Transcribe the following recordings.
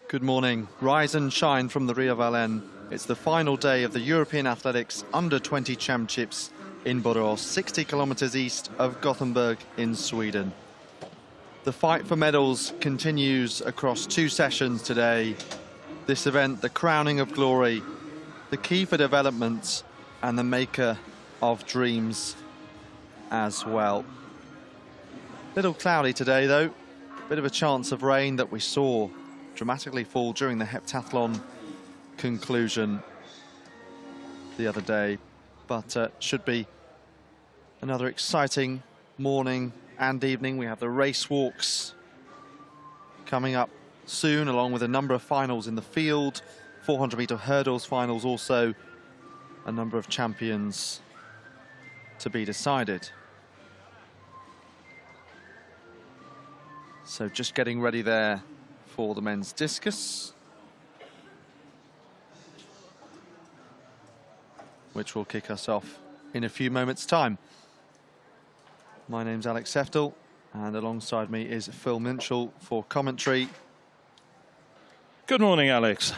Good morning. Rise and shine from the Rio Vallen. It's the final day of the European Athletics Under-20 Championships in Boras, 60 kilometers east of Gothenburg in Sweden. The fight for medals continues across 2 sessions today. This event, the crowning of glory, the key for development and the maker of dreams as well. Little cloudy today though, bit of a chance of rain that we saw dramatically fall during the heptathlon conclusion the other day, but should be another exciting morning and evening. We have the race walks coming up soon, along with a number of finals in the field, 400-meter hurdles finals, also a number of champions to be decided. So just getting ready there for the men's discus, which will kick us off in a few moments' time. My name's Alex Seftel, and alongside me is Phil Minchell for commentary. Good morning, Alex.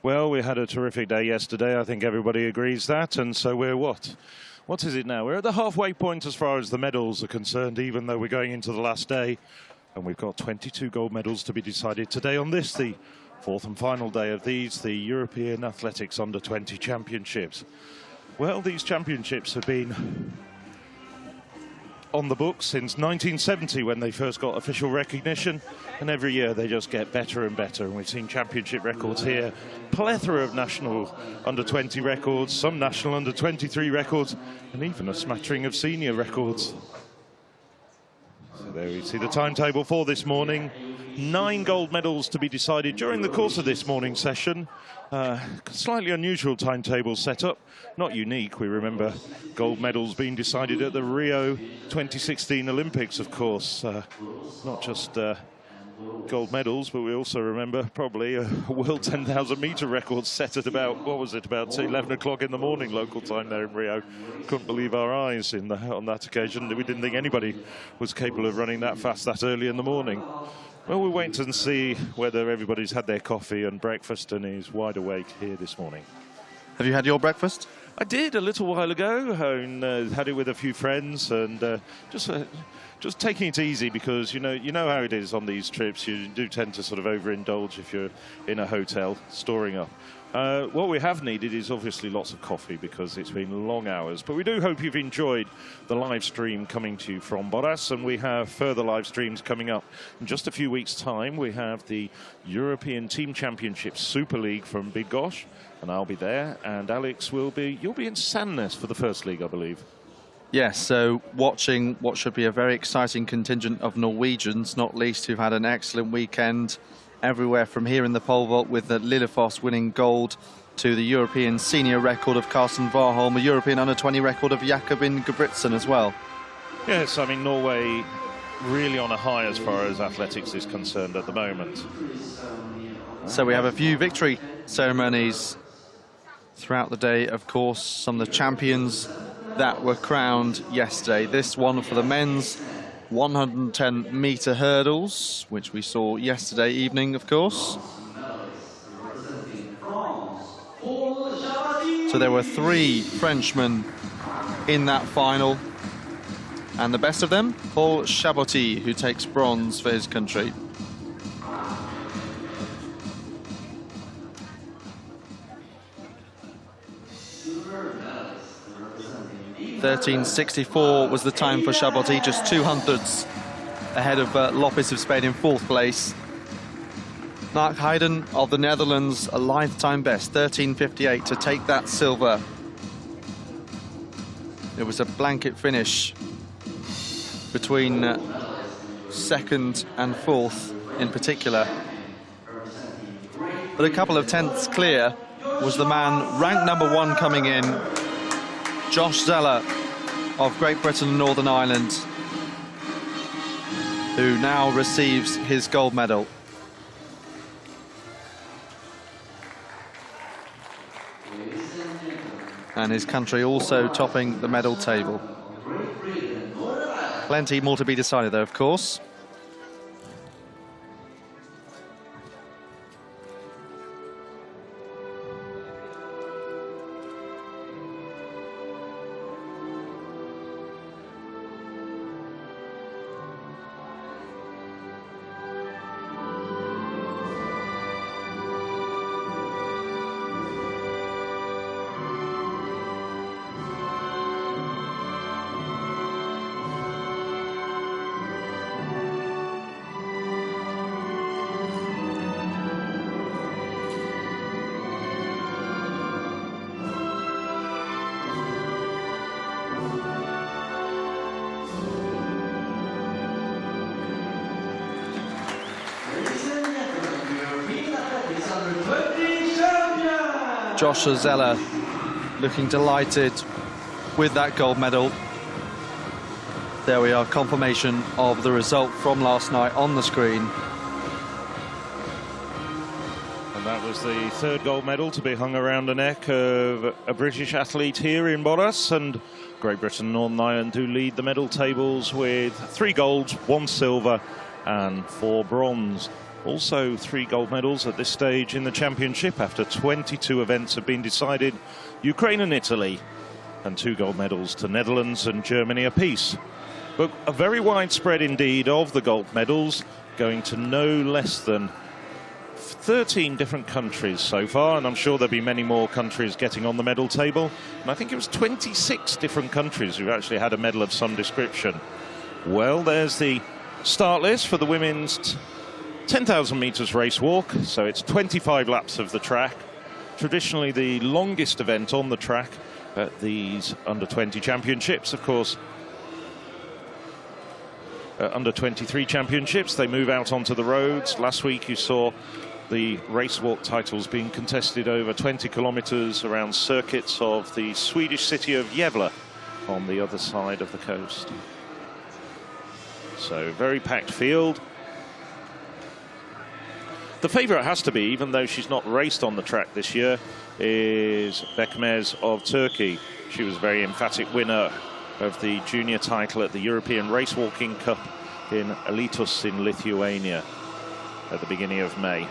Well, we had a terrific day yesterday. I think everybody agrees that, and so we're what is it now? We're at the halfway point as far as the medals are concerned, even though we're going into the last day. And we've got 22 gold medals to be decided today on this, the 4th and final day of these, the European Athletics Under-20 Championships. Well, these championships have been on the books since 1970, when they first got official recognition, and every year they just get better and better. And we've seen championship records here, plethora of national under-20 records, some national under-23 records, and even a smattering of senior records. So there we see the timetable for this morning. 9 gold medals to be decided during the course of this morning's session. Slightly unusual timetable setup, not unique. We remember gold medals being decided at the Rio 2016 Olympics, of course. Not just gold medals, but we also remember probably a world 10,000 meter record set at about, what was it, about 11 o'clock in the morning local time there in Rio. Couldn't believe our eyes on that occasion. We didn't think anybody was capable of running that fast that early in the morning. Well, we'll wait and see whether everybody's had their coffee and breakfast and is wide awake here this morning. Have you had your breakfast? I did a little while ago, and had it with a few friends, and just taking it easy, because you know how it is on these trips. You do tend to sort of overindulge if you're in a hotel storing up. What we have needed is obviously lots of coffee, because it's been long hours. But we do hope you've enjoyed the live stream coming to you from Boras, and we have further live streams coming up in just a few weeks' time. We have the European Team Championship Super League from Bydgoszcz, and I'll be there, and Alex you'll be in Sandnes for the first league, I believe. Yes, so watching what should be a very exciting contingent of Norwegians, not least, who've had an excellent weekend everywhere from here in the pole vault, with the Lillefoss winning gold, to the European senior record of Carsten Warholm, a European under-20 record of Jakob Ingebrigtsen as well. Yes, I mean, Norway really on a high as far as athletics is concerned at the moment. So we have a few victory ceremonies throughout the day, of course. Some of the champions that were crowned yesterday. This one for the men's 110-meter hurdles, which we saw yesterday evening, of course. So there were 3 Frenchmen in that final, and the best of them, Paul Chaboty, who takes bronze for his country. .13.64 was the time for Chaboty, just 2 hundredths ahead of Lopez of Spain in 4th place. Mark Heiden of the Netherlands, a lifetime best, 13.58 to take that silver. It was a blanket finish between 2nd and 4th in particular. But a couple of tenths clear was the man ranked number 1 coming in, Josh Zeller of Great Britain and Northern Ireland, who now receives his gold medal. And his country also topping the medal table. Plenty more to be decided, though, of course. Joshua Zeller looking delighted with that gold medal. There we are, confirmation of the result from last night on the screen. And that was the third gold medal to be hung around the neck of a British athlete here in Boras, and Great Britain and Northern Ireland do lead the medal tables with 3 golds, 1 silver and 4 bronze. Also 3 gold medals at this stage in the championship after 22 events have been decided. Ukraine and Italy, and 2 gold medals to Netherlands and Germany apiece. But a very wide spread indeed of the gold medals, going to no less than 13 different countries so far, and I'm sure there'll be many more countries getting on the medal table. And I think it was 26 different countries who've actually had a medal of some description. Well, there's the start list for the women's 10,000 metres race walk. So it's 25 laps of the track. Traditionally the longest event on the track at these under-20 championships. Of course, under-23 championships, they move out onto the roads. Last week you saw the race walk titles being contested over 20 kilometres around circuits of the Swedish city of Gävle on the other side of the coast. So very packed field. The favourite has to be, even though she's not raced on the track this year, is Bekmez of Turkey. She was a very emphatic winner of the junior title at the European Race Walking Cup in Alytus in Lithuania at the beginning of May.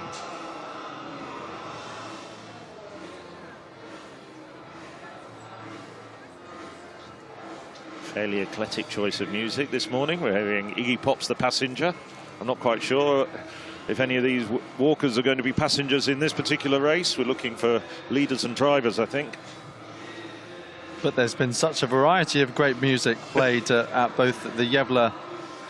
Fairly eclectic choice of music this morning. We're hearing Iggy Pop's The Passenger. I'm not quite sure if any of these walkers are going to be passengers in this particular race. We're looking for leaders and drivers, I think. But there's been such a variety of great music played at both the Gävle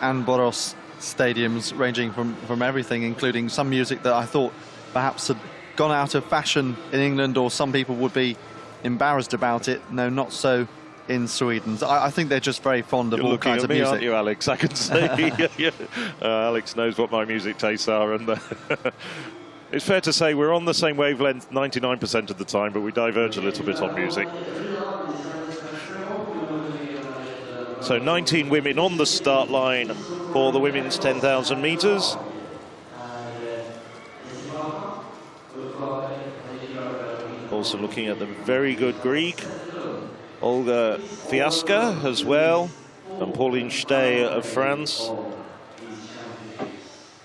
and Boros stadiums, ranging from everything, including some music that I thought perhaps had gone out of fashion in England, or some people would be embarrassed about it. No, not so in Sweden. So I think they're just very fond of all kinds of music. Aren't you, Alex? I can see. Alex knows what my music tastes are, and it's fair to say we're on the same wavelength 99% of the time, but we diverge a little bit on music. So 19 women on the start line for the women's 10,000 metres. Also looking at the very good Greek Olga Fiasca as well, and Pauline Stey of France.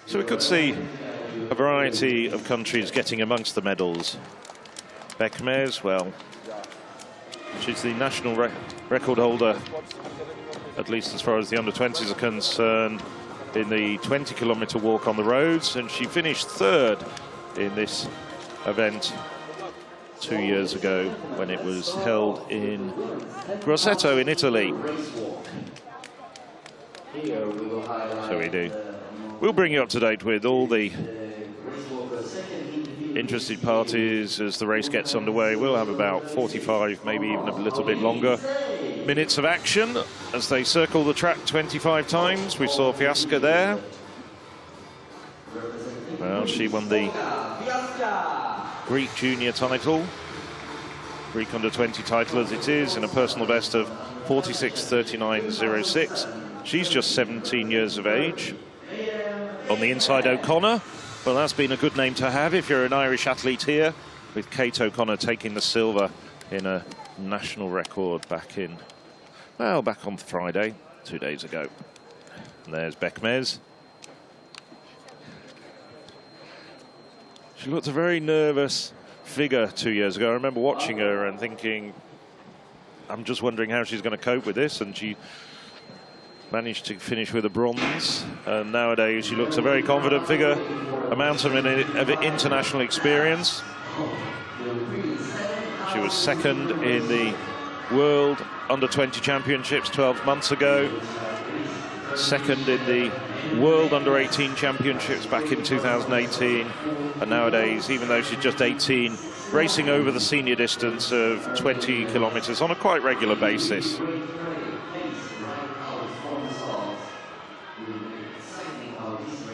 So we could see a variety of countries getting amongst the medals. Bekmez, well, she's the national record holder, at least as far as the under-20s are concerned, in the 20-kilometre walk on the roads, and she finished 3rd in this event 2 years ago when it was held in Grosseto in Italy. So we do. We'll bring you up to date with all the interested parties as the race gets underway. We'll have about 45, maybe even a little bit longer, minutes of action as they circle the track 25 times. We saw Fiasca there. Well, she won the Greek junior title, Greek under-20 title as it is, in a personal best of 46:39.06. She's just 17 years of age. On the inside, O'Connor. Well, that's been a good name to have if you're an Irish athlete here, with Kate O'Connor taking the silver in a national record back on Friday, 2 days ago. And there's Bekmez. She looked a very nervous figure 2 years ago. I remember watching her and thinking, I'm just wondering how she's going to cope with this, and she managed to finish with a bronze, and nowadays she looks a very confident figure, a mountain of international experience. She was 2nd in the World Under-20 Championships 12 months ago, 2nd in the World Under-18 Championships back in 2018, and nowadays, even though she's just 18, racing over the senior distance of 20 kilometres on a quite regular basis.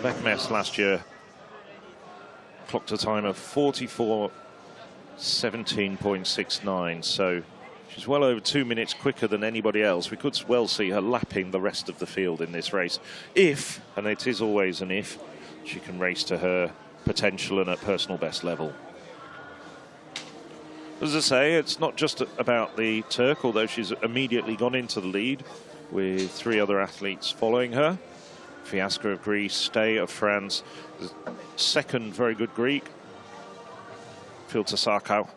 Bekmez last year clocked a time of 44 17.69, so she's well over 2 minutes quicker than anybody else. We could well see her lapping the rest of the field in this race. If, and it is always an if, she can race to her potential and at personal best level. As I say, it's not just about the Turk, although she's immediately gone into the lead with 3 other athletes following her. Fiasca of Greece, Stay of France, the second very good Greek, Filtasakau.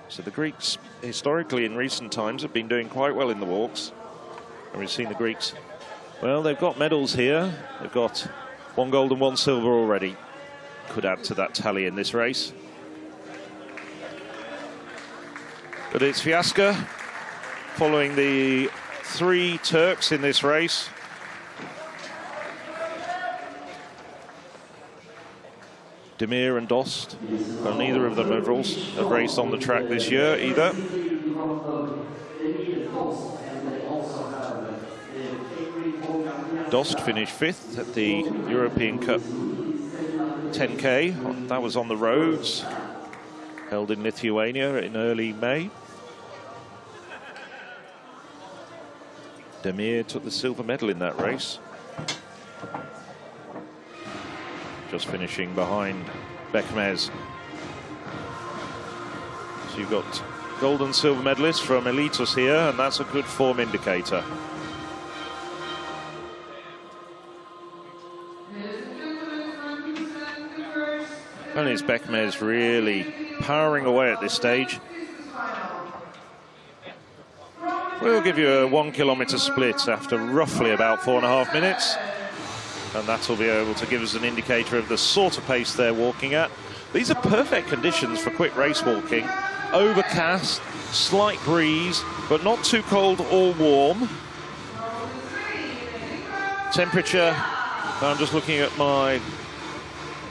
So the Greeks, historically in recent times, have been doing quite well in the walks. And we've seen the Greeks, well, they've got medals here. They've got 1 gold and 1 silver already. Could add to that tally in this race. But it's Fiasca following the 3 Turks in this race. Demir and Dost, well, neither of them have raced on the track this year either. Dost finished 5th at the European Cup 10K. That was on the roads, held in Lithuania in early May. Demir took the silver medal in that race, just finishing behind Bekmez. So you've got gold and silver medalists from Elitos here, and that's a good form indicator. And it's Bekmez really powering away at this stage. We'll give you a 1 kilometre split after roughly about 4.5 minutes. And that'll be able to give us an indicator of the sort of pace they're walking at. These are perfect conditions for quick race walking. Overcast, slight breeze, but not too cold or warm. Temperature, I'm just looking at my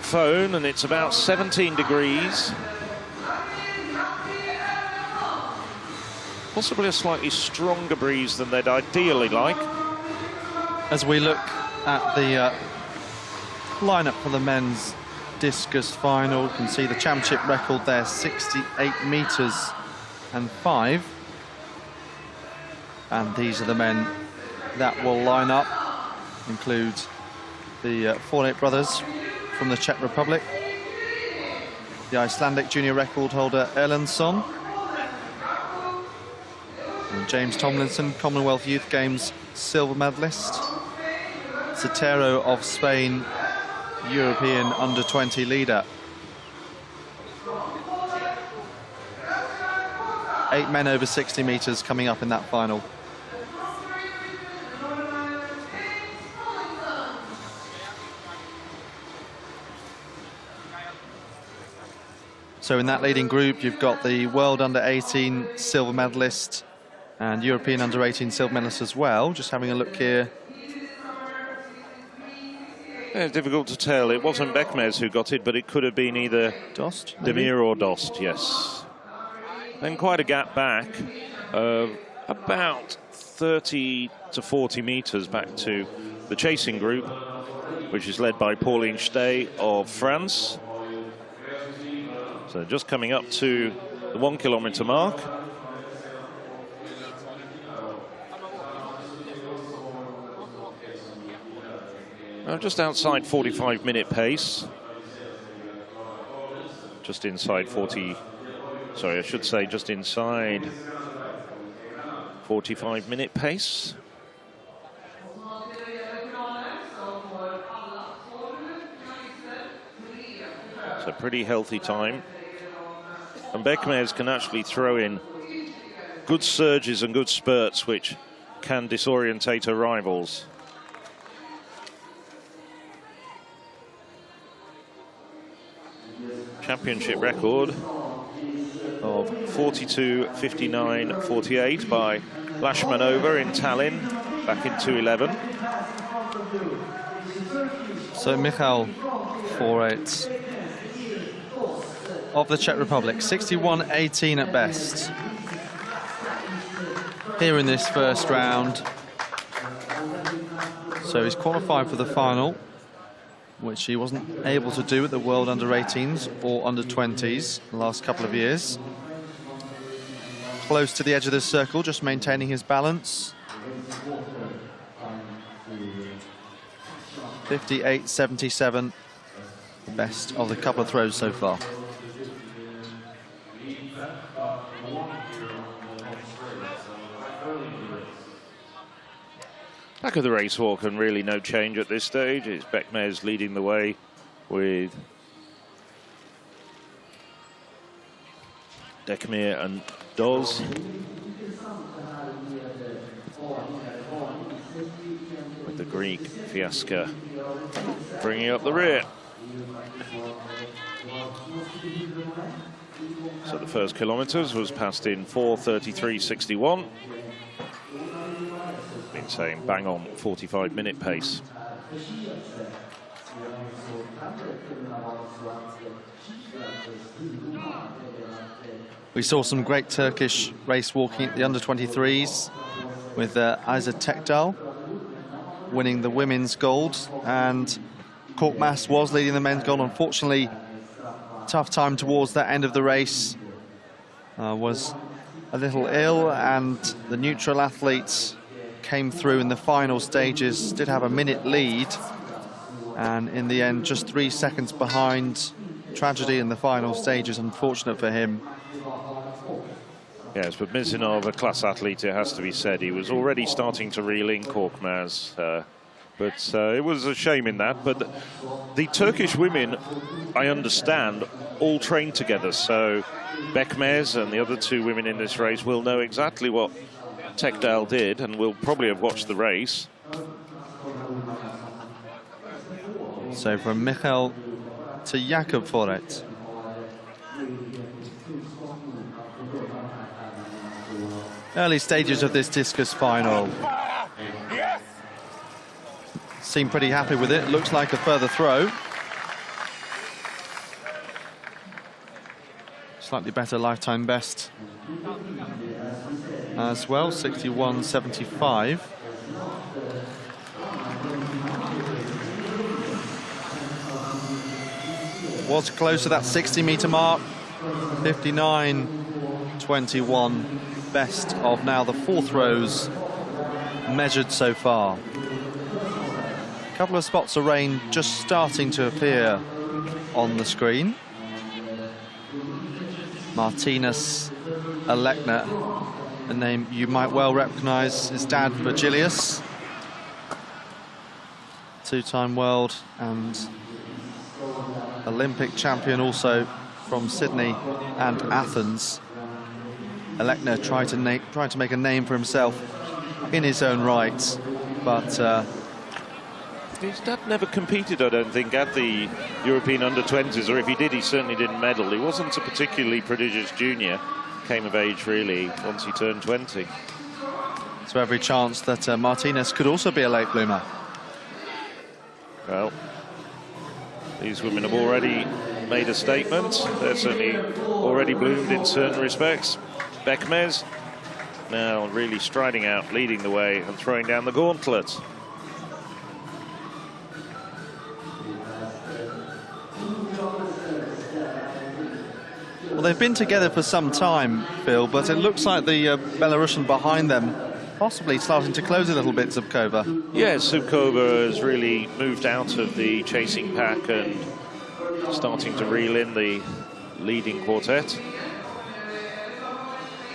phone, and it's about 17 degrees. Possibly a slightly stronger breeze than they'd ideally like. As we look at the lineup for the men's discus final, you can see the championship record there, 68 metres and 5. And these are the men that will line up. Include the Fornate brothers from the Czech Republic, the Icelandic junior record holder Erlendsson, and James Tomlinson, Commonwealth Youth Games silver medalist, Sotero of Spain, European under-20 leader. 8 men over 60 metres coming up in that final. So in that leading group, you've got the World Under-18 silver medalist and European Under-18 silver medalist as well. Just having a look here. Yeah, difficult to tell. It wasn't Bekmez who got it, but it could have been either Dost, Demir or Dost, yes. Then quite a gap back, about 30 to 40 metres back to the chasing group, which is led by Pauline Stay of France. So just coming up to the 1 kilometre mark. Just outside 45-minute pace. Just inside 40, sorry, I should say just inside 45-minute pace. So pretty healthy time. And Bekmez can actually throw in good surges and good spurts, which can disorientate her rivals. Championship record of 42.59.48 by Lashmanova in Tallinn back in 2011. So Michal Forate of the Czech Republic, 61.18 at best here in this first round. So he's qualified for the final. which he wasn't able to do at the World Under-18s or Under-20s the last couple of years. Close to the edge of the circle, just maintaining his balance. 58.77, the best of the couple of throws so far. Back of the race walk, and really no change at this stage. It's Beckmez leading the way with Dekmir and Doz. With the Greek Fiasca bringing up the rear. So the first kilometres was passed in 4:33.61. Been saying bang on 45-minute pace. We saw some great Turkish race walking at the under-23s with Isa Tekdal winning the women's gold, and Korkmaz was leading the men's gold. Unfortunately, tough time towards that end of the race. Was a little ill, and the neutral athletes came through in the final stages, did have a minute lead, and in the end just 3 seconds behind. Tragedy in the final stages, unfortunate for him. Yes, but Mizinov, a class athlete, it has to be said. He was already starting to reel in Korkmaz, but it was a shame in that. But the Turkish women, I understand, all train together. So Beckmez and the other two women in this race will know exactly what Tekdal did, and will probably have watched the race. So from Michael to Jakob Foret. Early stages of this discus final. Seem pretty happy with it. Looks like a further throw. Slightly better lifetime best as well, 61.75. Was close to that 60-meter mark. 59.21. Best of now the 4 throws measured so far. A couple of spots of rain just starting to appear on the screen. Martinez Alekna, a name you might well recognize, his dad Virgilius, two-time world and Olympic champion also from Sydney and Athens. Alekna tried to make a name for himself in his own right, but his dad never competed, I don't think, at the European under-20s, or if he did, he certainly didn't medal. He wasn't a particularly prodigious junior. Came of age, really, once he turned 20. So every chance that Martinez could also be a late bloomer. Well, these women have already made a statement. They're certainly already bloomed in certain respects. Beckmez now really striding out, leading the way and throwing down the gauntlet. Well, they've been together for some time, Phil, but it looks like the Belarusian behind them possibly starting to close a little bit, Zubkova. Yes, Zubkova has really moved out of the chasing pack and starting to reel in the leading quartet.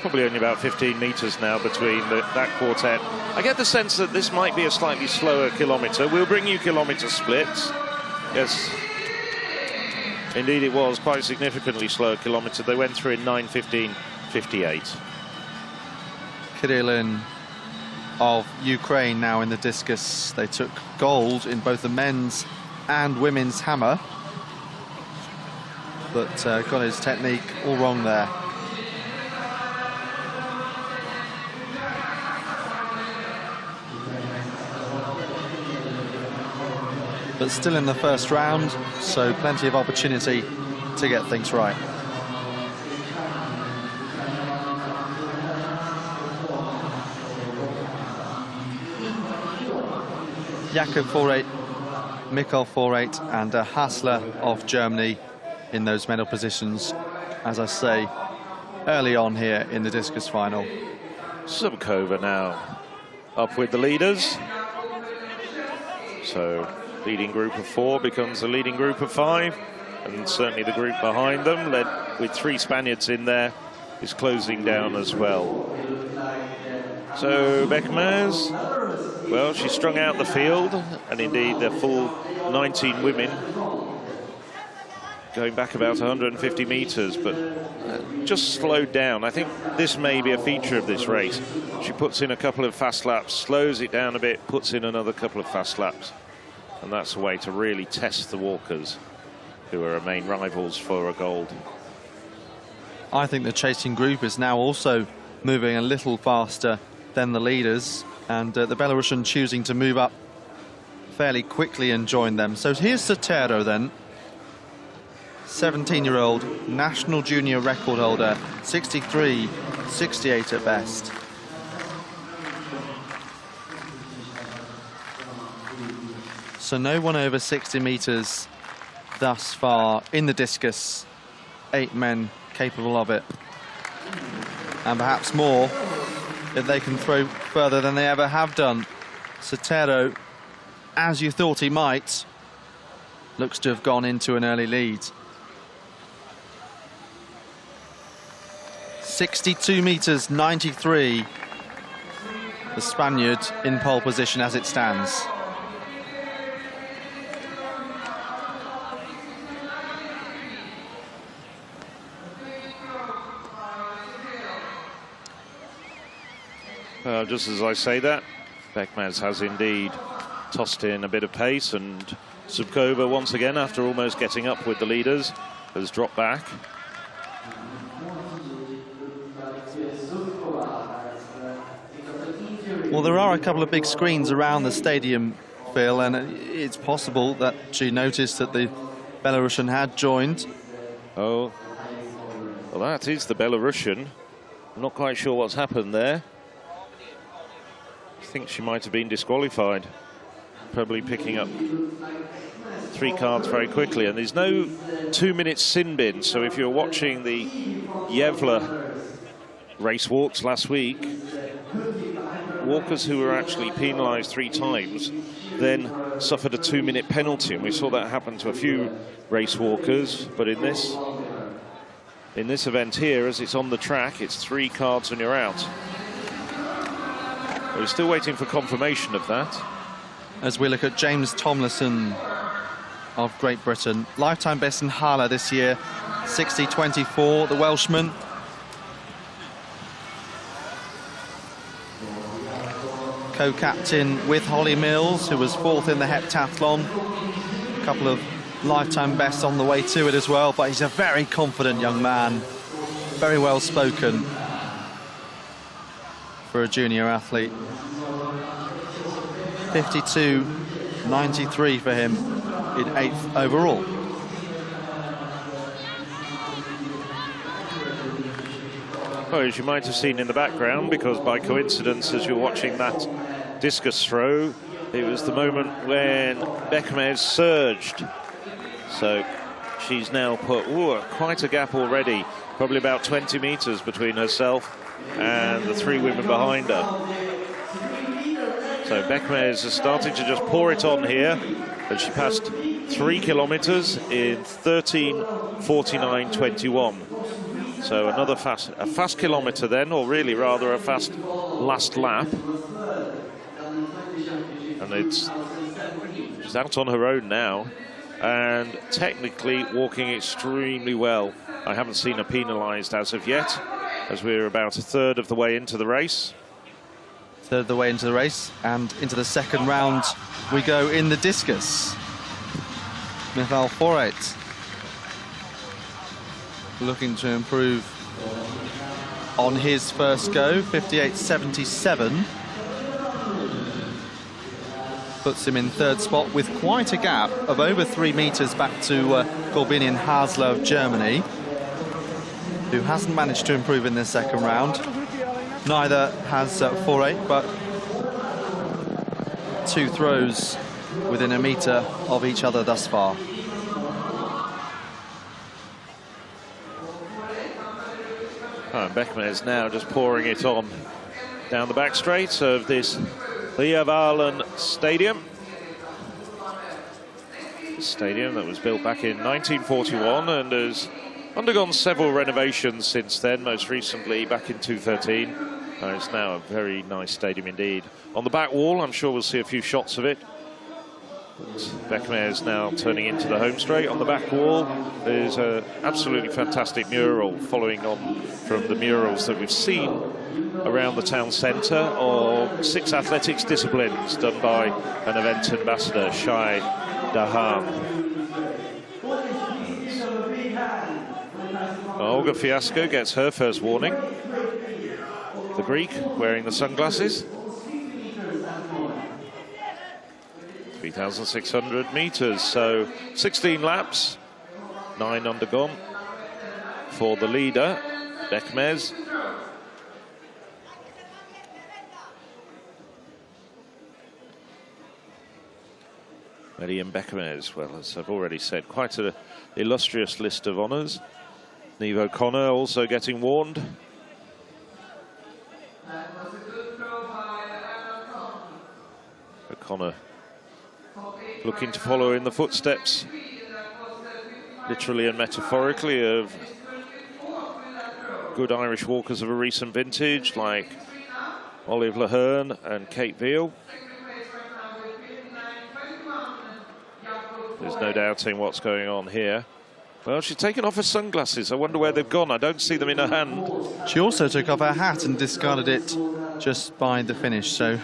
Probably only about 15 metres now between that quartet. I get the sense that this might be a slightly slower kilometre. We'll bring you kilometre splits. Yes, indeed it was quite a significantly slower kilometre. They went through in 9:15.58. Kirillin of Ukraine now in the discus. They took gold in both the men's and women's hammer, but got his technique all wrong there. But still in the first round, so plenty of opportunity to get things right. Jakob Foret Mikkel Foret and Hassler of Germany in those medal positions, as I say, early on here in the discus final. Subkova now up with the leaders. So leading group of 4 becomes a leading group of 5. And certainly the group behind them, led with 3 Spaniards in there, is closing down as well. So Beckmers, well, she strung out the field, and indeed the full 19 women going back about 150 meters, but just slowed down. I think this may be a feature of this race. She puts in a couple of fast laps, slows it down a bit, puts in another couple of fast laps, and that's a way to really test the walkers, who are our main rivals for a gold. I think the chasing group is now also moving a little faster than the leaders, and the Belarusian choosing to move up fairly quickly and join them. So here's Sotero then, 17-year-old national junior record holder, 63, 68 at best. So no one over 60 meters thus far in the discus. 8 men capable of it, and perhaps more if they can throw further than they ever have done. Sotero, as you thought he might, looks to have gone into an early lead. 62 meters 93, the Spaniard in pole position as it stands. Just as I say that, Beckmans has indeed tossed in a bit of pace, and Subkova once again, after almost getting up with the leaders, has dropped back. Well, there are a couple of big screens around the stadium, Phil, and it's possible that she noticed that the Belarusian had joined. Oh, well, that is the Belarusian. I'm not quite sure what's happened there. I think she might have been disqualified, probably picking up 3 cards very quickly, and there's no 2-minute sin bin, so if you're watching the Yevla race walks last week, walkers who were actually penalised 3 times then suffered a 2-minute penalty, and we saw that happen to a few race walkers, but in this event here, as it's on the track, it's 3 cards and you're out. We're still waiting for confirmation of that. As we look at James Tomlinson of Great Britain, lifetime best in Halle this year, 60.24, the Welshman. Co-captain with Holly Mills, who was 4th in the heptathlon. A couple of lifetime bests on the way to it as well, but he's a very confident young man, very well spoken for a junior athlete. 52.93 for him in 8th overall. Well, as you might have seen in the background, because by coincidence, as you're watching that discus throw, it was the moment when Beckmez surged. So she's now put quite a gap already, probably about 20 meters between herself and the 3 women behind her. So Beckmez is starting to just pour it on here, and she passed 3 kilometers in 13:49.21. So another a fast kilometer then, or really rather a fast last lap. And she's out on her own now, and technically walking extremely well. I haven't seen her penalised as of yet, as we're about a third of the way into the race. Third of the way into the race, and into the second round we go in the discus. Mikkel Foret looking to improve on his first go, 58.77. Puts him in 3rd spot with quite a gap of over 3 meters back to Corbinian Hasler of Germany, who hasn't managed to improve in this second round. Neither has Foret, but 2 throws within a metre of each other thus far. Oh, Beckmez now just pouring it on down the back straight of this Leeuwarden Stadium. A stadium that was built back in 1941 and has undergone several renovations since then, most recently back in 2013. It's now a very nice stadium indeed. On the back wall, I'm sure we'll see a few shots of it. Beckmez now turning into the home straight. On the back wall, there's an absolutely fantastic mural following on from the murals that we've seen around the town centre of 6 athletics disciplines done by an event ambassador, Shai Dahan. Olga Fiasco gets her first warning. The Greek wearing the sunglasses. 3,600 metres, so 16 laps, 9 undergone for the leader, Beckmez. Meriam Beckmez, well, as I've already said, quite an illustrious list of honours. Niamh O'Connor also getting warned. O'Connor looking to follow in the footsteps, literally and metaphorically, of good Irish walkers of a recent vintage like Olive Laherne and Kate Veal. There's no doubting what's going on here. Well, she's taken off her sunglasses. I wonder where they've gone. I don't see them in her hand. She also took off her hat and discarded it just by the finish, so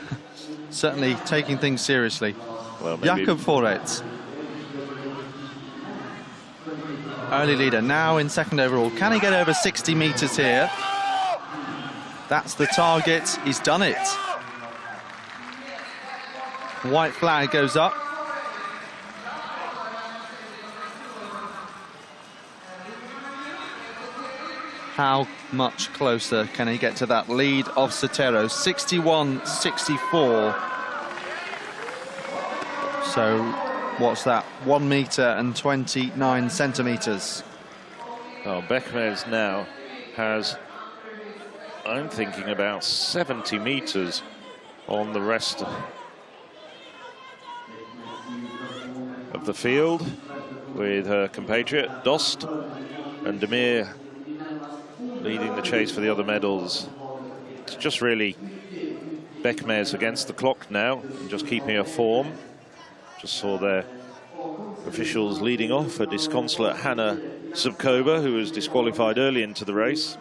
certainly taking things seriously. Well, Jakob Foret, early leader, now in second overall. Can he get over 60 metres here? That's the target. He's done it. White flag goes up. How much closer can he get to that lead of Sotero? 61-64. So, what's that? 1 metre and 29 centimetres. Oh, Beckmez now has, I'm thinking, about 70 metres on the rest of the field, with her compatriot Dost and Demir leading the chase for the other medals. It's just really Beckmez against the clock now, and just keeping her form. Just saw their officials leading off a disconsolate Hannah Zubkova, who was disqualified early into the race.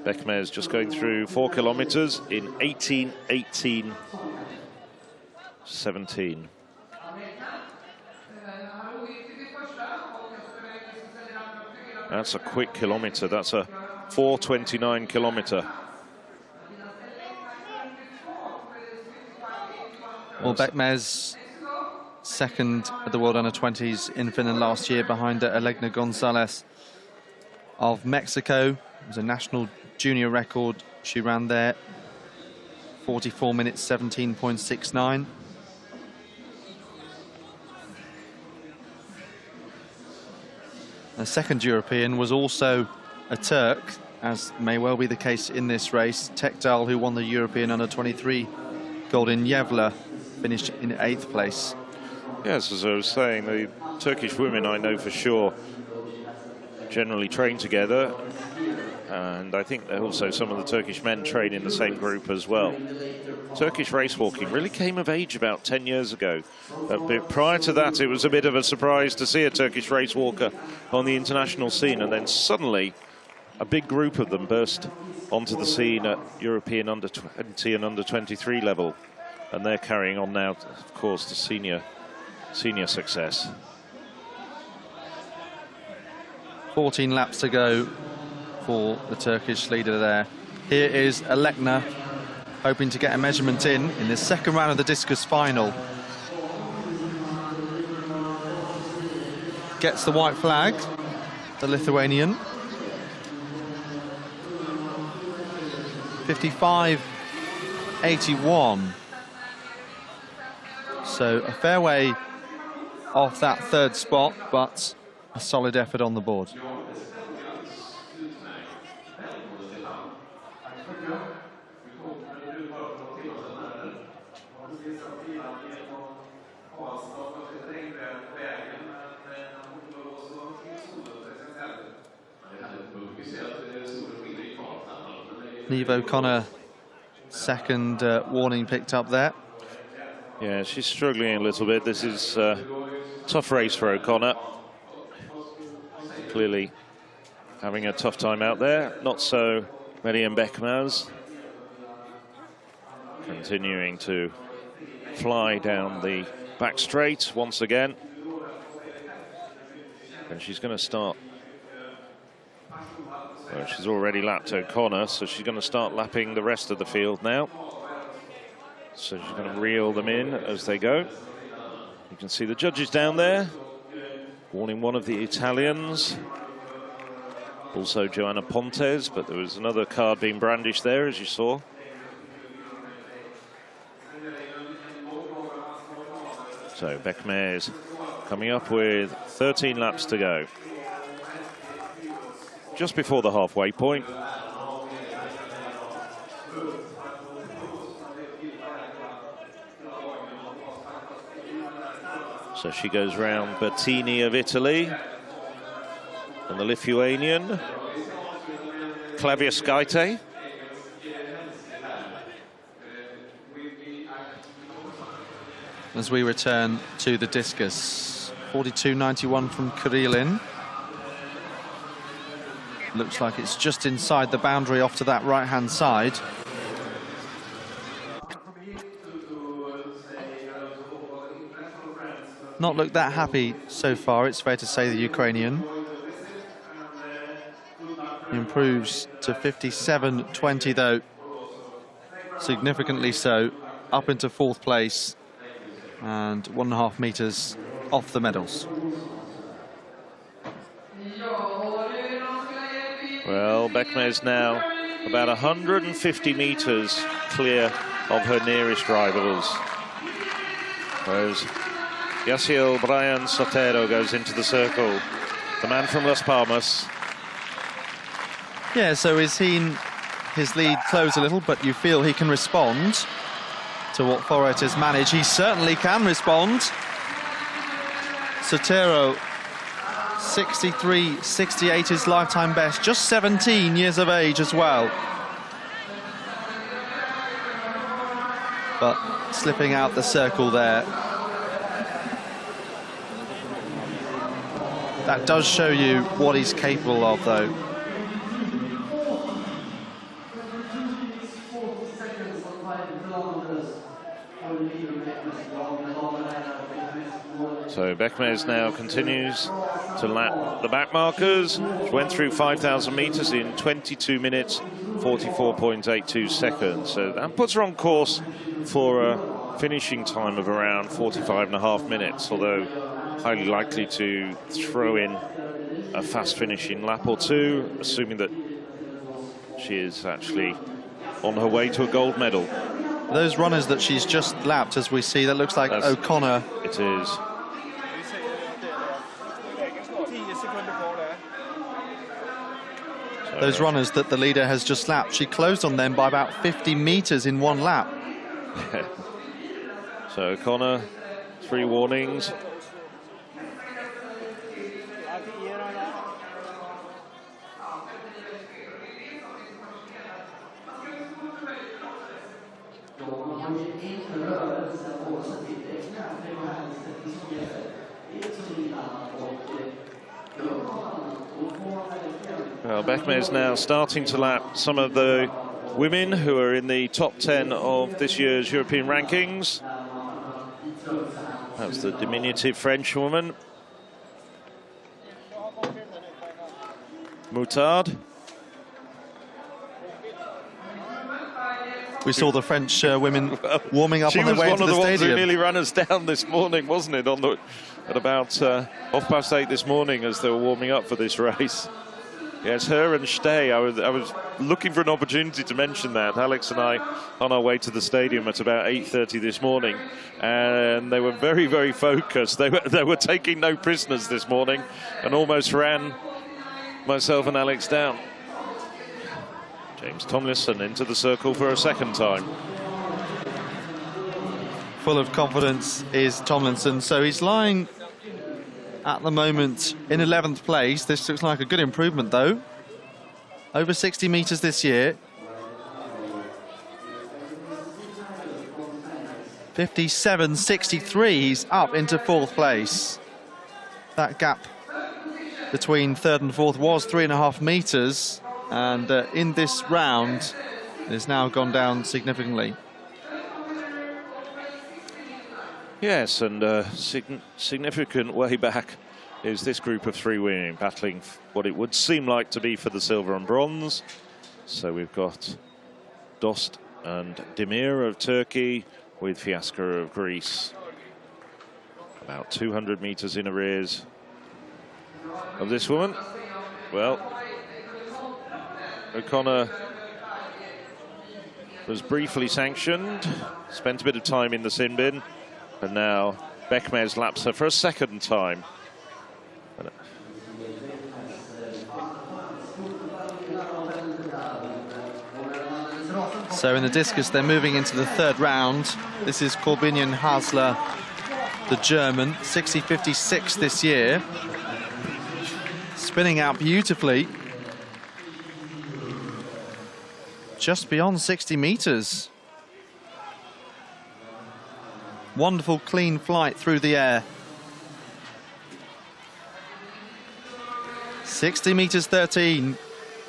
Beckmez just going through 4 kilometres in 18:18:17. That's a quick kilometre. That's a 4:29 kilometre. Well, Beckmez, second at the World Under-20s in Finland last year, behind Elegna Gonzalez of Mexico. It was a national junior record she ran there, 44 minutes 17.69. The second European was also a Turk, as may well be the case in this race. Tekdal, who won the European Under-23 gold in Yevla, finished in 8th place. Yes, as I was saying, the Turkish women, I know for sure, generally train together, and I think that also some of the Turkish men train in the same group as well. Turkish race walking really came of age about 10 years ago. But prior to that, it was a bit of a surprise to see a Turkish race walker on the international scene, and then suddenly a big group of them burst onto the scene at European Under-20 and Under-23 level, and they're carrying on now, of course, to senior success. 14 laps to go for the Turkish leader there. Here is Elegna, hoping to get a measurement in the second round of the discus final. Gets the white flag, the Lithuanian. 55.81. So a fair way off that third spot, but a solid effort on the board. Niamh O'Connor, second warning picked up there. Yeah, she's struggling a little bit. This is a tough race for O'Connor. Clearly having a tough time out there. Not so Marianne Beckmaz. Continuing to fly down the back straight once again. And she's going to start. Well, she's already lapped O'Connor, so she's going to start lapping the rest of the field now. So she's going to reel them in as they go. You can see the judges down there, warning one of the Italians. Also Joanna Pontes, but there was another card being brandished there, as you saw. So Beckmaz coming up with 13 laps to go. Just before the halfway point. So she goes round Bertini of Italy and the Lithuanian Klaviaskaite. As we return to the discus, 42.91 from Kirillin. Looks like it's just inside the boundary off to that right-hand side. Not looked that happy so far, it's fair to say, the Ukrainian. Improves to 57.20 though, significantly so, up into fourth place and 1.5 meters off the medals. Well, Beckmaz now about 150 meters clear of her nearest rivals. Whereas Yaciel Brian Sotero goes into the circle, the man from Las Palmas. Yeah, so he's seen his lead close a little, but you feel he can respond to what Foret has managed. He certainly can respond. Sotero, 63.68 his lifetime best, just 17 years of age as well. But slipping out the circle there. That does show you what he's capable of, though. So Beckmaz now continues to lap the back markers. She went through 5,000 meters in 22 minutes, 44.82 seconds. So that puts her on course for a finishing time of around 45.5 minutes, although highly likely to throw in a fast finishing lap or two, assuming that she is actually on her way to a gold medal. Those runners that she's just lapped, as we see, that looks like O'Connor. It is. Those runners that the leader has just lapped, she closed on them by about 50 meters in one lap. So O'Connor, 3 warnings. Well, Beckmaz now starting to lap some of the women who are in the top 10 of this year's European rankings. That's the diminutive French woman, Moutard. We saw the French women warming up on their way to the stadium. She was one of the ones who nearly ran us down this morning, wasn't it? At about 8:30 this morning, as they were warming up for this race. Yes, her and Stey. I was looking for an opportunity to mention that. Alex and I, on our way to the stadium at about 8:30 this morning, and they were very, very focused. They were taking no prisoners this morning, and almost ran myself and Alex down. James Tomlinson into the circle for a second time. Full of confidence is Tomlinson, so he's lying at the moment in 11th place. This looks like a good improvement though. Over 60 metres this year. 57.63, he's up into 4th place. That gap between 3rd and 4th was 3.5 metres, and in this round it has now gone down significantly. Yes, and significant way back is this group of 3 women battling what it would seem like to be for the silver and bronze. So we've got Dost and Demir of Turkey with Fiaska of Greece. About 200 metres in arrears of this woman. Well, O'Connor was briefly sanctioned, spent a bit of time in the sin bin, and now Bekmez laps her for a second time. So in the discus, they're moving into the 3rd round. This is Corbinian Hasler, the German, 60.56 this year. Spinning out beautifully. Just beyond 60 metres. Wonderful clean flight through the air. 60 metres 13.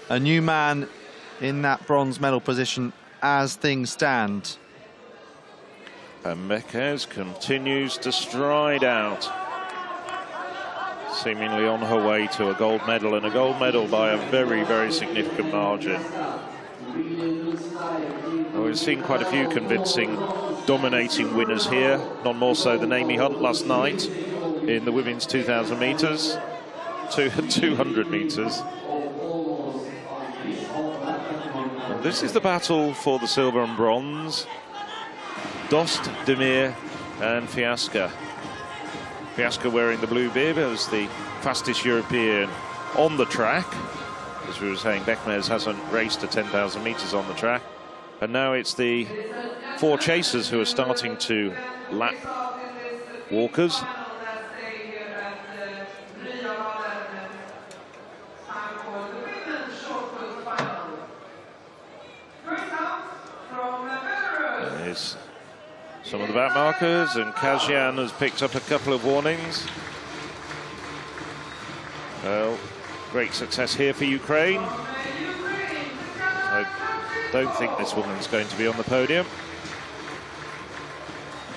A new man in that bronze medal position as things stand. And Bekmez continues to stride out, seemingly on her way to a gold medal, and a gold medal by a very, very significant margin. Well, we've seen quite a few convincing, dominating winners here, none more so than Amy Hunt last night in the women's 2,000 metres, 200 metres. And this is the battle for the silver and bronze. Dost, Demir and Fiaska. Fiaska wearing the blue bib as the fastest European on the track. As we were saying, Bekmez hasn't raced a 10,000 metres on the track. And now it's the 4 chasers who are starting to lap walkers. There's some of the back markers, and Kajian has picked up a couple of warnings. Well, great success here for Ukraine. I don't think this woman's going to be on the podium.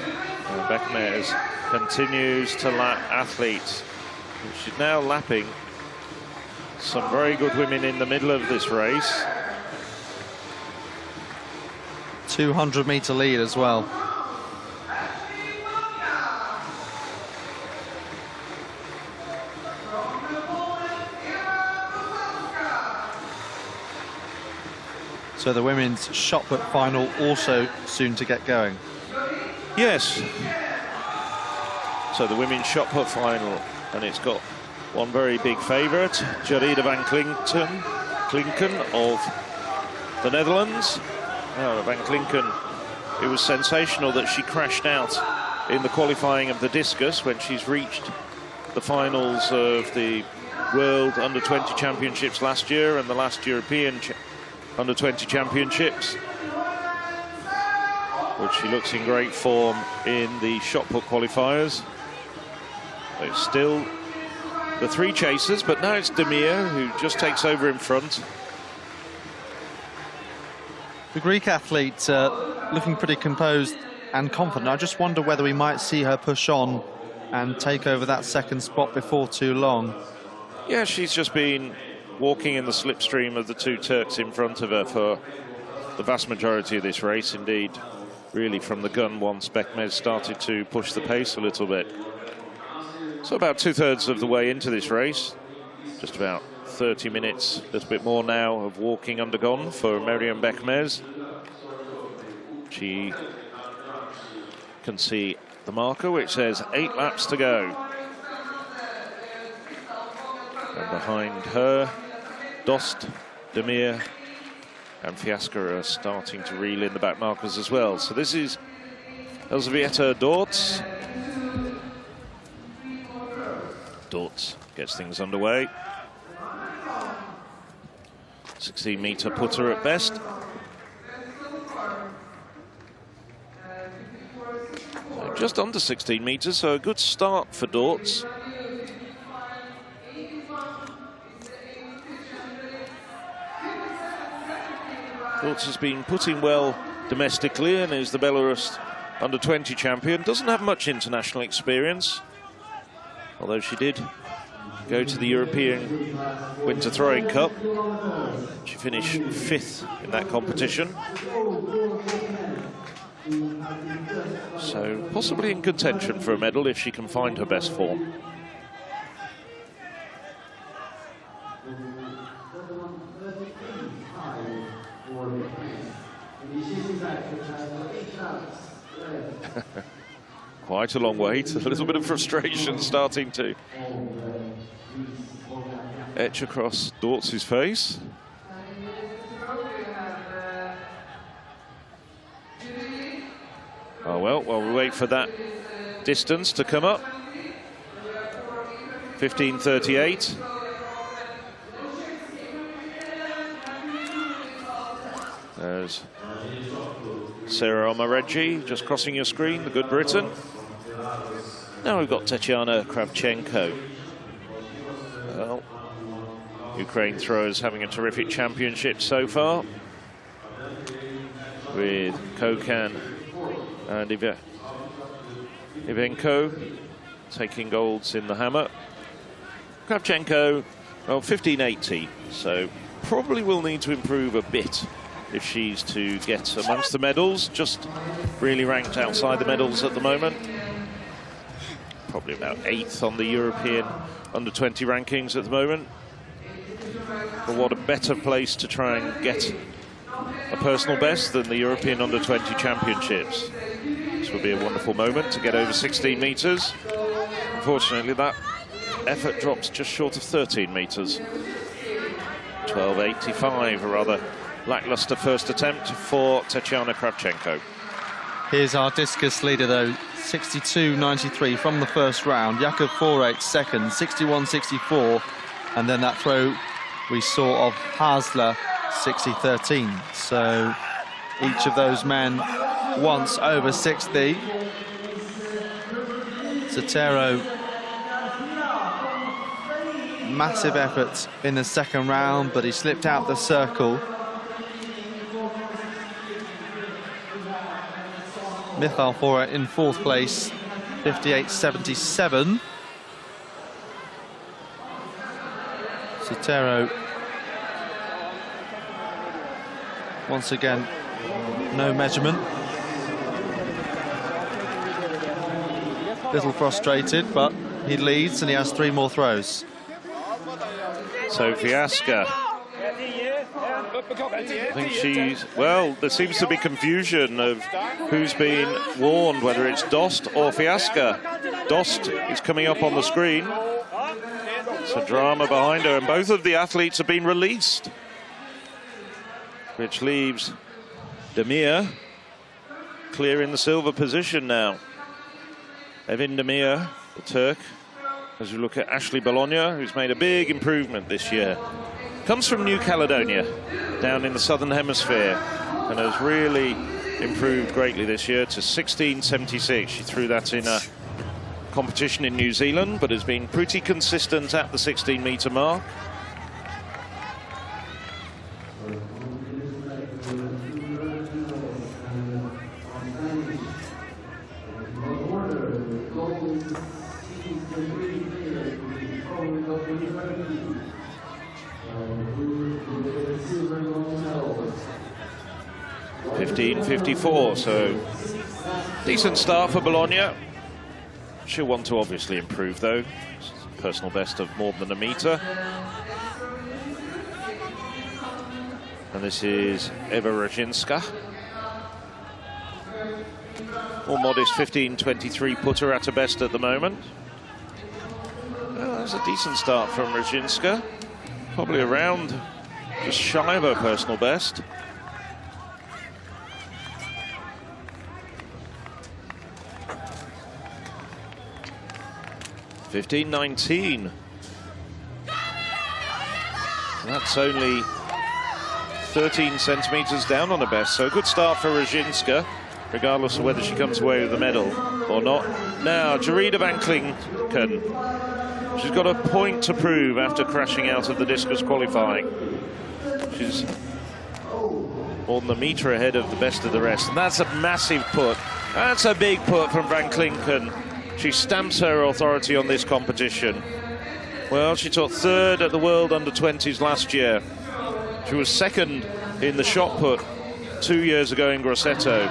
And Bekmez continues to lap athletes. She's now lapping some very good women in the middle of this race. 200-metre lead as well. So the women's shot put final also soon to get going. Yes. So the women's shot put final, and it's got one very big favourite, Jarida van Klinken of the Netherlands. Now, Van Klinken, it was sensational that she crashed out in the qualifying of the discus when she's reached the finals of the World Under-20 Championships last year and the last European Under-20 Championships. But she looks in great form in the shot put qualifiers. It's still the 3 chasers, but now it's Demir who just takes over in front. The Greek athlete looking pretty composed and confident. I just wonder whether we might see her push on and take over that second spot before too long. Yeah, she's just been walking in the slipstream of the 2 Turks in front of her for the vast majority of this race. Indeed, really from the gun once Bekmez started to push the pace a little bit. So about 2/3 of the way into this race, just about 30 minutes, a little bit more now, of walking undergone for Meriam Bekmez. She can see the marker, which says 8 laps to go. And behind her, Dost, Demir and Fiasca are starting to reel in the back markers as well. So this is Elżbieta Dortz. Dortz gets things underway. 16-metre putter at best. So just under 16 metres, so a good start for Dortz. Dortz has been putting well domestically and is the Belarus under-20 champion. Doesn't have much international experience, although she did go to the European Winter Throwing Cup. She finished 5th in that competition. So possibly in contention for a medal if she can find her best form. Quite a long wait, a little bit of frustration starting to etch across Dortz's face. Oh well, while we wait for that distance to come up. 15:38. There's Sarah Omareggi just crossing your screen, the good Briton. Now we've got Tatiana Kravchenko. Well, Ukraine throwers having a terrific championship so far, with Kokan and Ivenko taking golds in the hammer. Kravchenko, well, 15.80, so probably will need to improve a bit if she's to get amongst the medals. Just really ranked outside the medals at the moment. Probably about 8th on the European under-20 rankings at the moment. But what a better place to try and get a personal best than the European under-20 championships. This would be a wonderful moment to get over 16 metres. Unfortunately, that effort drops just short of 13 metres. 12.85, a rather lackluster first attempt for Tatiana Kravchenko. Here's our discus leader, though, 62.93 from the first round. Jakub Forek second, 61.64. And then that throw we saw of Hasler, 60.13. So each of those men once over 60. Sotero, massive effort in the second round, but he slipped out the circle. Michal Forek in 4th place, 58.77. Sotero, once again, no measurement. Little frustrated, but he leads and he has 3 more throws. So Fiasca, I think she's, well, there seems to be confusion of who's been warned, whether it's Dost or Fiasca. Dost is coming up on the screen. It's a drama behind her, and both of the athletes have been released, which leaves Demir clear in the silver position now. Evin Demir, the Turk, as we look at Ashley Bologna, who's made a big improvement this year. Comes from New Caledonia, down in the southern hemisphere, and has really improved greatly this year to 16.76. She threw that in a competition in New Zealand, but has been pretty consistent at the 16-metre mark. .54, so decent start for Bologna. She'll want to obviously improve, though. Personal best of more than a metre. And this is Eva Rajinska. More modest 15.23 putter at her best at the moment. Well, that's a decent start from Rajinska. Probably around just shy of her personal best. (15.19). That's only 13 centimetres down on her best, so a good start for Rajinska, regardless of whether she comes away with the medal or not. Now, Jarida Van Klinken. She's got a point to prove after crashing out of the discus qualifying. She's more than a metre ahead of the best of the rest, and that's a massive put. That's a big put from Van Klinken. She stamps her authority on this competition. Well, she took third at the World Under-20s last year. She was second in the shot put 2 years ago in Grosseto.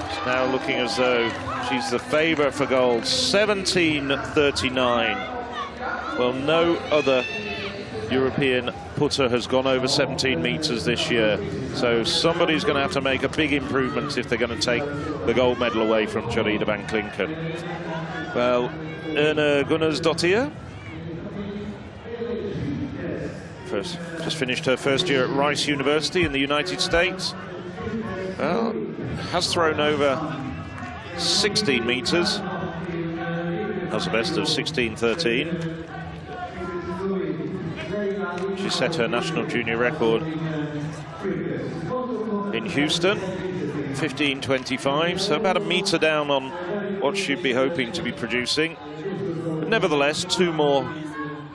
It's now looking as though she's the favourite for gold. 17.39. Well, no other European putter has gone over 17 metres this year. So somebody's going to have to make a big improvement if they're going to take the gold medal away from Jarida Van Klinken. Well, Erna Gunnarsdottir just finished her first year at Rice University in the United States. Well, has thrown over 16 metres. Has a best of 16.13. She set her national junior record in Houston, 15.25, so about a metre down on what she'd be hoping to be producing. But nevertheless, 2 more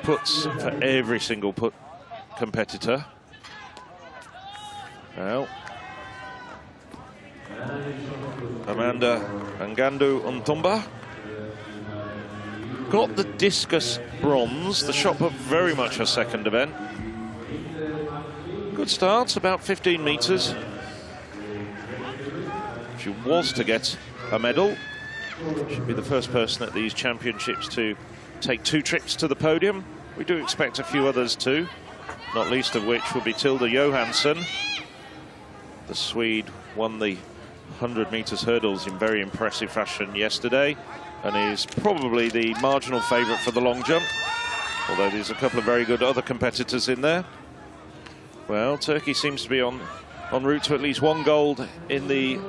puts for every single put competitor. Well, Amanda Ngandu Ntumba got the discus bronze. The shot put very much her second event. Good start, about 15 metres. She was to get a medal. She'll be the first person at these championships to take 2 trips to the podium. We do expect a few others too, not least of which will be Tilda Johansson. The Swede won the 100 metres hurdles in very impressive fashion yesterday and is probably the marginal favourite for the long jump, although there's a couple of very good other competitors in there. Well, Turkey seems to be on route to at least 1 gold in the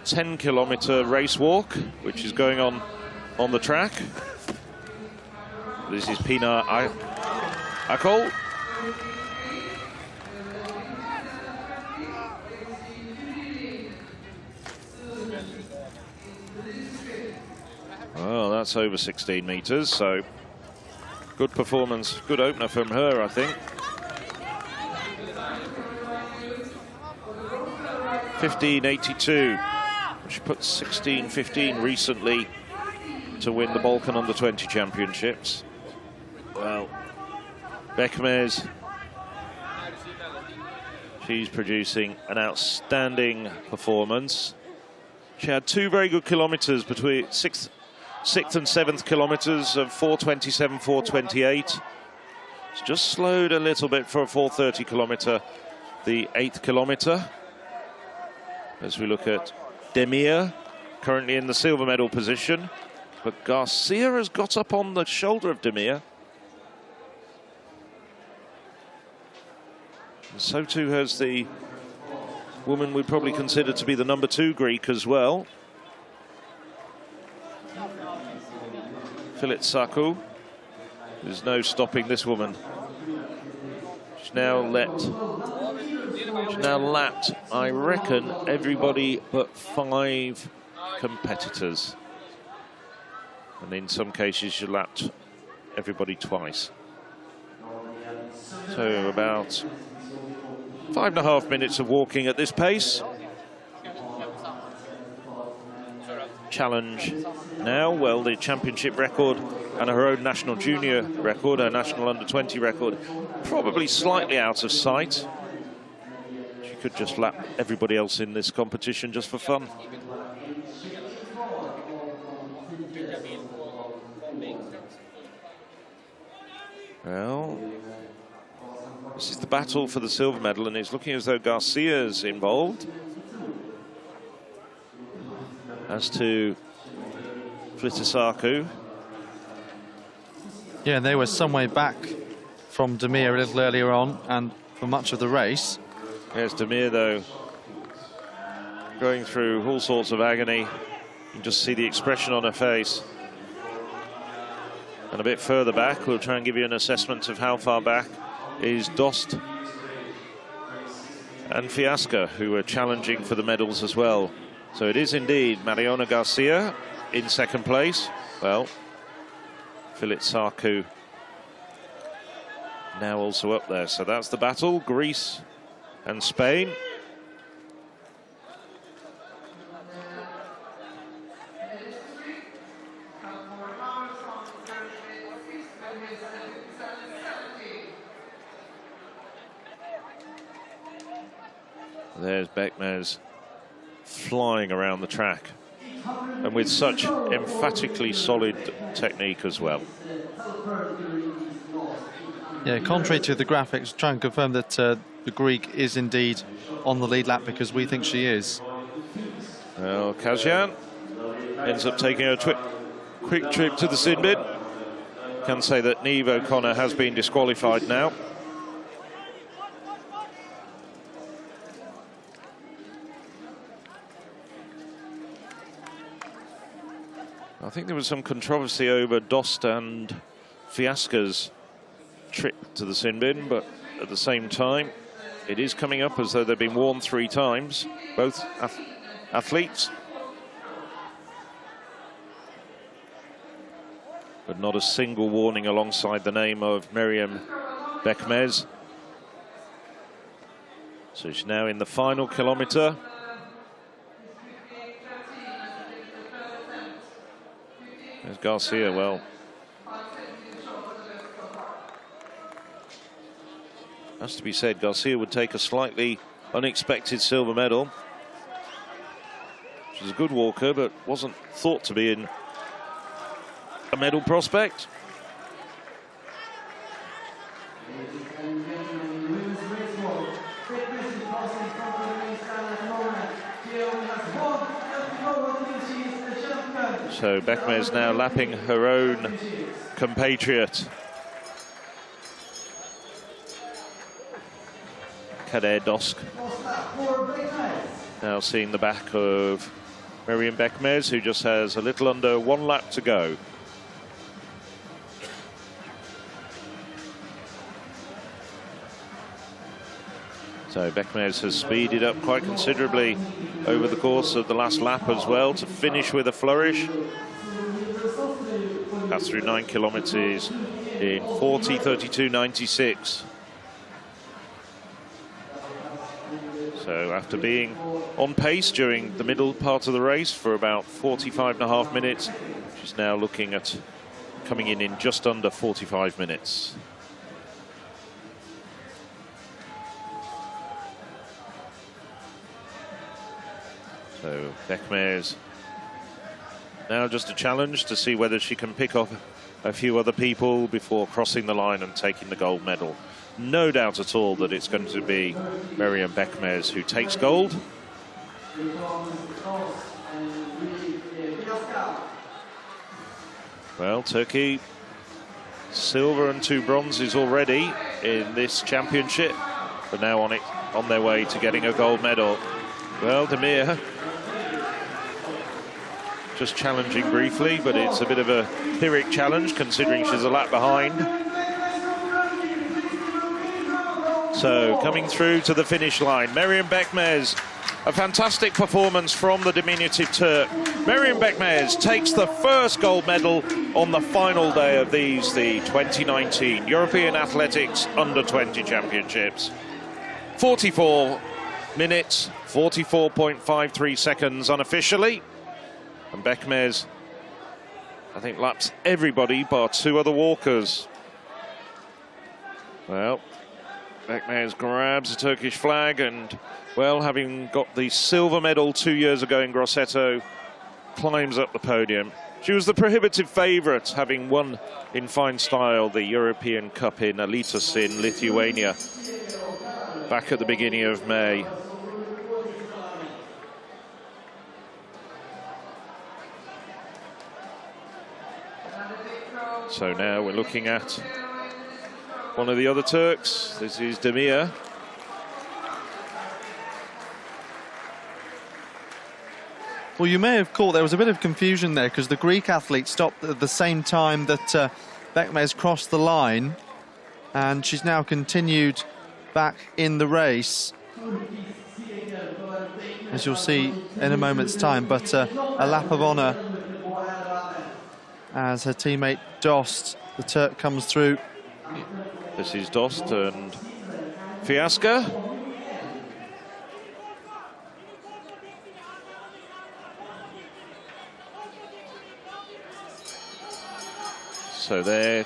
10-kilometre race walk, which is going on the track. This is Pina Akol. Well, that's over 16 metres, so good performance, good opener from her, I think. 15.82. She put 16.15 recently to win the Balkan Under-20 Championships. Well, Bekmez, she's producing an outstanding performance. She had 2 very good kilometres between 6th and 7th kilometres of 4:27, 4:28. It's just slowed a little bit for a 4:30 kilometre, the 8th kilometre. As we look at Demir, currently in the silver medal position, but Garcia has got up on the shoulder of Demir. And so too has the woman we'd probably consider to be the number 2 Greek as well, Filit Sakou. There's no stopping this woman. She's now lapped, I reckon, everybody but 5 competitors. And in some cases, she lapped everybody twice. So about 5.5 minutes of walking at this pace. Challenge now, well, the championship record and her own national junior record, her national under-20 record, probably slightly out of sight. She could just lap everybody else in this competition just for fun. Well, This is the battle for the silver medal, and it's looking as though Garcia's involved. As to Flitisaku. Yeah, they were some way back from Demir a little earlier on, and for much of the race. Yes, Demir, though, going through all sorts of agony. You can just see the expression on her face. And a bit further back, we'll try and give you an assessment of how far back is Dost and Fiasca, who are challenging for the medals as well. So it is indeed Mariona Garcia in second place. Well, Flitisaku now also up there. So that's the battle, Greece and Spain. There's Bekmez flying around the track, and with such emphatically solid technique as well. Yeah, contrary to the graphics, try and confirm that the Greek is indeed on the lead lap, because we think she is. Well, Kazjan ends up taking a quick trip to the sin bin. Can say that Niamh O'Connor has been disqualified now. I think there was some controversy over Dost and Fiasca's trip to the sin bin, but at the same time, it is coming up as though they've been warned 3 times, both athletes. But not a single warning alongside the name of Miriam Bekmez. So she's now in the final kilometre. There's Garcia. Well, has to be said, Garcia would take a slightly unexpected silver medal. She's a good walker, but wasn't thought to be in a medal prospect. So Bekmez now lapping her own compatriot, Kader Dosk. Now seeing the back of Miriam Bekmez, who just has a little under 1 lap to go. So Bekmez has speeded up quite considerably over the course of the last lap as well to finish with a flourish. That's through 9 kilometres in 40:32.96. So after being on pace during the middle part of the race for about 45.5 minutes, she's now looking at coming in just under 45 minutes. So Bekmez now just a challenge to see whether she can pick off a few other people before crossing the line and taking the gold medal. No doubt at all that it's going to be Miriam Bekmez who takes gold. Well, Turkey, silver and 2 bronzes already in this championship, but now on their way to getting a gold medal. Well, Demir just challenging briefly, but it's a bit of a Pyrrhic challenge considering she's a lap behind. So coming through to the finish line, Miriam Bekmez, a fantastic performance from the diminutive Turk. Miriam Bekmez takes the first gold medal on the final day of the 2019 European Athletics Under-20 Championships. 44 minutes, 44.53 seconds unofficially. And Bekmez, I think, laps everybody but 2 other walkers. Well, Bekmez grabs a Turkish flag and, well, having got the silver medal 2 years ago in Grosseto, climbs up the podium. She was the prohibitive favourite, having won in fine style the European Cup in Alytus in Lithuania back at the beginning of May. So now we're looking at one of the other Turks. This is Demir. Well, you may have caught there was a bit of confusion there because the Greek athlete stopped at the same time that Bekmez crossed the line, and she's now continued back in the race, as you'll see in a moment's time. But a lap of honour as her teammate Dost, the Turk, comes through. This is Dost and Fiasca. So they're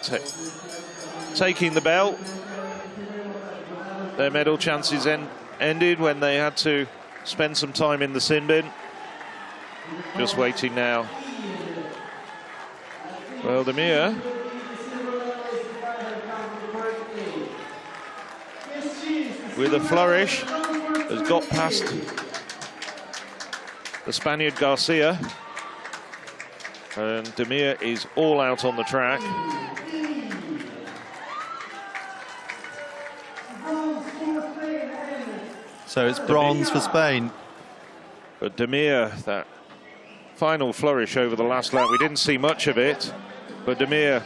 taking the belt. Their medal chances ended when they had to spend some time in the sin bin. Just waiting now. Well, Demir with a flourish has got past the Spaniard Garcia, and Demir is all out on the track. So it's bronze for Spain. But Demir, that final flourish over the last lap, we didn't see much of it, but Demir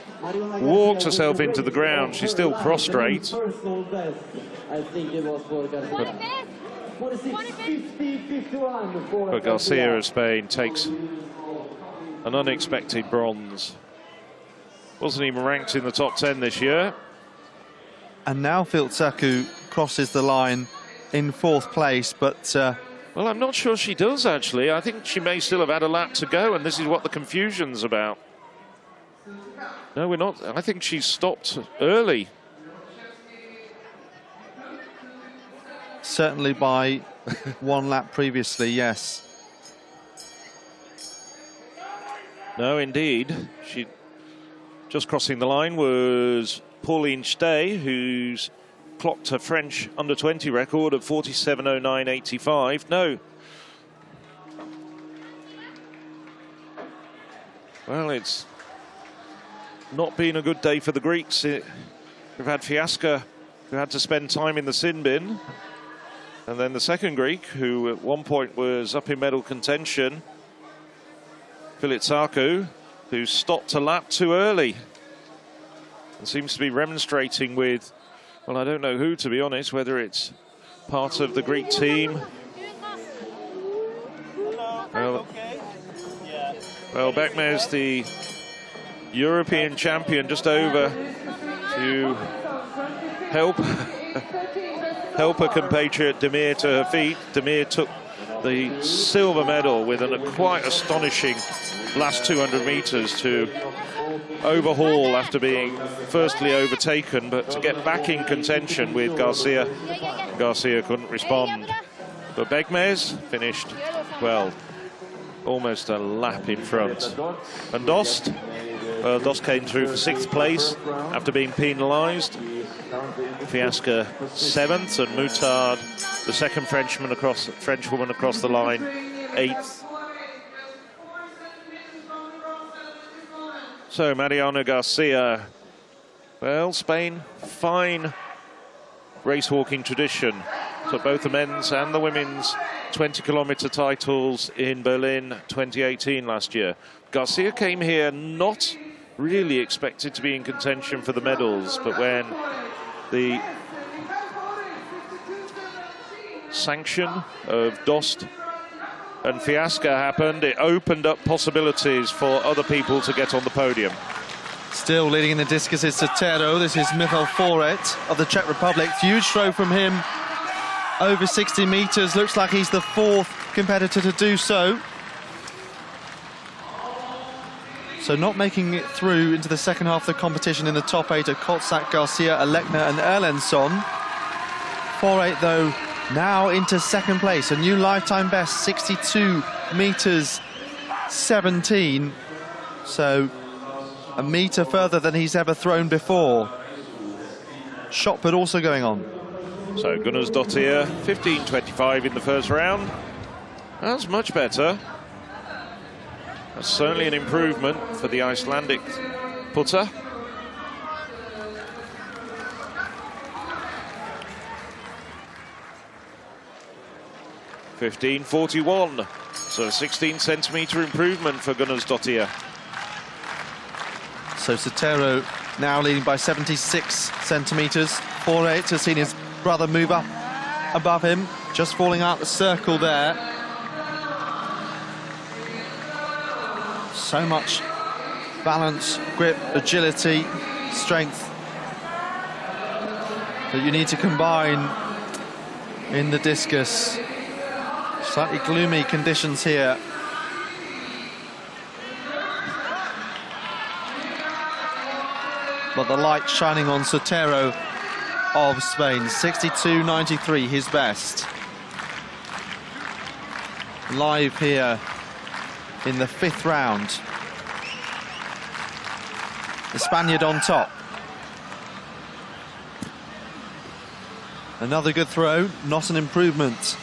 walked herself into the ground. She's still prostrate. But Garcia of Spain takes an unexpected bronze. Wasn't even ranked in the top 10 this year. And now Filtsaku crosses the line in 4th place, but well, I'm not sure she does, actually. I think she may still have had a lap to go, and this is what the confusion's about. No, we're not. I think she's stopped early. Certainly by 1 lap previously, yes. No, indeed. She just crossing the line was Pauline Stey, who's clocked her French under-20 record of 47:09.85. No. Well, it's not been a good day for the Greeks. We've had Fiasca, who had to spend time in the sin bin. And then the second Greek, who at one point was up in medal contention, Filitsaku, who stopped a lap too early and seems to be remonstrating with, well, I don't know who, to be honest, whether it's part of the Greek team. Well, Bekmez, the European champion, just over to help her compatriot Demir to her feet. Demir took the silver medal with a quite astonishing last 200 meters to overhaul after being firstly overtaken, but to get back in contention with Garcia. Garcia couldn't respond. But Bekmez finished, well, almost a lap in front. And Dost, Dost came through for 6th place after being penalised. Fiasca 7th, and Moutard, the second Frenchwoman across the line, 8th. So Mariano Garcia, well, Spain, fine race walking tradition. So both the men's and the women's 20-kilometre titles in Berlin 2018 last year. Garcia came here not really expected to be in contention for the medals, but when the sanction of Dost and Fiasca happened, it opened up possibilities for other people to get on the podium. Still leading in the discus is Sotero. This is Michal Foret of the Czech Republic. Huge throw from him, over 60 metres. Looks like he's the 4th competitor to do so. So not making it through into the second half of the competition in the top 8 are Kotsak, Garcia, Alekna and Erlendsson. Foret, though, now into 2nd place. A new lifetime best, 62 metres 17. So a metre further than he's ever thrown before. Shot put also going on. So Gunnarsdottir, 15.25 in the first round. That's much better. That's certainly an improvement for the Icelandic putter. (15.41), so a 16-centimetre improvement for Gunnarsdottir. So Sotero now leading by 76 centimetres. 4-8 has seen his brother move up above him, just falling out the circle there. So much balance, grip, agility, strength that you need to combine in the discus. Slightly gloomy conditions here. But the light shining on Sotero of Spain. 62.93, his best. Live here in the 5th round. The Spaniard on top. Another good throw, not an improvement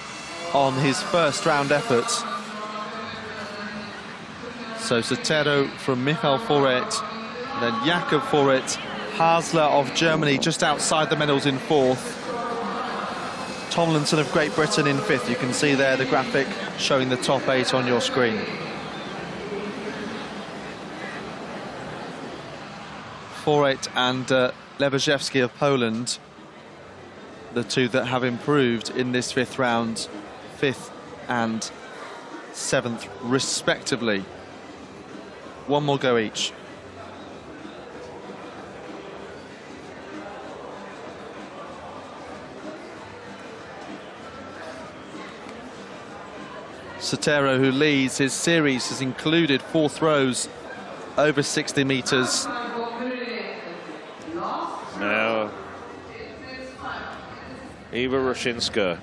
on his first round effort. So Sotero from Michael Foret, then Jakob Foret, Hasler of Germany just outside the medals in 4th. Tomlinson of Great Britain in 5th. You can see there the graphic showing the top 8 on your screen. Foret and Leberzewski of Poland, the two that have improved in this 5th round, 5th and 7th respectively. One more go each. Sotero, who leads his series, has included 4 throws over 60 metres. Now, Eva Rushinska,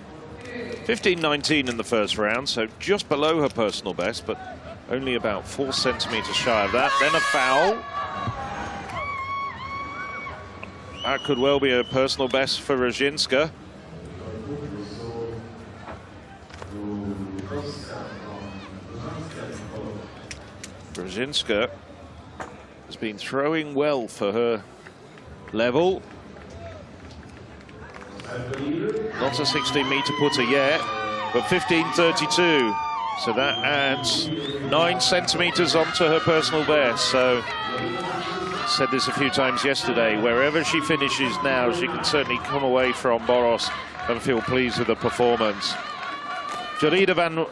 15.19 in the first round, so just below her personal best, but only about 4 centimetres shy of that. Then a foul. That could well be a personal best for Rushinska. Brzezinska has been throwing well for her level. Not a 16-metre putter yet, but 15.32. So that adds 9 centimetres onto her personal best. So, I said this a few times yesterday, wherever she finishes now, she can certainly come away from Boras and feel pleased with the performance. Jorida van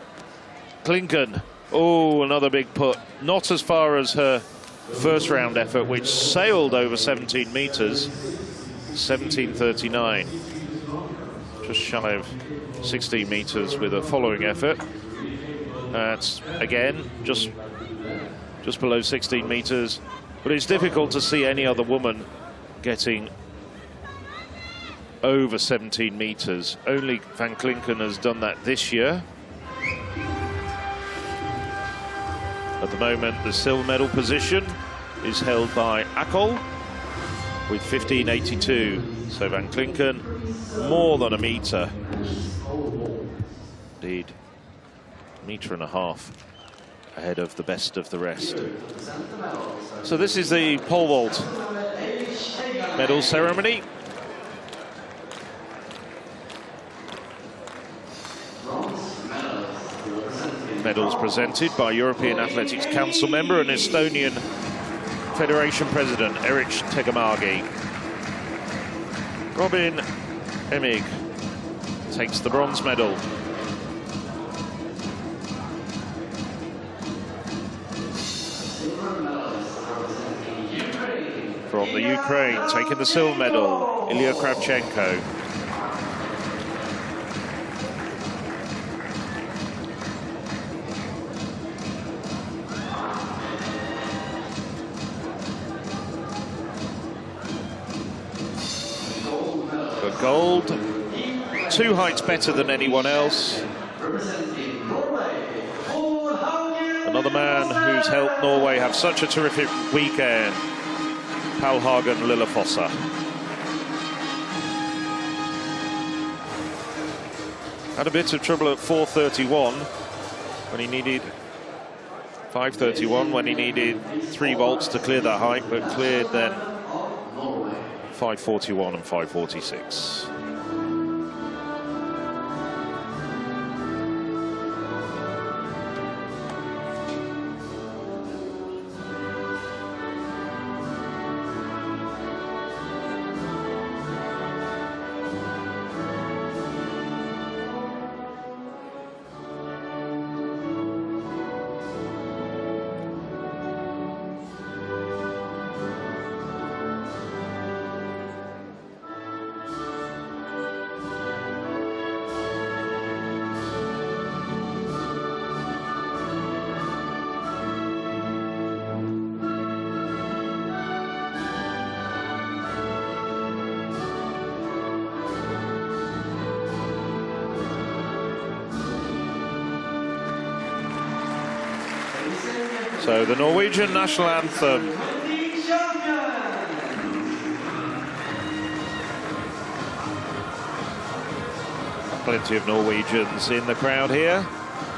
Klinken. Oh, another big putt. Not as far as her first round effort, which sailed over 17 metres. 17.39. Just shy of 16 metres with a following effort. That's, again, just below 16 metres. But it's difficult to see any other woman getting over 17 metres. Only Van Klinken has done that this year. At the moment, the silver medal position is held by Akol with 15.82. So Van Klinken, more than a metre. Indeed, 1.5 metres ahead of the best of the rest. So this is the pole vault medal ceremony. Medals presented by European Athletics Council member and Estonian Federation President Erich Tegemägi. Robin Emig takes the bronze medal. From the Ukraine, taking the silver medal, Ilya Kravchenko. Gold, 2 heights better than anyone else. Another Another man who's helped Norway have such a terrific weekend, Pal Hagen Lillefossa. Had a bit of trouble at 4:31 when he needed 5:31 when he needed 3 volts to clear that height, but cleared then 5:41 and 5:46. So the Norwegian national anthem. Plenty of Norwegians in the crowd here.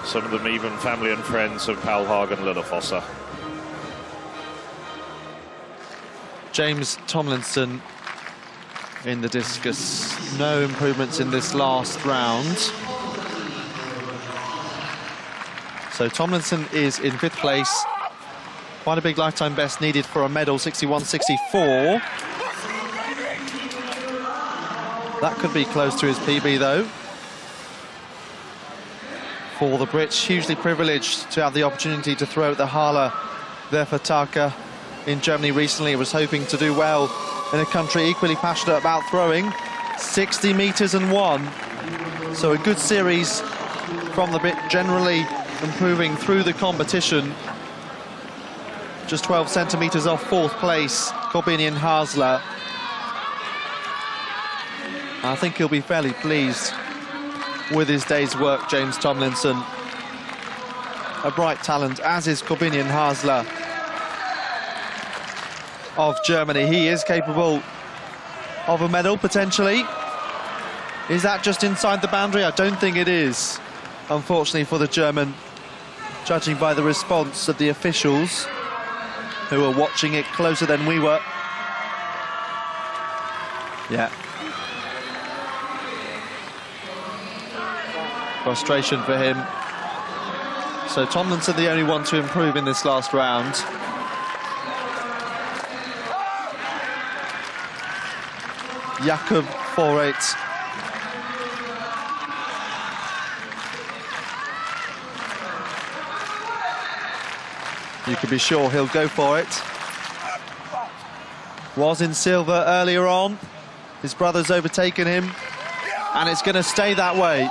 Some of them even family and friends of Pal Hagen Lillefossa. James Tomlinson in the discus. No improvements in this last round. So Tomlinson is in 5th place. Quite a big lifetime best needed for a medal, 61.64. That could be close to his PB though. For the Brits, hugely privileged to have the opportunity to throw at the Hala Verfataka in Germany recently. Was hoping to do well in a country equally passionate about throwing. 60 metres and 1. So a good series from the Brit, generally improving through the competition. Just 12 centimetres off 4th place, Corbinian Hasler. I think he'll be fairly pleased with his day's work, James Tomlinson. A bright talent, as is Corbinian Hasler of Germany. He is capable of a medal, potentially. Is that just inside the boundary? I don't think it is, unfortunately for the German, judging by the response of the officials, who were watching it closer than we were. Yeah. Frustration for him. So Tomlinson the only one to improve in this last round. Jakob Foret. You can be sure he'll go for it. Was in silver earlier on. His brother's overtaken him, and it's going to stay that way.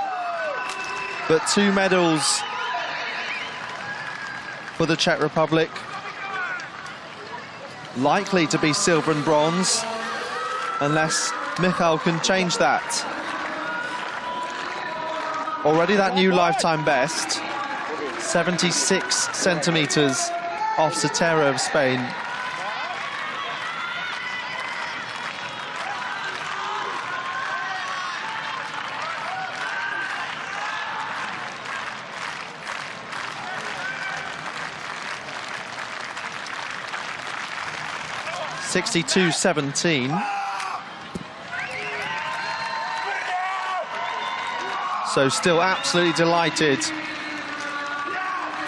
But 2 medals for the Czech Republic. Likely to be silver and bronze, unless Michal can change that. Already that new lifetime best, 76 centimetres off Sotero of Spain. .62.17. So still absolutely delighted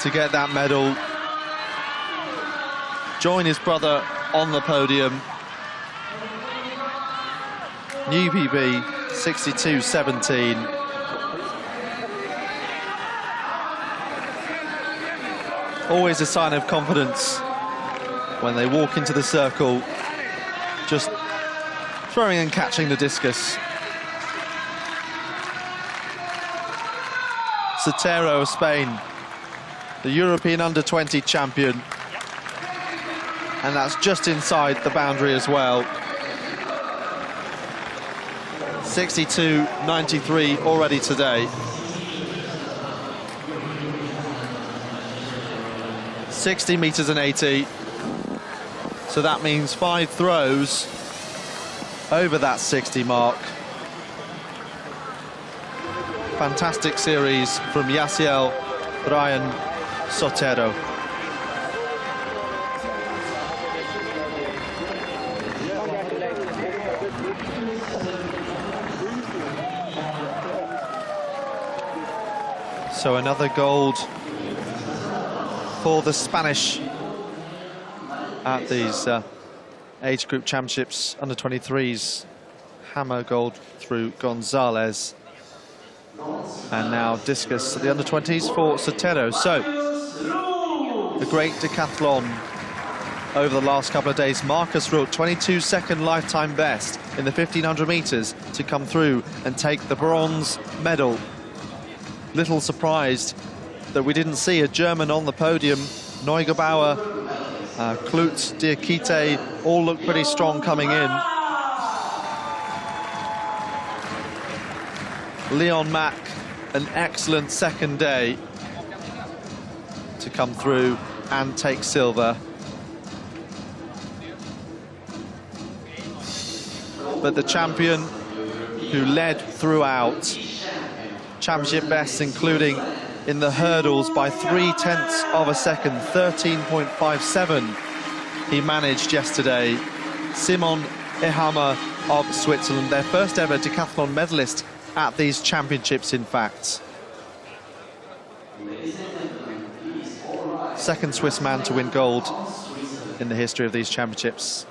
to get that medal. Join his brother on the podium. New PB, 62.17. Always a sign of confidence when they walk into the circle, just throwing and catching the discus. Sotero of Spain, the European under-20 champion. And that's just inside the boundary as well. 62.93 already today. 60 metres and 80. So that means 5 throws over that 60 mark. Fantastic series from Yaciel Ryan Sotero. So another gold for the Spanish at these age group championships, under 23s. Hammer gold through Gonzalez. And now discus at the under 20s for Sotero. So the great decathlon over the last couple of days. Marcus Rook, 22-second lifetime best in the 1500 metres to come through and take the bronze medal. Little surprised that we didn't see a German on the podium. Neugebauer, Kloot, Diakite all look pretty strong coming in. Leon Mack, an excellent second day to come through and take silver. But the champion who led throughout, championship bests including in the hurdles by 0.3 of a second, 13.57 he managed yesterday. Simon Ehammer of Switzerland, their first ever decathlon medalist at these championships, in fact. Second Swiss man to win gold in the history of these championships.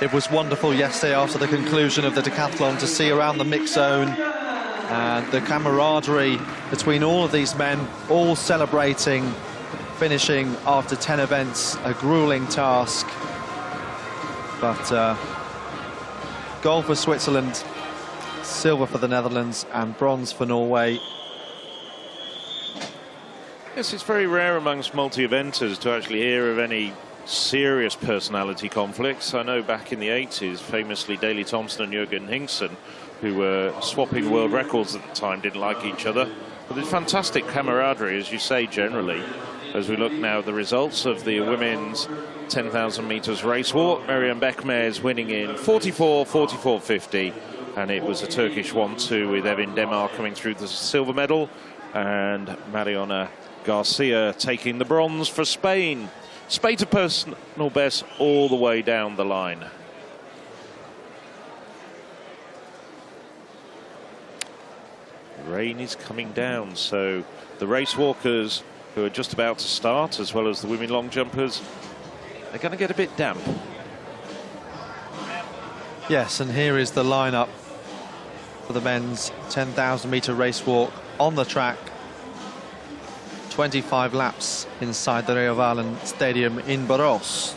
It was wonderful yesterday after the conclusion of the decathlon to see around the mix zone and the camaraderie between all of these men, all celebrating, finishing after 10 events, a grueling task. But gold for Switzerland, silver for the Netherlands and bronze for Norway. Yes, it's very rare amongst multi-eventers to actually hear of any serious personality conflicts. I know back in the 80s, famously Daley Thompson and Jürgen Hinkson, who were swapping world records at the time, didn't like each other. But there's fantastic camaraderie, as you say, generally. As we look now at the results of the women's 10,000 metres race walk, Meryem Bekmez winning in 44:44:50, and it was a Turkish 1-2 with Evin Demar coming through the silver medal and Mariona Garcia taking the bronze for Spain. Spate of personal best all the way down the line. Rain is coming down, so the race walkers who are just about to start, as well as the women long jumpers, they're going to get a bit damp. Yes, and here is the lineup for the men's 10,000 metre race walk on the track. 25 laps inside the Reovalen Stadium in Boras.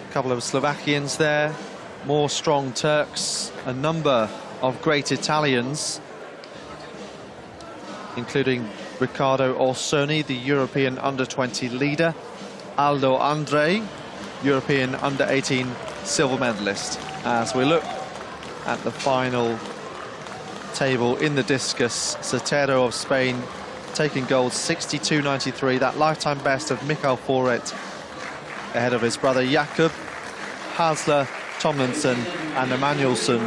A couple of Slovakians there, more strong Turks, a number of great Italians, including Riccardo Orsoni, the European under-20 leader, Aldo Andre, European under-18 silver medalist. As we look at the final table in the discus, Sotero of Spain taking gold, 62.93, that lifetime best of Michael Foret, ahead of his brother Jakob, Hasler, Tomlinson and Emanuelson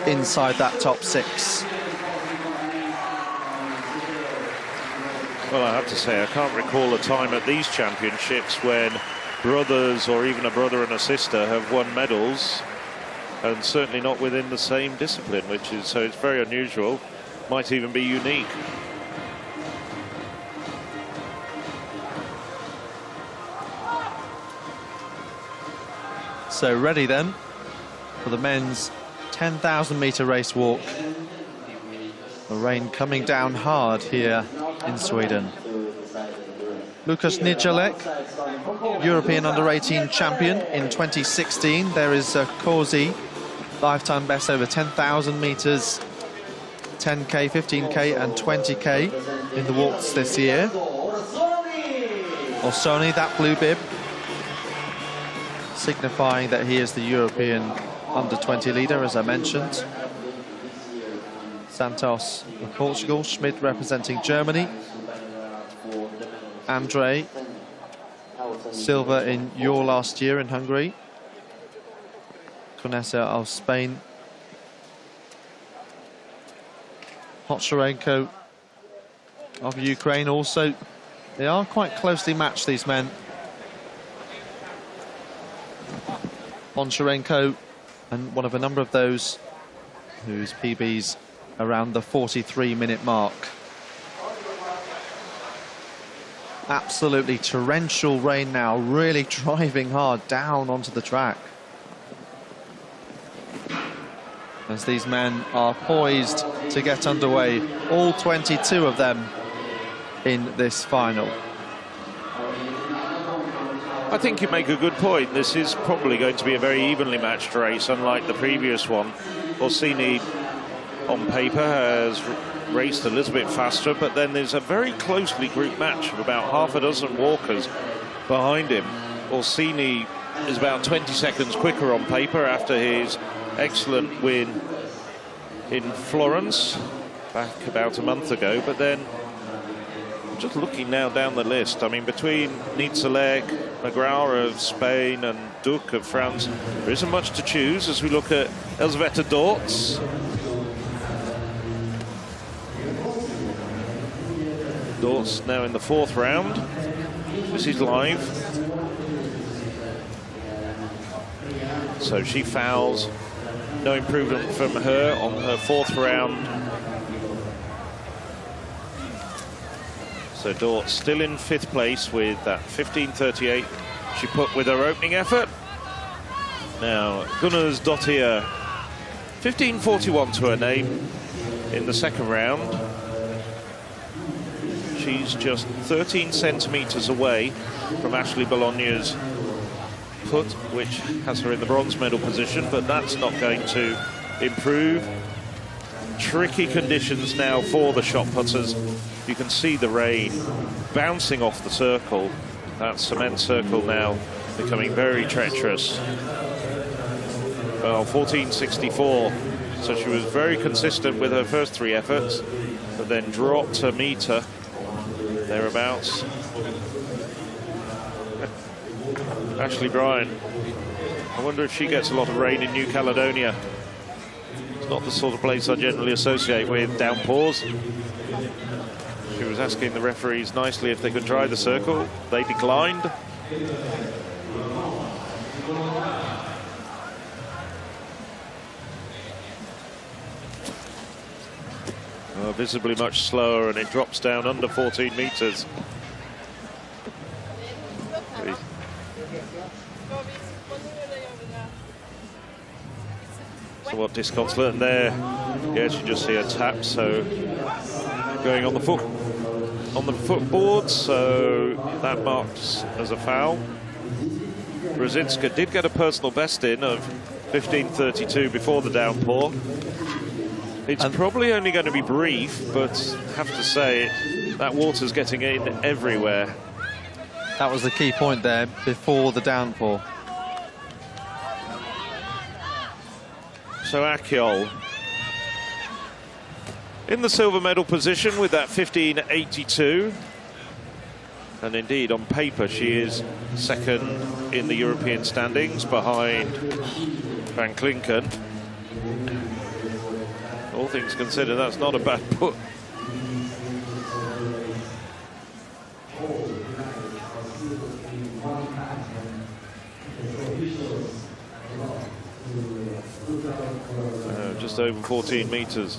inside that top 6. Well, I have to say, I can't recall a time at these championships when brothers or even a brother and a sister have won medals, and certainly not within the same discipline, which is, so it's very unusual, might even be unique. So ready then for the men's 10,000 metre race walk. The rain coming down hard here in Sweden. Lukas Nicolek, European under-18 champion in 2016. There is Corsi, lifetime best over 10,000 metres, 10k, 15k and 20k in the walks this year. Orsoni, that blue bib, signifying that he is the European under-20 leader, as I mentioned. Santos of Portugal, Schmidt representing Germany. Andre, silver in Euro last year in Hungary. Konessa of Spain. Hocharenko of Ukraine also. They are quite closely matched, these men. Boncharenko, and one of a number of those whose PB's around the 43-minute mark. Absolutely torrential rain now, really driving hard down onto the track. As these men are poised to get underway, all 22 of them in this final. I think you make a good point. This is probably going to be a very evenly matched race, unlike the previous one. Orsini, on paper, has raced a little bit faster, but then there's a very closely grouped match of about half a dozen walkers behind him. Orsini is about 20 seconds quicker on paper after his excellent win in Florence back about a month ago, but then just looking now down the list, I mean, between Nicolek, McGrath of Spain and Duc of France, there isn't much to choose as we look at Elzveta Dortz. Dortz now in the 4th round. This is live. So she fouls. No improvement from her on her 4th round. So Dortz still in 5th place with that 15:38 she put with her opening effort. Now Gunnars Dottir, 15:41 to her name in the 2nd round. She's just 13 centimetres away from Ashley Bologna's put, which has her in the bronze medal position, but that's not going to improve. Tricky conditions now for the shot putters. You can see the rain bouncing off the circle. That cement circle now becoming very treacherous. Well, 14:64, so she was very consistent with her first 3 efforts, but then dropped her meter thereabouts. Ashley Bryan, I wonder if she gets a lot of rain in New Caledonia. It's not the sort of place I generally associate with downpours. She was asking the referees nicely if they could try the circle. They declined. Visibly much slower, and it drops down under 14 meters. So what Discott's learned there, yes, you just see a tap, so going on the footboard, so that marks as a foul. Brzezinska did get a personal best in of 15:32 before the downpour. It's probably only going to be brief, but I have to say that water's getting in everywhere. That was the key point there, before the downpour. So Akyol in the silver medal position with that 15:82. And indeed, on paper, she is 2nd in the European standings behind Van Klinken. All things considered, that's not a bad put. just over 14 metres.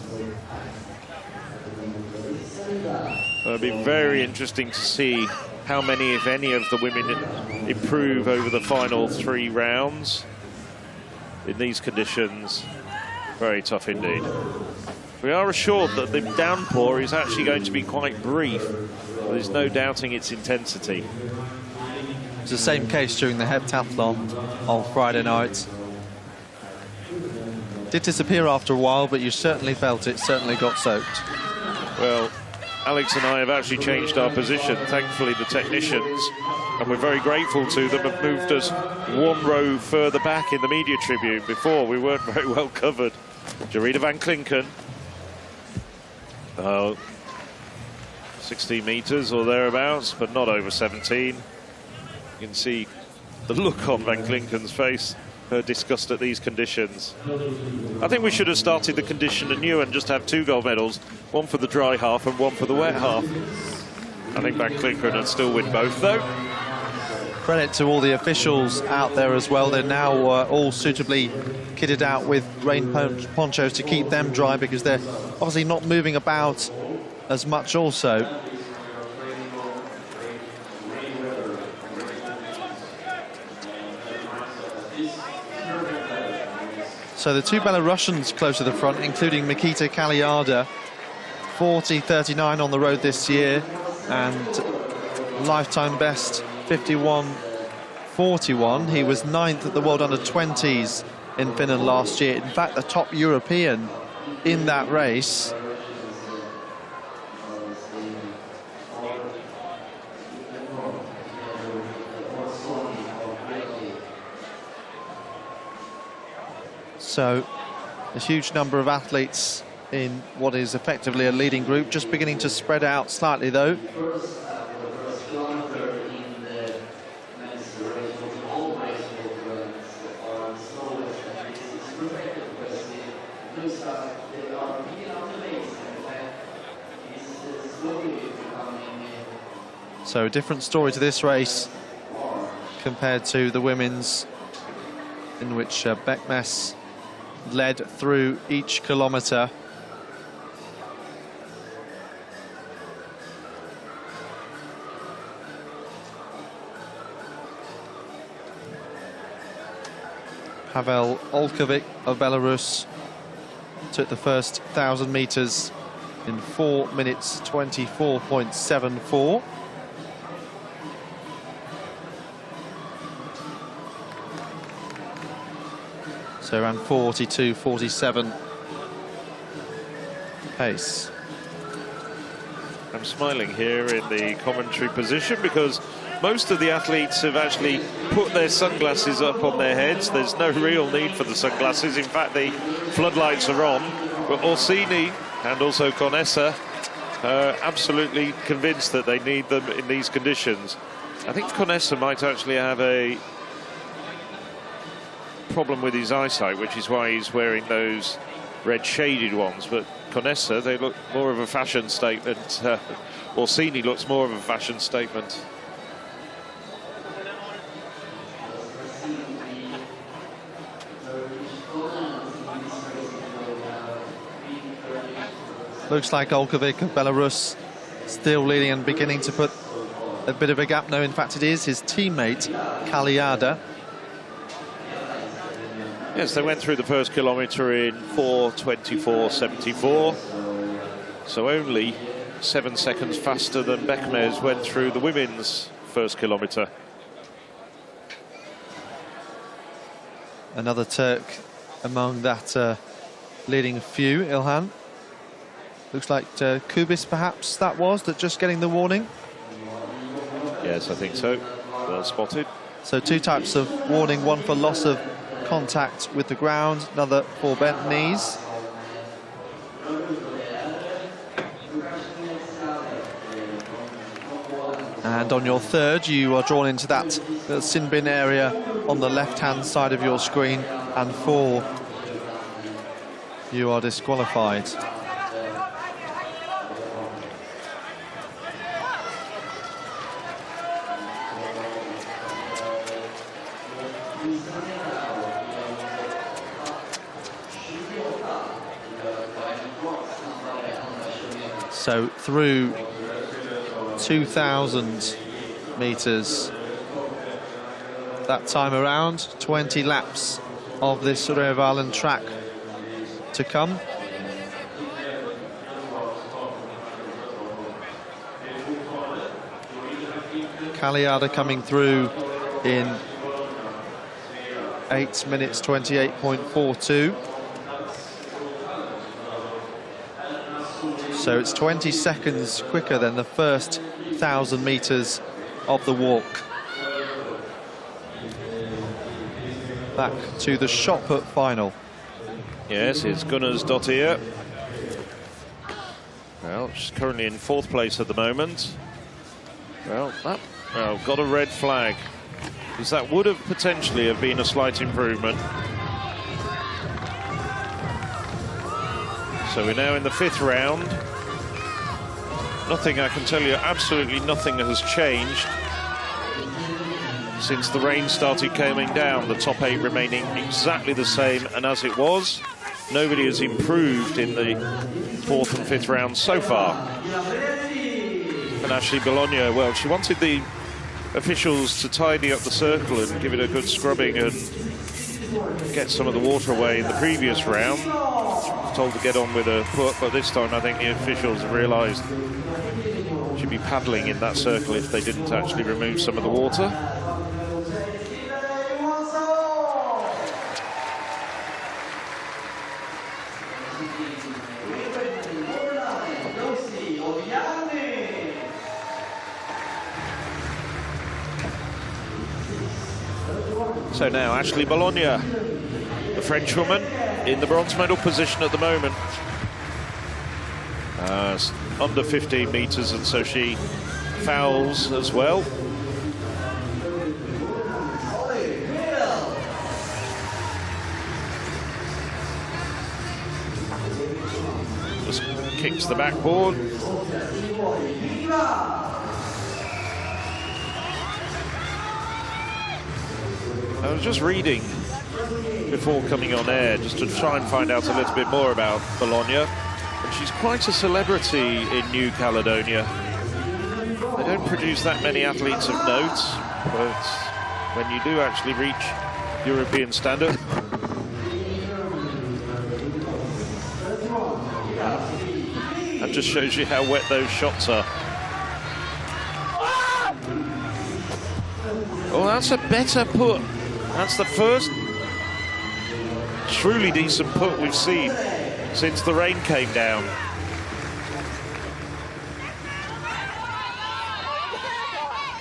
It'll be very interesting to see how many, if any, of the women improve over the final 3 rounds in these conditions. Very tough indeed. We are assured that the downpour is actually going to be quite brief. There's no doubting its intensity. It's the same case during the heptathlon on Friday night. Did disappear after a while, but you certainly felt it, certainly got soaked. Well, Alex and I have actually changed our position. Thankfully, the technicians, and we're very grateful to them, have moved us 1 row further back in the media tribune. Before, we weren't very well covered. Jarida van Klinken. 16 metres or thereabouts, but not over 17. You can see the look on van Klinken's face, her disgust at these conditions. I think we should have started the condition anew and just have 2 gold medals, 1 for the dry half and 1 for the wet half. I think van Klinken would still win both, though. Credit to all the officials out there as well. They're now all suitably kitted out with rain ponchos to keep them dry, because they're obviously not moving about as much also. So the 2 Belarusians close to the front, including Mikita Kaliada, 40.39 on the road this year, and lifetime best 51.41. He was 9th at the World Under-20s in Finland last year. In fact, the top European in that race. So a huge number of athletes in what is effectively a leading group, just beginning to spread out slightly though. So a different story to this race compared to the women's, in which Beckmes led through each kilometre. Pavel Olkovic of Belarus took the first 1,000 metres in 4 minutes 24.74. So around 42.47 pace. I'm smiling here in the commentary position because most of the athletes have actually put their sunglasses up on their heads. There's no real need for the sunglasses. In fact, the floodlights are on. But Orsini and also Conessa are absolutely convinced that they need them in these conditions. I think Conessa might actually have a problem with his eyesight, which is why he's wearing those red shaded ones. But Conessa, they look more of a fashion statement. Orsini looks more of a fashion statement. Looks like Olkovic of Belarus still leading and beginning to put a bit of a gap. No, in fact it is his teammate Kaliada. Yes, they went through the first kilometre in 4:24.74, so only 7 seconds faster than Beckmes went through the women's first kilometre. Another Turk among that leading few, Ilhan. Looks like Kubis perhaps that just getting the warning. Yes, I think so. Well spotted. So 2 types of warning, one for loss of contact with the ground, another for bent knees. And on your third, you are drawn into that sin bin area on the left-hand side of your screen, and 4, you are disqualified. So through 2,000 metres that time around, 20 laps of this Rio Valen track to come. Cagliada coming through in 8 minutes 28.42. So it's 20 seconds quicker than the first 1,000 metres of the walk. Back to the shot put final. Yes, it's Gunnar's Dottir. Well, she's currently in 4th place at the moment. Well, got a red flag, because that would have potentially have been a slight improvement. So we're now in the 5th round. Nothing, I can tell you, absolutely nothing has changed since the rain started coming down. The top 8 remaining exactly the same, and as it was, nobody has improved in the 4th and 5th rounds so far. And Ashley Bologna, well, she wanted the officials to tidy up the circle and give it a good scrubbing and get some of the water away in the previous round. Told to get on with a put, but this time I think the officials have realised she'd be paddling in that circle if they didn't actually remove some of the water. So now Ashley Bologna, the Frenchwoman, in the bronze medal position at the moment. Under 15 metres, and so she fouls as well. Just kicks the backboard. I was just reading before coming on air just to try and find out a little bit more about Bologna. And she's quite a celebrity in New Caledonia. They don't produce that many athletes of note, but when you do actually reach European standard, that just shows you how wet those shots are. Oh, that's a better put. That's the first truly decent put we've seen since the rain came down.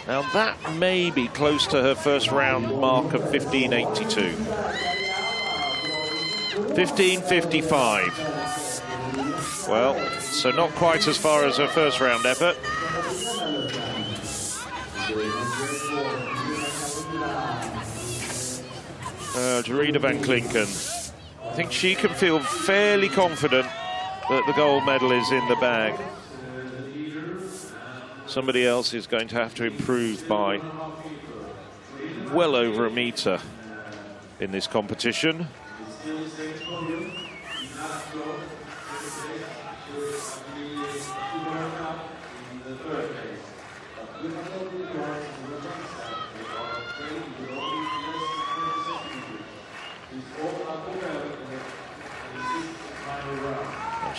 Now that may be close to her first round mark of 15.82. 15.55. Well, so not quite as far as her first round effort. Jarida van Klinken. I think she can feel fairly confident that the gold medal is in the bag. Somebody else is going to have to improve by well over a metre in this competition.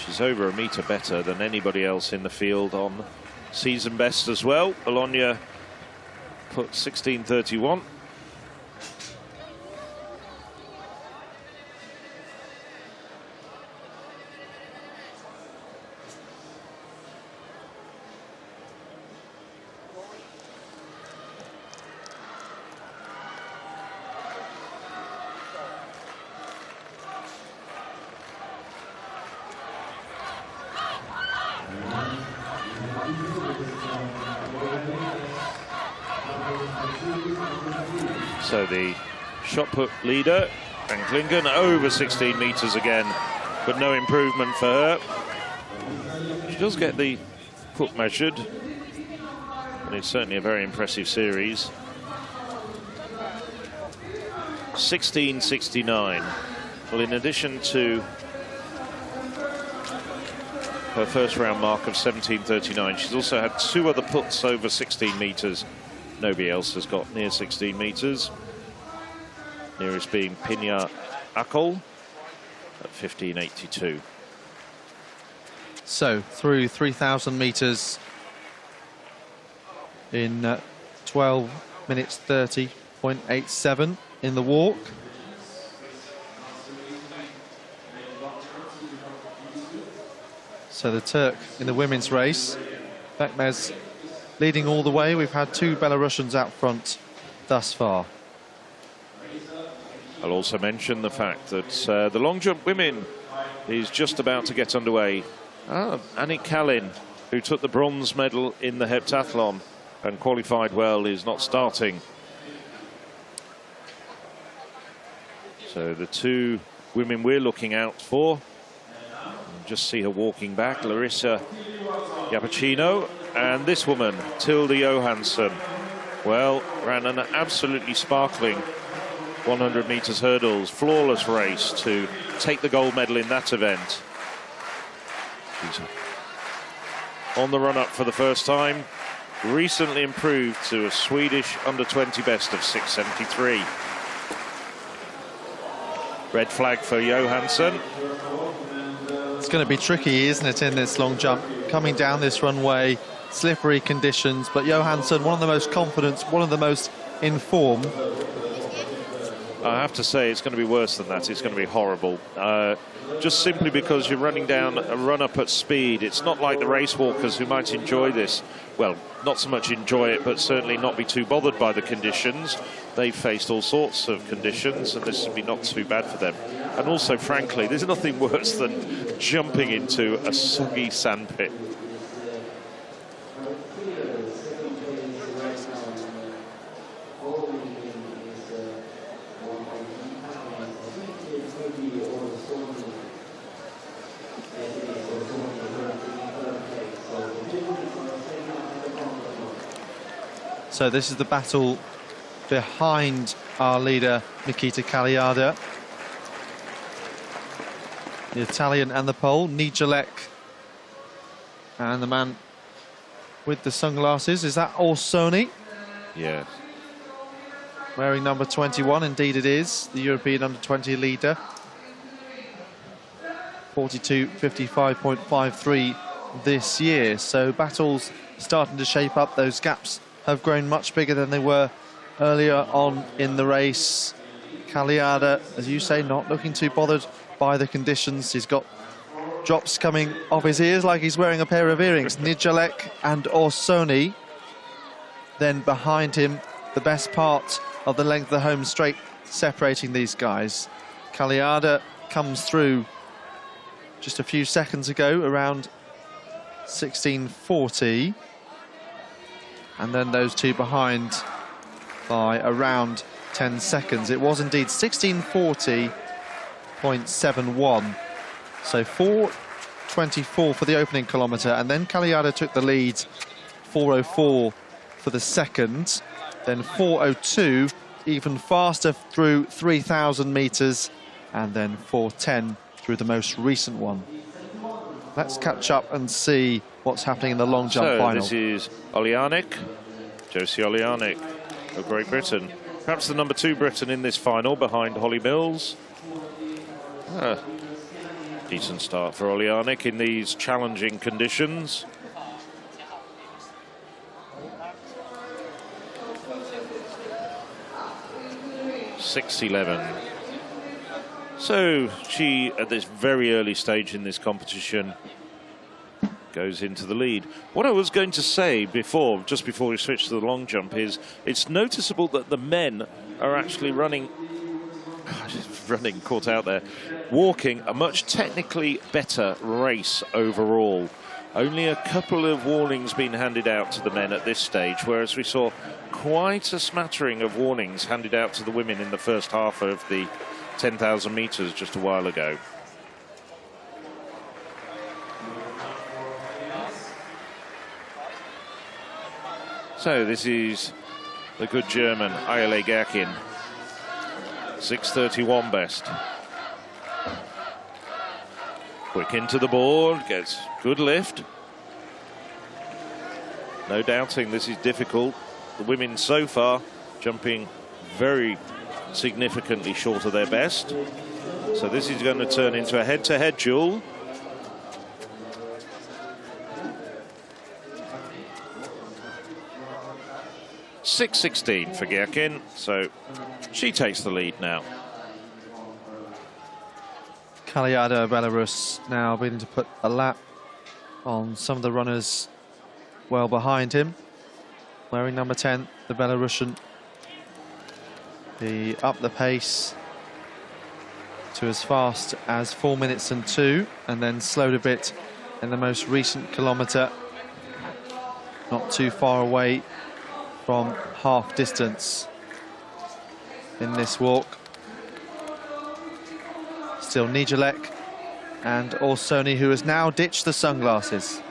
She's over a metre better than anybody else in the field on season best as well. Bologna put 16.31. So the shot put leader, Van Klinken, over 16 metres again, but no improvement for her. She does get the put measured, and it's certainly a very impressive series. 16.69. Well, in addition to her first round mark of 17:39. She's also had 2 other puts over 16 metres. Nobody else has got near 16 metres. Nearest being Pinya Akol at 15:82. So through 3,000 metres in 12 minutes 30.87 in the walk. So the Turk in the women's race, Bekmez leading all the way. We've had 2 Belarusians out front thus far. I'll also mention the fact that the long jump women is just about to get underway. Annik Kalin, who took the bronze medal in the heptathlon and qualified well, is not starting. So the 2 women we're looking out for, just see her walking back, Larissa Yapacino, and this woman, Tilde Johansson. Well, ran an absolutely sparkling 100 metres hurdles, flawless race to take the gold medal in that event. She's on the run-up for the first time, recently improved to a Swedish under-20 best of 6:73. Red flag for Johansson. It's going to be tricky, isn't it, in this long jump? Coming down this runway, slippery conditions, but Johansson, one of the most confident, one of the most in form. I have to say it's going to be worse than that. It's going to be horrible. Just simply because you're running down a run-up at speed. It's not like the race walkers who might enjoy this. Well, not so much enjoy it, but certainly not be too bothered by the conditions. They've faced all sorts of conditions, and this would be not too bad for them. And also, frankly, there's nothing worse than jumping into a soggy sandpit. So this is the battle behind our leader, Nikita Kaliada. The Italian and the Pole, Nijalek. And the man with the sunglasses, is that Orsoni? Yes. Wearing number 21, indeed it is, the European under-20 leader. 42.55.53 this year. So battles starting to shape up. Those gaps have grown much bigger than they were earlier on in the race. Kaliada, as you say, not looking too bothered by the conditions. He's got drops coming off his ears like he's wearing a pair of earrings. Nijalek and Orsoni. Then behind him, the best part of the length of the home straight separating these guys. Kaliada comes through just a few seconds ago, around 16:40. And then those 2 behind by around 10 seconds. It was indeed 16:40.71. So 4:24 for the opening kilometre, and then Kaliada took the lead, 4:04 for the second, then 4:02, even faster through 3,000 metres, and then 4:10 through the most recent one. Let's catch up and see what's happening in the long jump final. This is Olianik, Josie Olianik of Great Britain. Perhaps the number 2 Briton in this final, behind Holly Mills. Decent start for Olianik in these challenging conditions. .6:11. So she, at this very early stage in this competition, goes into the lead. What I was going to say before, just before we switch to the long jump, is it's noticeable that the men are actually caught out there, walking a much technically better race overall. Only a couple of warnings being handed out to the men at this stage, whereas we saw quite a smattering of warnings handed out to the women in the first half of the 10,000 metres just a while ago. So this is the good German, Ayale Gerkin. 6:31 best. Quick into the board, gets good lift. No doubting this is difficult. The women so far jumping very significantly short of their best. So this is going to turn into a head-to-head duel. .616 for Gherkin, so she takes the lead now. Kaliada, Belarus, now beginning to put a lap on some of the runners well behind him. Wearing number 10, the Belarusian. He upped the pace to as fast as 4 minutes and 2, and then slowed a bit in the most recent kilometre. Not too far away from half distance in this walk. Still Nijelek and Orsoni, who has now ditched the sunglasses.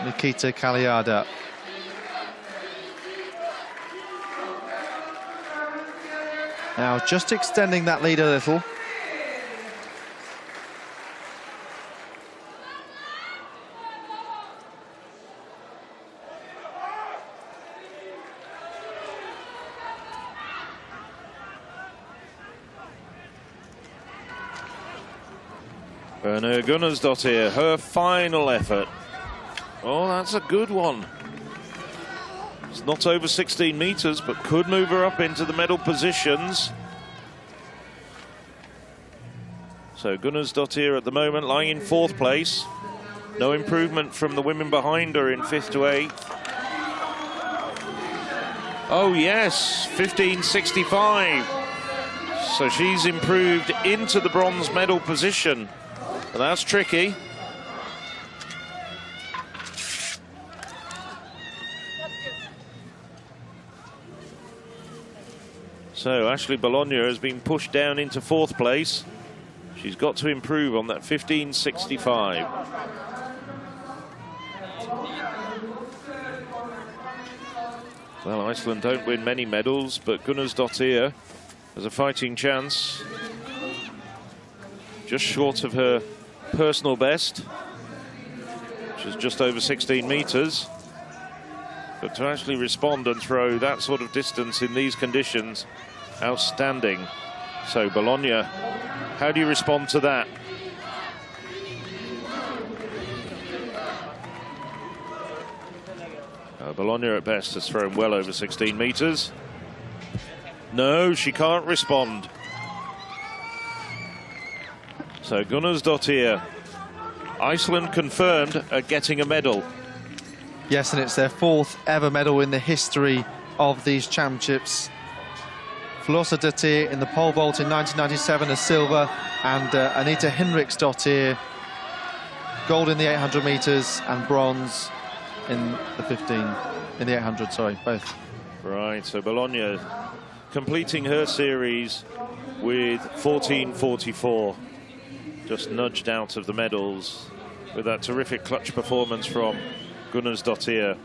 Nikita Kaliada. Now just extending that lead a little. Berna Gunnarsdottir, her final effort. Oh, that's a good one. It's not over 16 meters, but could move her up into the medal positions. So Gunnarsdottir at the moment lying in 4th place. No improvement from the women behind her in 5th to 8th. Oh yes, 15.65. So she's improved into the bronze medal position. But that's tricky. So Ashley Bologna has been pushed down into 4th place. She's got to improve on that 15.65. Well, Iceland don't win many medals, but Gunnarsdottir has a fighting chance. Just short of her personal best, which is just over 16 meters. But to actually respond and throw that sort of distance in these conditions, outstanding. So Bologna, how do you respond to that? Bologna at best has thrown well over 16 meters. No, she can't respond. So Gunnarsdottir, Iceland confirmed are getting a medal. Yes, and it's their 4th ever medal in the history of these championships. Flosadottir in the pole vault in 1997, a silver, and Anita Hinriksdottir, gold in the 800 meters and bronze in the 800, sorry, both. Right, so Bologna completing her series with 14.44. Just nudged out of the medals with that terrific clutch performance from Gunnarsdottir.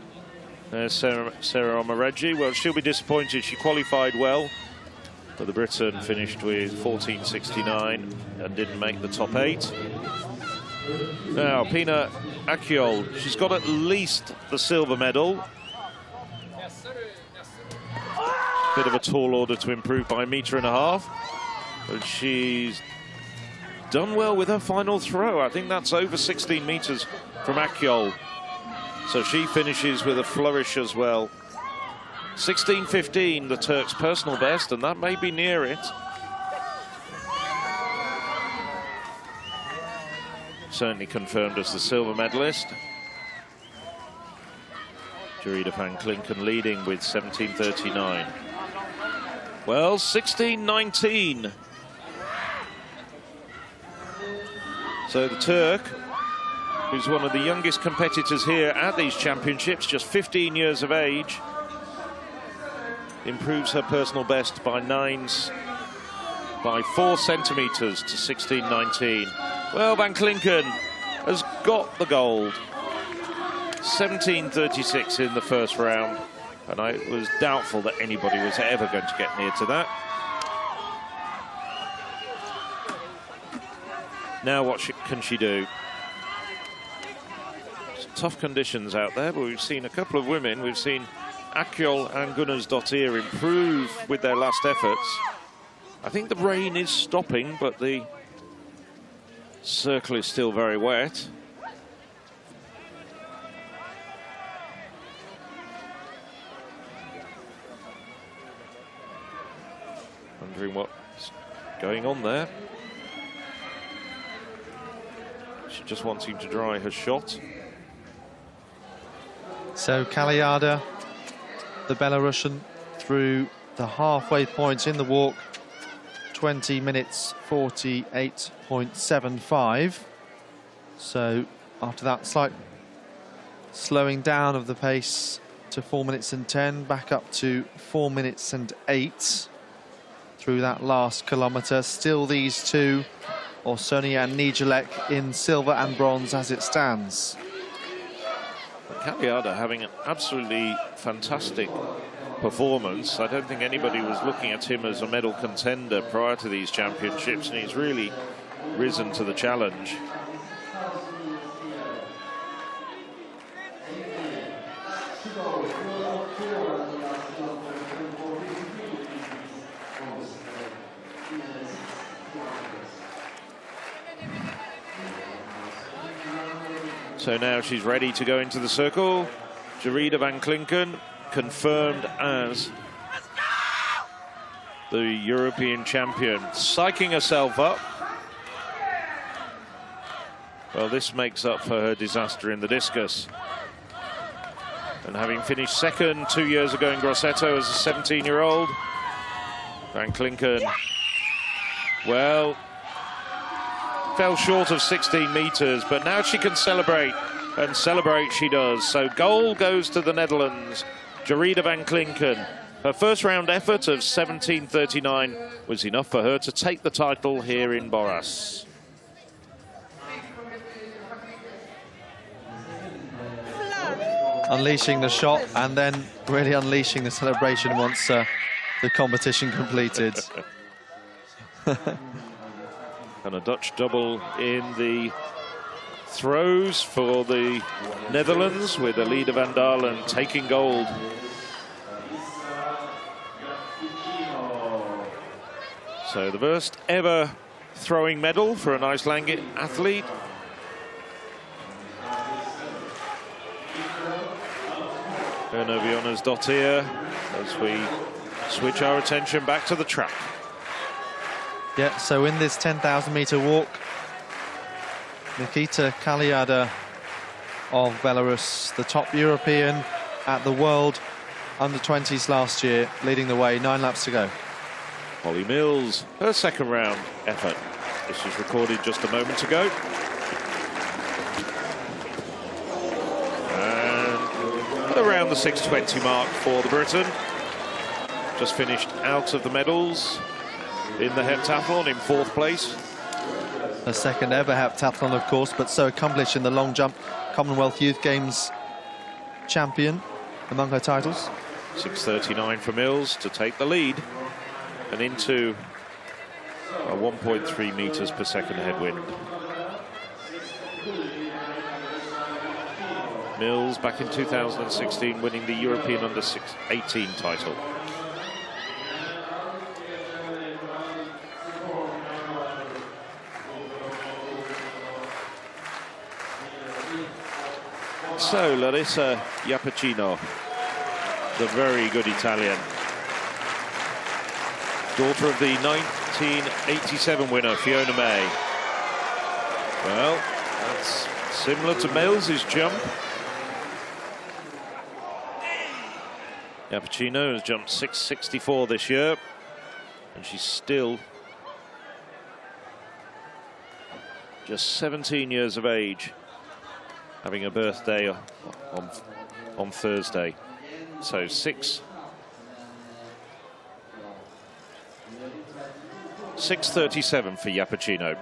There's Sarah Omareggi. Well, she'll be disappointed. She qualified well, but the Briton finished with 14.69 and didn't make the top 8. Now, Pina Akyol, she's got at least the silver medal. Bit of a tall order to improve by 1.5 meters, but she's done well with her final throw. I think that's over 16 meters from Akyol. So she finishes with a flourish as well. 16.15, the Turks' personal best, and that may be near it. Certainly confirmed as the silver medalist. Jerida van Klinken leading with 17.39. Well, 16.19. So the Turk, who's one of the youngest competitors here at these championships, just 15 years of age, improves her personal best by 4 centimeters to 16.19. Well, Van Klinken has got the gold. 17.36 in the first round. And it was doubtful that anybody was ever going to get near to that. Now what can she do? It's tough conditions out there, but we've seen a couple of women. We've seen Akjol and Gunnarsdottir improve with their last efforts. I think the rain is stopping, but the circle is still very wet. Wondering what's going on there. She's just wanting to dry her shot. So Kaliada, the Belarusian, through the halfway point in the walk, 20 minutes 48.75. So after that slight slowing down of the pace to 4 minutes and 10, back up to 4 minutes and 8 through that last kilometre. Still these two, Orsoni and Nijelek, in silver and bronze as it stands. Kaliada having an absolutely fantastic performance. I don't think anybody was looking at him as a medal contender prior to these championships, and he's really risen to the challenge. So now she's ready to go into the circle. Jarida van Klinken confirmed as the European champion, psyching herself up. Well, this makes up for her disaster in the discus. And having finished second 2 years ago in Grosseto as a 17-year-old, van Klinken, well, fell short of 16 meters, but now she can celebrate, and celebrate she does. So gold goes to the Netherlands. Jarida van Klinken. Her first round effort of 17:39 was enough for her to take the title here in Boras. Unleashing the shot and then really unleashing the celebration once the competition completed. And a Dutch double in the throws for the Netherlands, with Alida van Dalen taking gold. So the first ever throwing medal for an Icelandic athlete. Erna Gunnarsdottir, as we switch our attention back to the track. Yeah, so in this 10,000 meter walk, Nikita Kaliada of Belarus, the top European at the World Under-20s last year, leading the way, 9 laps to go. Holly Mills, her second round effort. This was recorded just a moment ago. And around the 6:20 mark for the Briton. Just finished out of the medals in the heptathlon in 4th place. Her second ever heptathlon, of course, but so accomplished in the long jump. Commonwealth Youth Games champion among her titles. 6:39 for Mills to take the lead and into a 1.3 meters per second headwind. Mills back in 2016 winning the European Under-18 title. So Larissa Iapicino, the very good Italian, daughter of the 1987 winner Fiona May. Well, that's similar to Mills' jump. Iapicino has jumped 6.64 this year, and she's still just 17 years of age, having a birthday on Thursday. So 6:37 for Iapicino.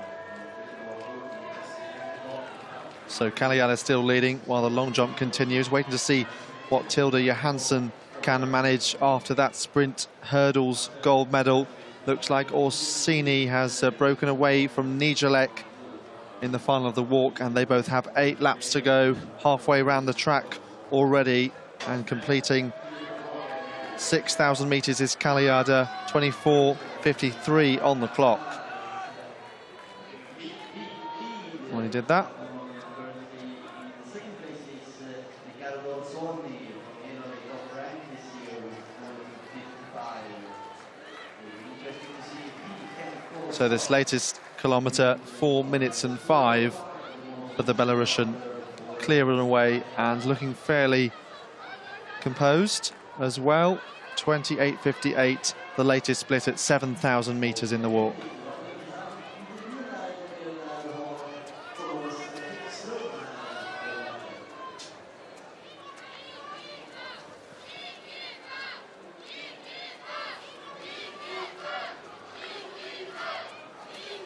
So Kaliada still leading while the long jump continues. Waiting to see what Tilda Johansson can manage after that sprint hurdles gold medal. Looks like Orsini has broken away from Nijelek in the final of the walk, and they both have 8 laps to go, halfway around the track already, and completing 6,000 meters is Kaliada, 24:53 on the clock when he did that. So this latest kilometre, 4 minutes and 5 for the Belarusian, clearing away and looking fairly composed as well. 28:58, the latest split at 7,000 metres in the walk.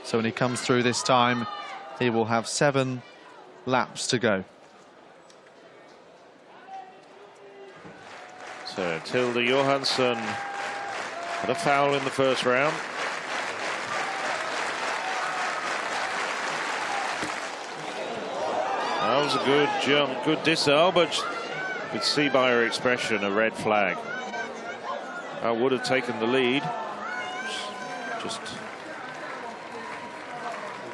So when he comes through this time, he will have 7 laps to go. So Tilde Johansson had a foul in the first round. That was a good jump, good disarm, but you could see by her expression a red flag. I would have taken the lead. Just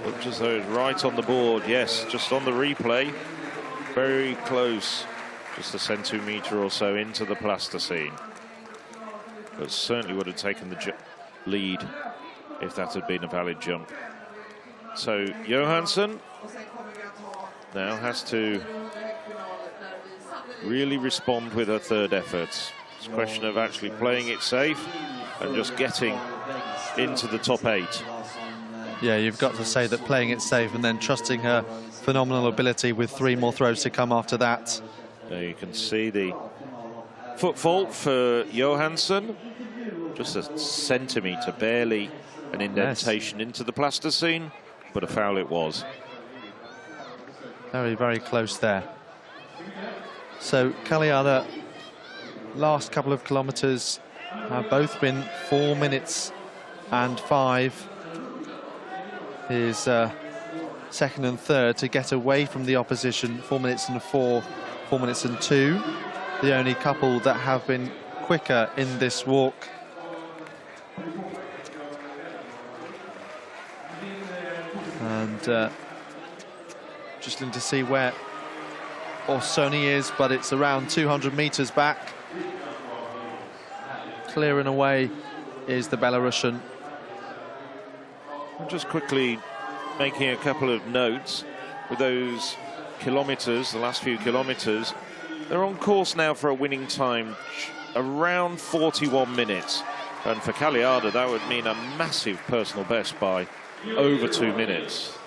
looked as though it was right on the board. Yes, just on the replay, very close, just a centimetre or so into the plasticine. But certainly would have taken the lead if that had been a valid jump. So Johansson now has to really respond with her third effort. It's a question of actually playing it safe and just getting into the top 8. Yeah, you've got to say that playing it safe and then trusting her phenomenal ability with 3 more throws to come after that. There you can see the foot fault for Johansson. Just a centimetre, barely an indentation into the plasticine, but a foul it was. Very, very close there. So Kaliada, last couple of kilometres have both been 4 minutes and 5. His second and third to get away from the opposition, 4 minutes and 4, 4 minutes and 2. The only couple that have been quicker in this walk. And just looking to see where Orsoni is, but it's around 200 meters back. Clearing away is the Belarusian. I'm just quickly making a couple of notes with those kilometres, the last few kilometres. They're on course now for a winning time around 41 minutes. And for Kaliada, that would mean a massive personal best by over 2 minutes.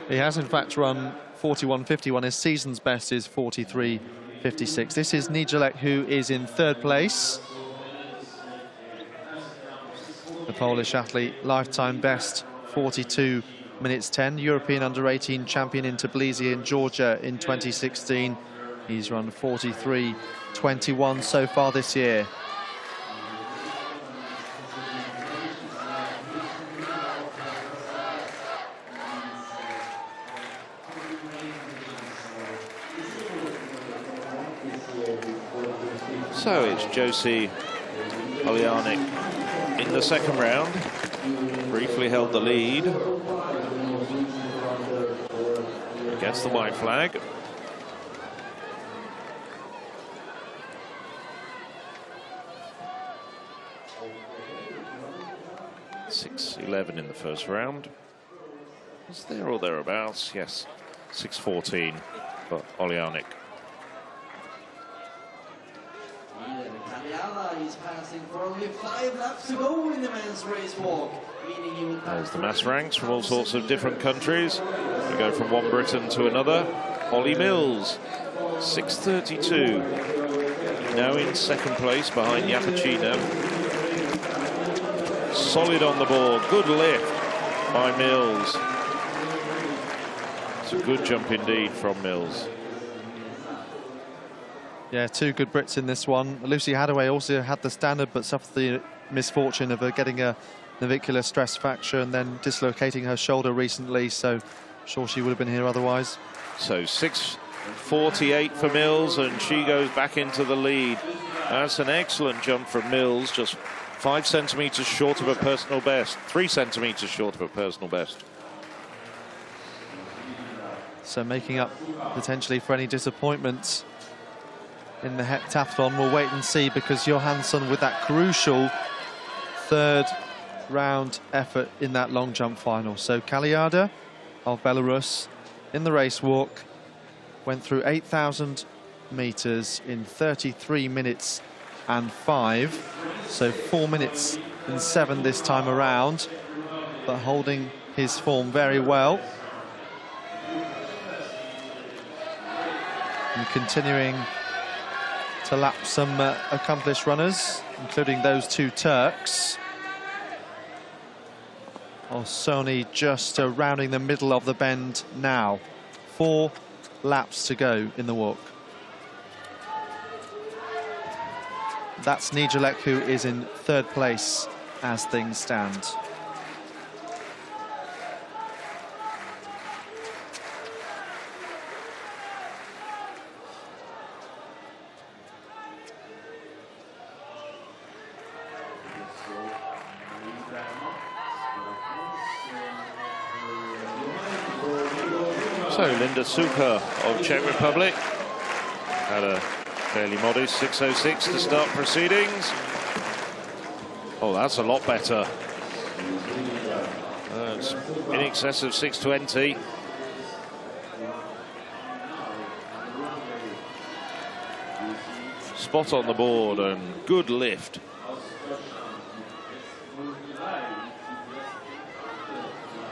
He has in fact run 41.51. His season's best is 43.56. This is Nijelek, who is in third place. The Polish athlete, lifetime best 42 minutes 10. European under-18 champion in Tbilisi in Georgia in 2016. He's run 43.21 so far this year. So it's Josie Oliarnik in the second round. Briefly held the lead. Gets the white flag. .6:11 in the first round. Was there or thereabouts? Yes, 6:14 for Oliarnik. He's passing for only 5 laps to go in the men's race walk. There's the mass ranks from all sorts of different countries. We go from one Briton to another. Ollie Mills, 6:32. Now in second place behind Yapachino. Solid on the board. Good lift by Mills. It's a good jump indeed from Mills. Yeah, two good Brits in this one. Lucy Hadaway also had the standard, but suffered the misfortune of getting a navicular stress fracture and then dislocating her shoulder recently, so I'm sure she would have been here otherwise. So 6:48 for Mills, and she goes back into the lead. That's an excellent jump from Mills, just 5 centimetres short of her personal best, 3 centimetres short of her personal best. So making up potentially for any disappointments in the heptathlon. We'll wait and see, because Johansson with that crucial third round effort in that long jump final. So Kaliada of Belarus in the race walk went through 8,000 meters in 33 minutes and 5, so 4 minutes and 7 this time around, but holding his form very well and continuing to lap some accomplished runners, including those two Turks. Olsoni just rounding the middle of the bend now. 4 laps to go in the walk. That's Nijelek, who is in third place as things stand. So Linda Sucha of Czech Republic had a fairly modest 6:06 to start proceedings. Oh, that's a lot better. That's in excess of 6:20. Spot on the board and good lift.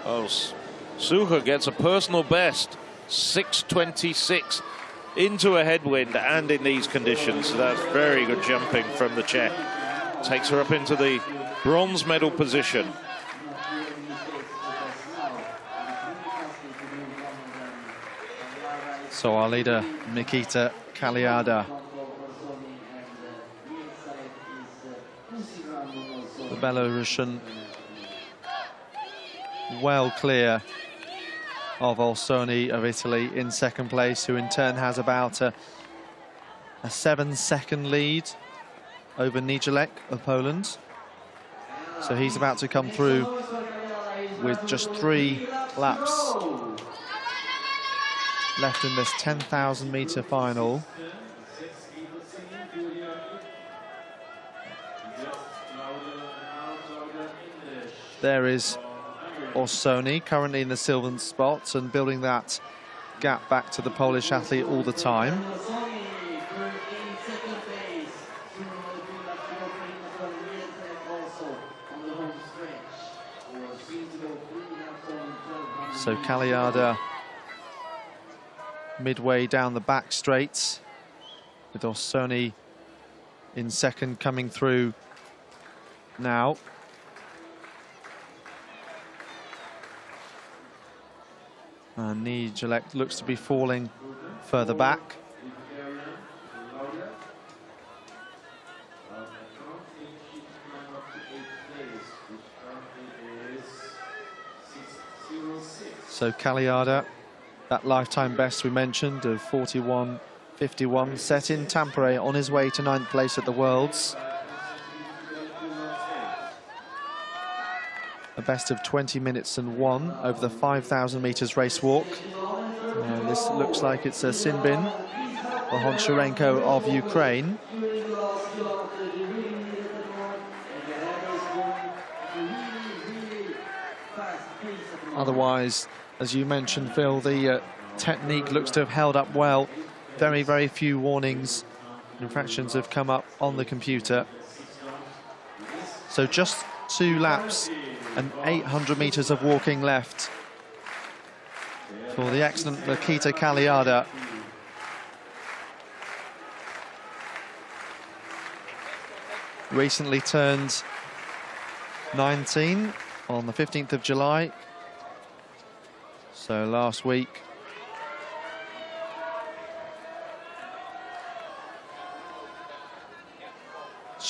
Oh, Sucha gets a personal best, 6:26, into a headwind and in these conditions. So that's very good jumping from the Czech. Takes her up into the bronze medal position. So our leader, Nikita Kaliada. The Belarusian well clear of Olsoni of Italy in second place, who in turn has about a 7-second lead over Nijelek of Poland. So he's about to come through with just 3 laps left in this 10,000 meter final. There is Olsoni, currently in the silver spot and building that gap back to the Polish athlete all the time. So Kaliada midway down the back straight, with Olsoni in second coming through now. And Nijelek looks to be falling further back. So Kaliada, that lifetime best we mentioned of 41.51, set in Tampere on his way to 9th place at the Worlds. A best of 20 minutes and 1 over the 5,000 meters race walk. And this looks like it's a Sinbin or Honczarenko of Ukraine. Otherwise, as you mentioned, Phil, the technique looks to have held up well. Very, very few warnings. Infractions have come up on the computer. So just 2 laps and 800 meters of walking left for the excellent Nikita Kaliada. Recently turned 19 on the 15th of July. So last week.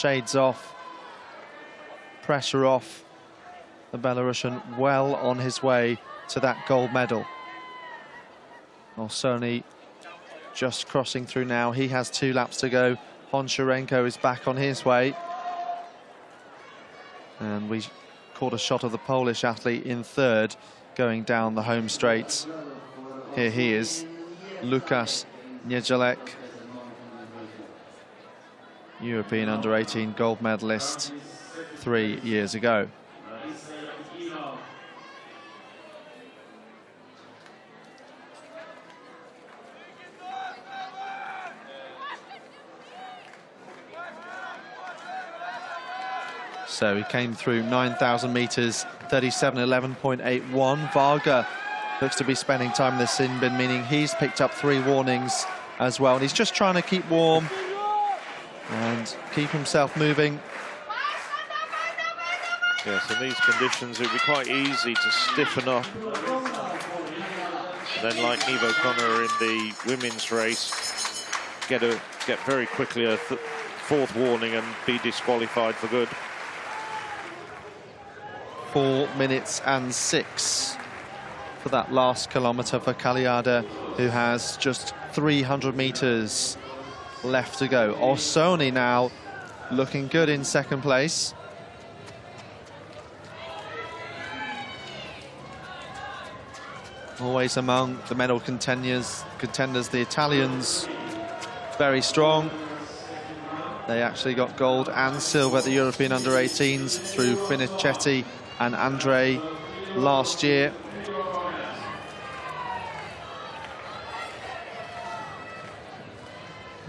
shades off, pressure off. The Belarusian well on his way to that gold medal. Olsoni just crossing through now. He has 2 laps to go. Honczarenko is back on his way. And we caught a shot of the Polish athlete in third going down the home straight. Here he is, Łukasz Niedzielek, European under-18 gold medalist 3 years ago. So he came through 9,000 metres, 37:11.81. Varga looks to be spending time in the sin bin, meaning he's picked up 3 warnings as well. And he's just trying to keep warm and keep himself moving. Yes, in these conditions it would be quite easy to stiffen up. And then, like Niamh O'Connor in the women's race, get very quickly a 4th warning and be disqualified for good. 4 minutes and 6 for that last kilometre for Kaliada, who has just 300 metres left to go. Olsoni now looking good in second place. Always among the medal contenders, the Italians, very strong. They actually got gold and silver at the European under-18s through Finichetti and Andre last year.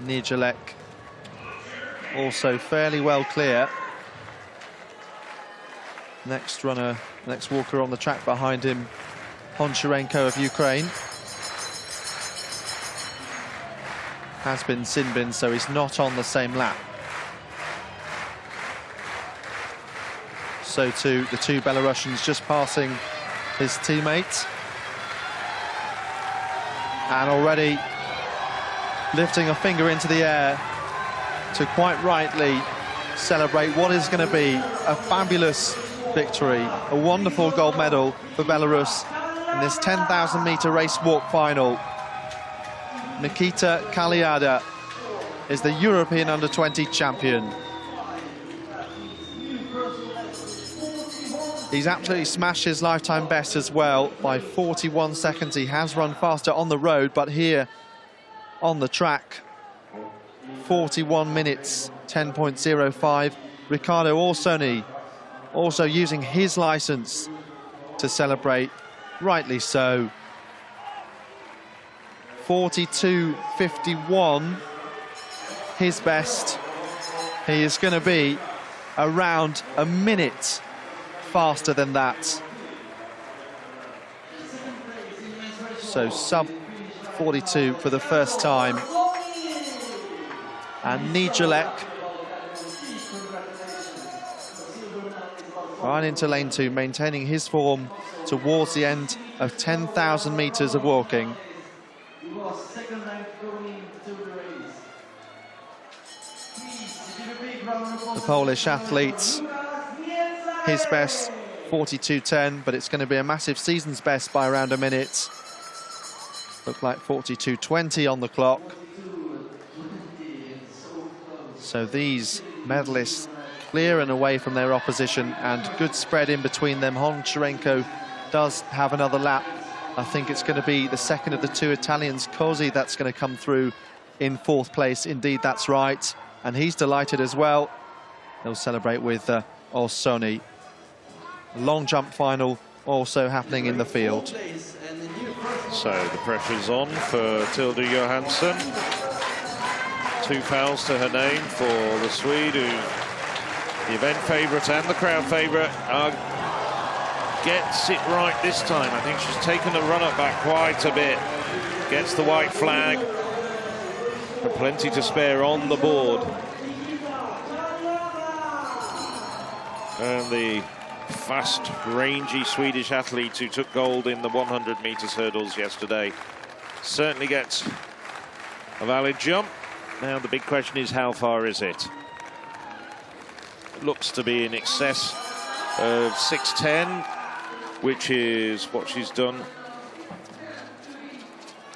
Niedzielek also fairly well clear. Next walker on the track behind him, Honczarenko of Ukraine. Has been sin bin, so he's not on the same lap. So too the 2 Belarusians just passing his teammate. And already lifting a finger into the air to quite rightly celebrate what is going to be a fabulous victory, a wonderful gold medal for Belarus in this 10,000 metre race walk final. Nikita Kaliada is the European under-20 champion. He's absolutely smashed his lifetime best as well by 41 seconds. He has run faster on the road, but here on the track, 41 minutes, 10.05. Riccardo Olsoni also using his licence to celebrate, rightly so. 42.51, his best. He is going to be around a minute faster than that. So sub 42 for the first time. And Niedzielek right into lane 2, maintaining his form towards the end of 10,000 metres of walking. The Polish athletes, his best 42.10, but it's going to be a massive season's best by around a minute. Look like 42.20 on the clock. So these medalists clear and away from their opposition, and good spread in between them. Honczarenko does have another lap. I think it's going to be the second of the 2 Italians, Cosi, that's going to come through in 4th place. Indeed, that's right. And he's delighted as well. He'll celebrate with Olsoni. Long jump final also happening in the field. So the pressure's on for Tilda Johansson. 2 fouls to her name for the Swede, who the event favourite and the crowd favourite, gets it right this time. I think she's taken the run-up back quite a bit. Gets the white flag. But plenty to spare on the board. And the fast, rangy Swedish athlete who took gold in the 100 metres hurdles yesterday certainly gets a valid jump. Now the big question is, how far is it? looks to be in excess of 6:10, which is what she's done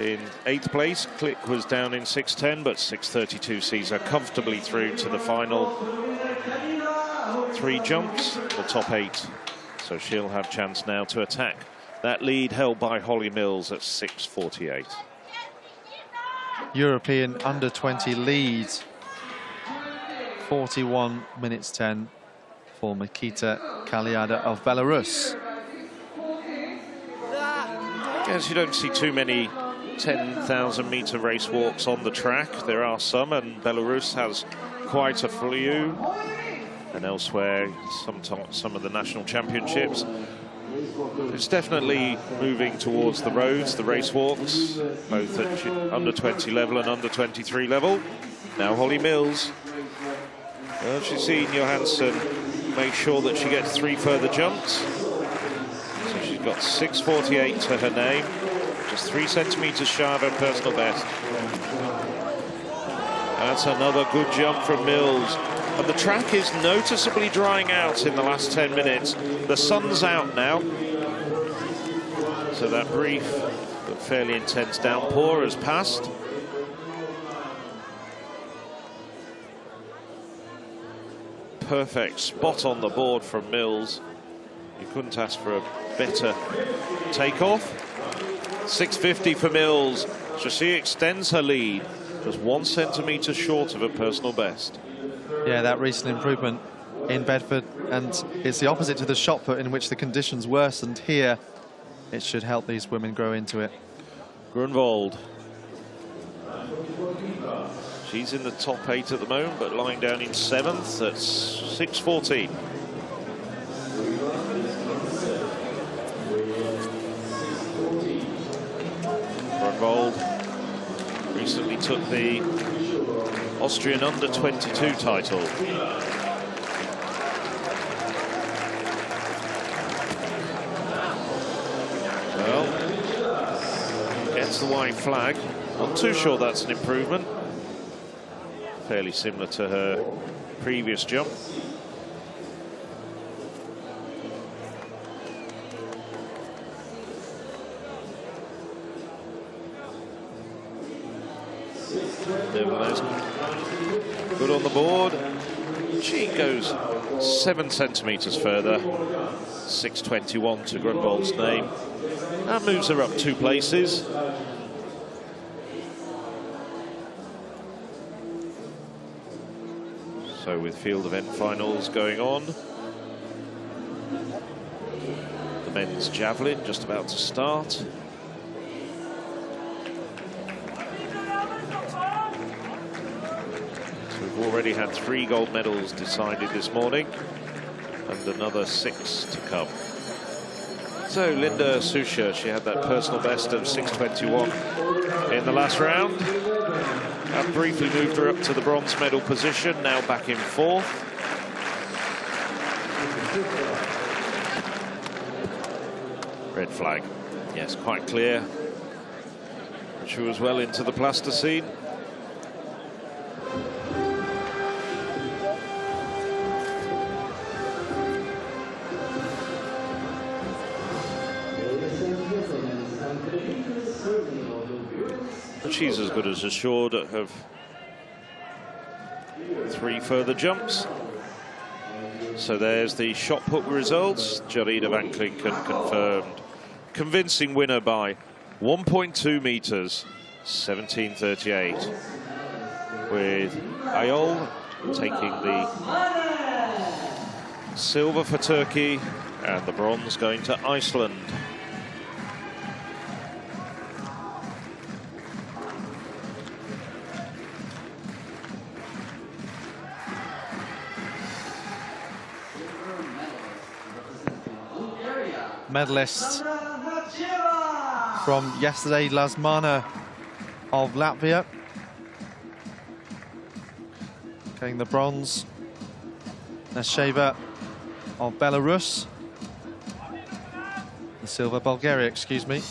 in 8th place. Click was down in 6:10, but 6:32 sees her comfortably through to the final 3 jumps, the top 8. So she'll have chance now to attack that lead held by Holly Mills at 6:48. European under-20 lead, 41 minutes 10 for Mikita Kaliada of Belarus. Yes, you don't see too many 10,000 meter race walks on the track. There are some, and Belarus has quite a few. And elsewhere, some of the national championships. It's definitely moving towards the roads, the race walks, both at under 20 level and under 23 level. Now Holly Mills. Well, she's seen Johansson make sure that she gets 3 further jumps. So she's got 6:48 to her name, just 3 centimeters shy of her personal best. That's another good jump from Mills. And the track is noticeably drying out in the last 10 minutes. The sun's out now. So that brief but fairly intense downpour has passed. Perfect spot on the board from Mills. You couldn't ask for a better takeoff. 6:50 for Mills. So she extends her lead, just 1 centimetre short of her personal best. Yeah, that recent improvement in Bedford, and it's the opposite to the shot put, in which the conditions worsened. Here, it should help these women grow into it. Grunwald. She's in the top 8 at the moment, but lying down in 7th at 6:14. Grunwald recently took the Austrian under-22 title. Well, gets the white flag. Not too sure that's an improvement. Fairly similar to her previous jump. Nevertheless, good on the board. She goes 7 centimetres further. 6:21 to Grunwald's name. That moves her up 2 places. So with field event finals going on, the men's javelin just about to start. We've already had 3 gold medals decided this morning, and another 6 to come. So Linda Susha, she had that personal best of 6:21 in the last round. That briefly moved her up to the bronze medal position, now back in 4th. Red flag. Yes, quite clear. She was well into the plasticine. And she's as good as assured of 3 further jumps. So there's the shot put results. Jarida Van Klinken confirmed. Convincing winner by 1.2 meters, 17:38. With Ayol taking the silver for Turkey and the bronze going to Iceland. Medalist from yesterday, Lasmana of Latvia, getting the bronze. Nesheva of Belarus, the silver, Bulgaria, excuse me.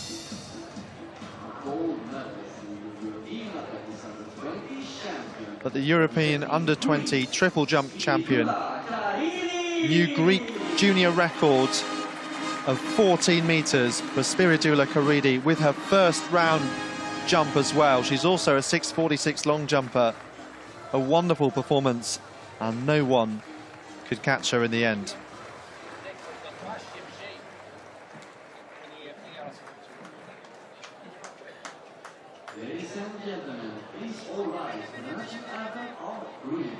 But the European under-20 triple jump champion new Greek junior record of 14 metres for Spiridula Karidi with her first round jump as well. She's also a 6.46 long jumper. A wonderful performance, and no one could catch her in the end. Ladies and gentlemen, please all rise for the national anthem of Greece.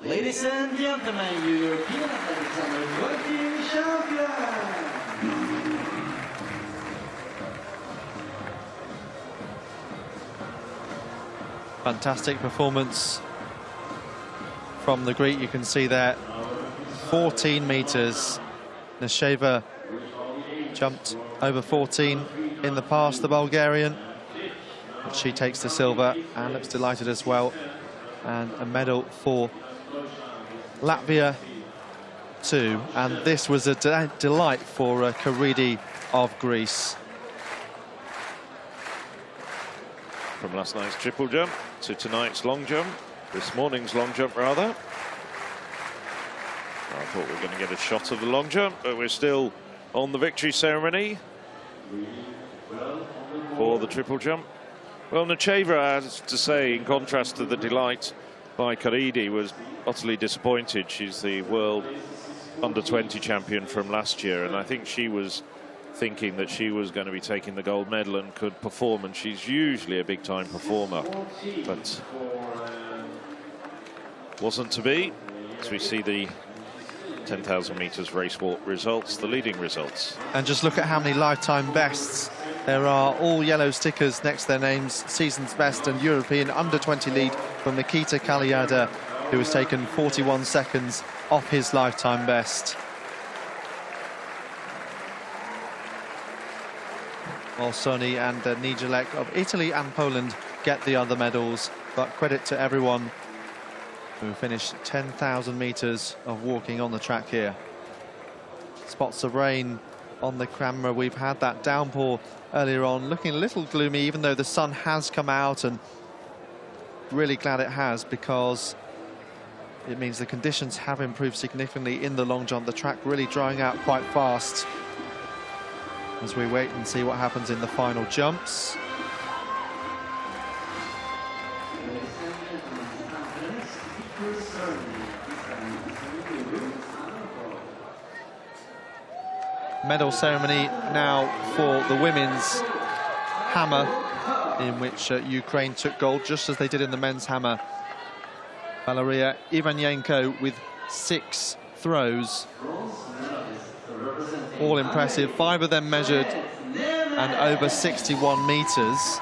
Ladies and gentlemen, European Athletics Under-20 champion! Fantastic performance from the Greek, you can see there. 14 metres. Nesheva jumped over 14 in the past, the Bulgarian. But she takes the silver and looks delighted as well. And a medal for Latvia too. And this was a delight for Karidi of Greece. From last night's triple jump to tonight's long jump, this morning's long jump rather. I thought we were going to get a shot of the long jump, but we're still on the victory ceremony for the triple jump. Well, Necheva, I have to say, in contrast to the delight by Karidi, was utterly disappointed. She's the world under-20 champion from last year, and I think she was thinking that she was going to be taking the gold medal and could perform, and she's usually a big-time performer, but wasn't to be, as we see the 10,000 metres race walk results, the leading results. And just look at how many lifetime bests. There are all yellow stickers next to their names. Season's best and European under-20 lead from Nikita Kaliada, who has taken 41 seconds off his lifetime best. While Sony and Nijelek of Italy and Poland get the other medals, but credit to everyone who finished 10,000 metres of walking on the track here. Spots of rain on the camera. We've had that downpour earlier on, looking a little gloomy, even though the sun has come out, and really glad it has, because it means the conditions have improved significantly in the long jump. The track really drying out quite fast as we wait and see what happens in the final jumps. Medal ceremony now for the women's hammer, in which Ukraine took gold, just as they did in the men's hammer. Valeria Ivanenko with 6 throws. All impressive, 5 of them measured and over 61 metres.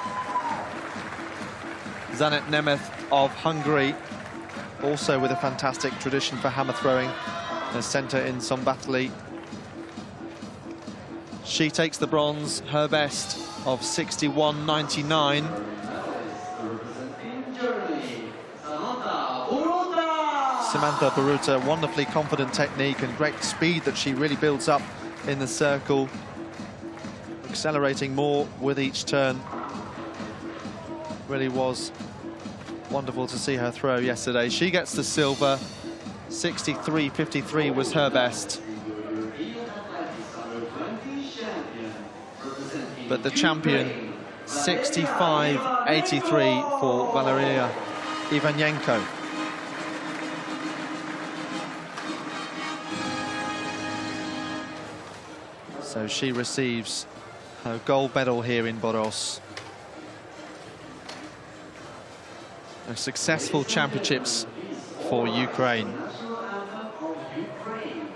Zanet Nemeth of Hungary, also with a fantastic tradition for hammer throwing, a centre in Szombathely. She takes the bronze, her best of 61.99. Samantha Baruta, wonderfully confident technique and great speed that she really builds up in the circle, accelerating more with each turn. Really was wonderful to see her throw yesterday. She gets the silver. 63.53 was her best. But the champion, 65.83 for Valeria Ivanenko. So she receives A gold medal here in Boros. A successful championships for Ukraine. National anthem of Ukraine.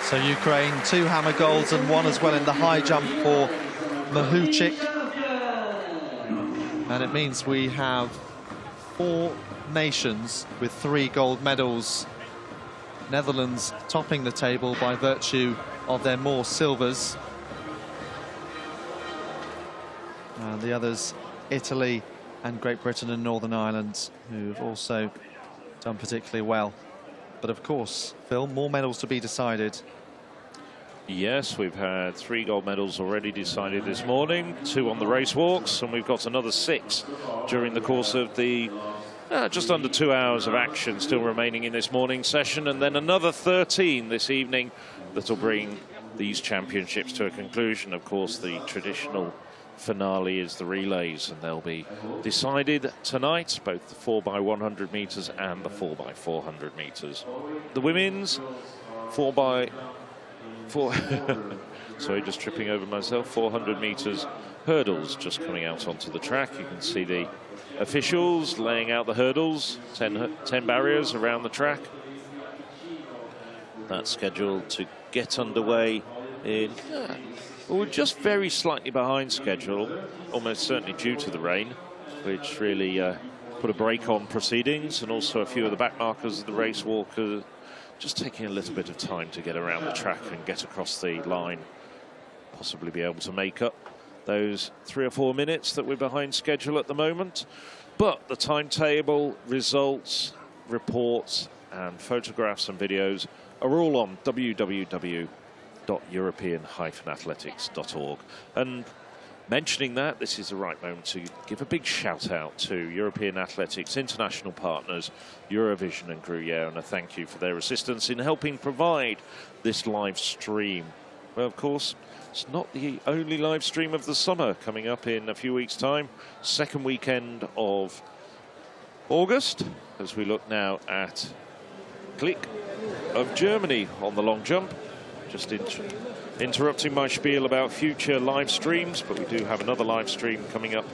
So Ukraine, 2 hammer golds and 1 as well in the high jump for Mahuchik. And it means we have 4 nations with 3 gold medals. Netherlands topping the table by virtue of their more silvers. And the others, Italy and Great Britain and Northern Ireland, who've also done particularly well. But of course, Phil, more medals to be decided. Yes, we've had 3 gold medals already decided this morning, 2 on the race walks, and we've got another 6 during the course of the just under 2 hours of action still remaining in this morning session, and then another 13 this evening that'll bring these championships to a conclusion. Of course, the traditional finale is the relays, and they'll be decided tonight, both the 4x100 metres and the 4x400 metres. The women's 4x4 sorry, just tripping over myself, 400 metres hurdles just coming out onto the track. You can see the officials laying out the hurdles, 10 barriers around the track. That's scheduled to get underway in well, we're just very slightly behind schedule, almost certainly due to the rain, which really put a brake on proceedings, and also a few of the back markers of the race walk are just taking a little bit of time to get around the track and get across the line, possibly be able to make up those 3 or 4 minutes that we're behind schedule at the moment. But the timetable, results, reports and photographs and videos are all on www.european-athletics.org. And mentioning that, this is the right moment to give a big shout out to European Athletics international partners, Eurovision and Gruyere, and a thank you for their assistance in helping provide this live stream. Well, of course, it's not the only live stream of the summer. Coming up in a few weeks' time, second weekend of August, as we look now at Klick of Germany on the long jump. Just interrupting my spiel about future live streams, but we do have another live stream coming up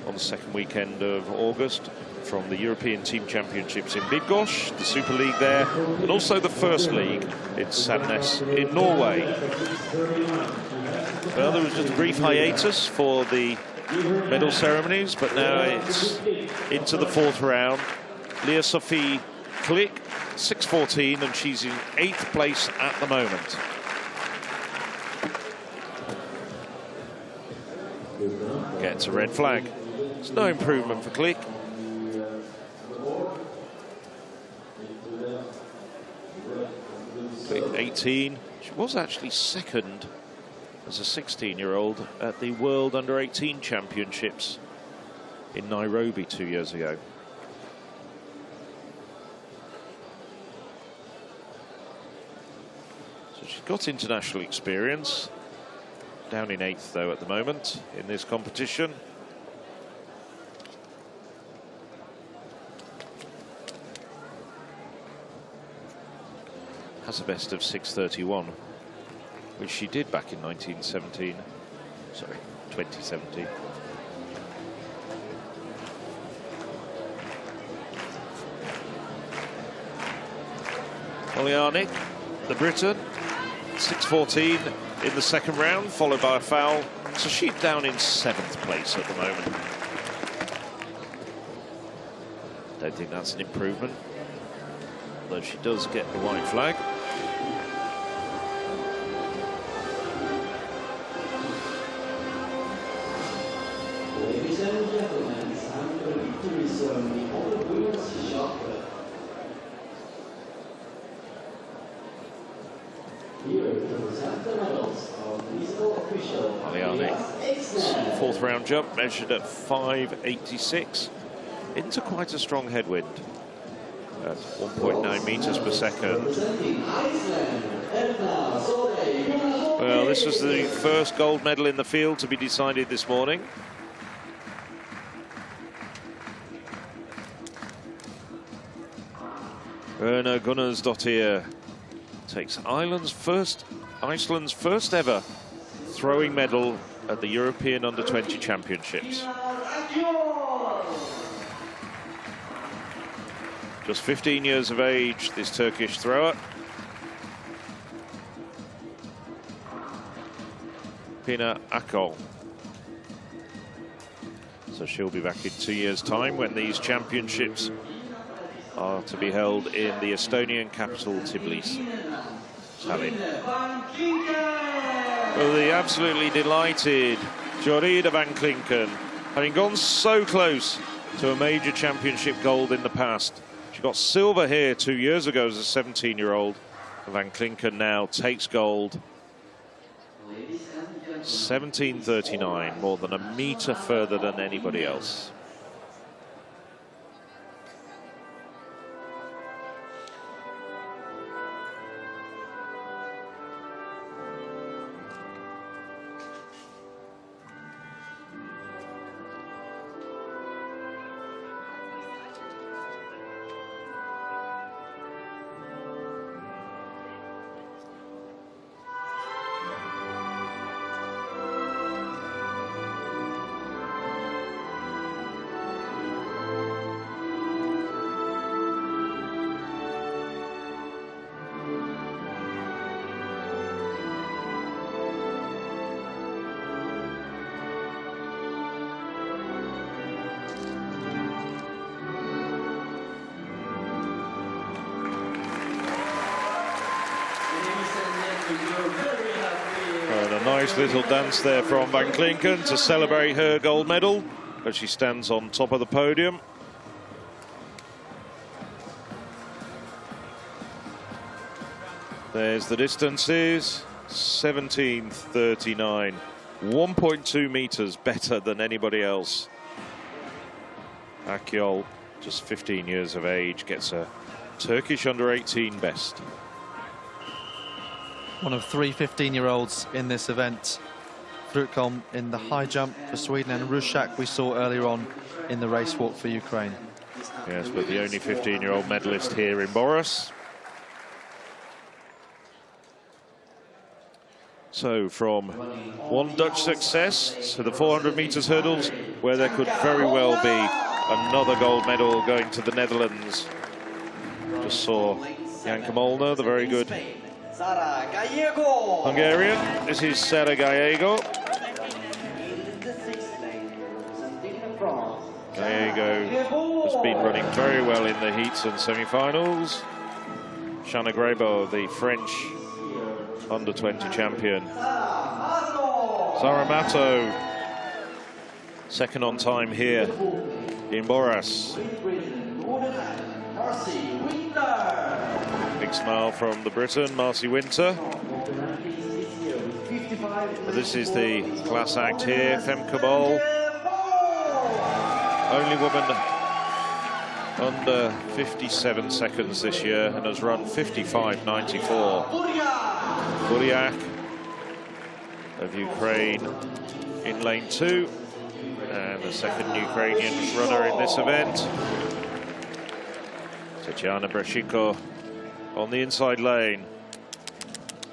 on the second weekend of August from the European Team Championships in Bydgoszcz, the Super League there, and also the First League in Sandnes in Norway. Well, there was just a brief hiatus for the medal ceremonies, but now it's into the 4th round. Lea Sophie Klick, 6:14, and she's in 8th place at the moment. Gets a red flag. There's no improvement for Klick. Klick, 18. She was actually second as a 16-year-old at the World Under-18 Championships in Nairobi 2 years ago. So she's got international experience. Down in 8th, though, at the moment in this competition. has a best of 6:31, which she did back in 2017. Oliarnik, the Briton, 6:14 in the second round, followed by a foul. So she's down in 7th place at the moment. Don't think that's an improvement, though she does get the white flag. Ladies and gentlemen, it's time for the victory ceremony of the women's shot put. Here to present the medals of musical official Oliarnik, 4th round jump, measured at 5.86. Into quite a strong headwind at 1.9 meters per second. Well, this was the first gold medal in the field to be decided this morning. Erna Gunnarsdottir takes Iceland's first ever throwing medal at the European Under-20 Championships. Just 15 years of age, this Turkish thrower. Pina Akol. So she'll be back in 2 years' time when these championships are to be held in the Estonian capital, Tbilisi. Tallinn. Well, the absolutely delighted Jorida van Klinken, having gone so close to a major championship gold in the past. She got silver here 2 years ago as a 17-year-old. Van Klinken now takes gold. 17:39, more than a meter further than anybody else. Nice little dance there from Van Klinken to celebrate her gold medal, but she stands on top of the podium. There's the distances, 17:39, 1.2 meters better than anybody else. Akyol, just 15 years of age, gets a Turkish under-18 best. One of 3 15-year-olds in this event. Frukholm in the high jump for Sweden, and Rushak we saw earlier on in the race walk for Ukraine. Yes, but the only 15-year-old medalist here in Boras. So from one Dutch success to the 400 meters hurdles, where there could very well be another gold medal going to the Netherlands. Just saw Janke Molnar, the very good Hungarian. This is Sara Gallego. Gallego has been running very well in the heats and semi-finals. Shanna Grebo, the French under-20 champion. Zara Mato, second on time here in Boras. Big smile from the Briton, Marcy Winter. But this is the class act here, Femke Bol. Only woman under 57 seconds this year and has run 55.94. Buryak of Ukraine in lane 2, and the second Ukrainian runner in this event. Tatiana Brashiko on the inside lane.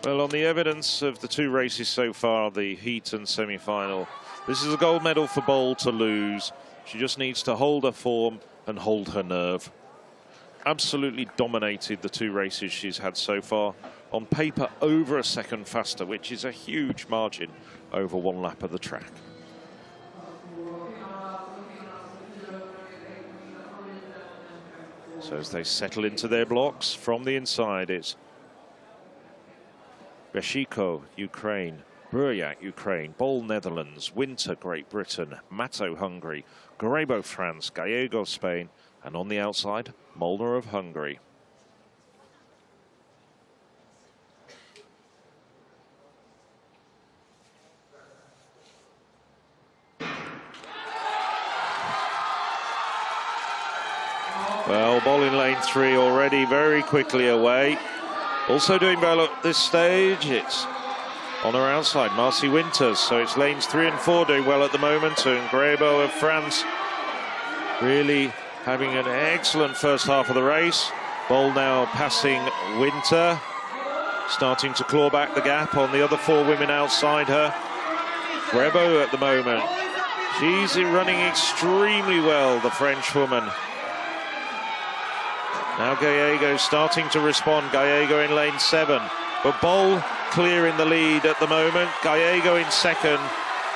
Well, on the evidence of the two races so far, the heat and semi-final, this is a gold medal for Boll to lose. She just needs to hold her form and hold her nerve. Absolutely dominated the two races she's had so far. On paper, over a second faster, which is a huge margin over one lap of the track. So as they settle into their blocks from the inside, it's Beshiko, Ukraine, Buryak, Ukraine, Boll, Netherlands, Winter, Great Britain, Matto, Hungary, Grebo, France, Gallego, Spain, and on the outside, Molnar of Hungary. Well, Boll in lane 3 already very quickly away. Also doing well at this stage, it's on her outside, Marcy Winters. So it's lanes 3 and 4 doing well at the moment. And Grebo of France really having an excellent first half of the race. Boll now passing Winter, starting to claw back the gap on the other 4 women outside her. Grebo at the moment, she's running extremely well, the French woman. Now Gallego starting to respond. Gallego in lane 7, but Boll clear in the lead at the moment. Gallego in second,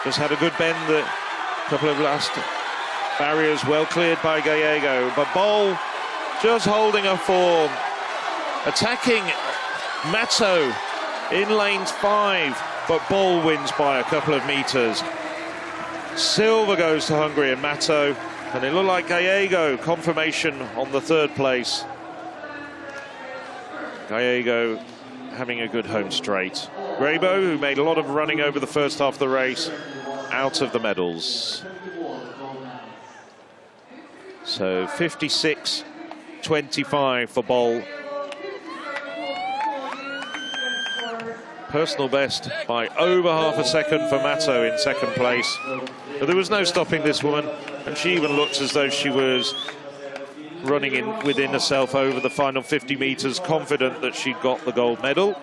just had a good bend, the couple of last barriers well cleared by Gallego, but Boll just holding her form, attacking Matto in lane 5, but Boll wins by a couple of meters. Silver goes to Hungary and Matto, and it looked like Gallego confirmation on the 3rd place. Gallego having a good home straight. Grebo, who made a lot of running over the first half of the race, out of the medals. So 56.25 for Boll. Personal best by over half a second for Matto in 2nd place. But there was no stopping this woman, and she even looked as though she was running in within herself over the final 50 meters, confident that she'd got the gold medal.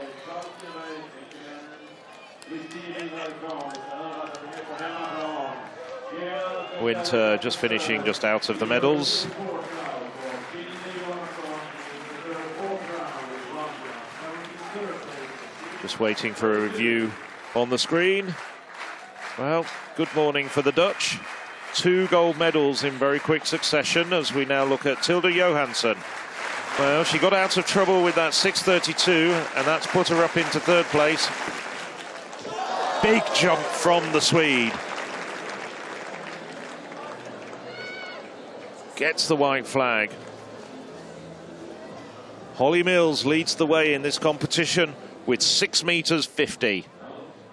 Winter just finishing just out of the medals. Just waiting for a review on the screen. Well, good morning for the Dutch. 2 gold medals in very quick succession as we now look at Tilde Johansson. Well, she got out of trouble with that 6:32, and that's put her up into 3rd place. Big jump from the Swede. Gets the white flag. Holly Mills leads the way in this competition with 6 meters 50.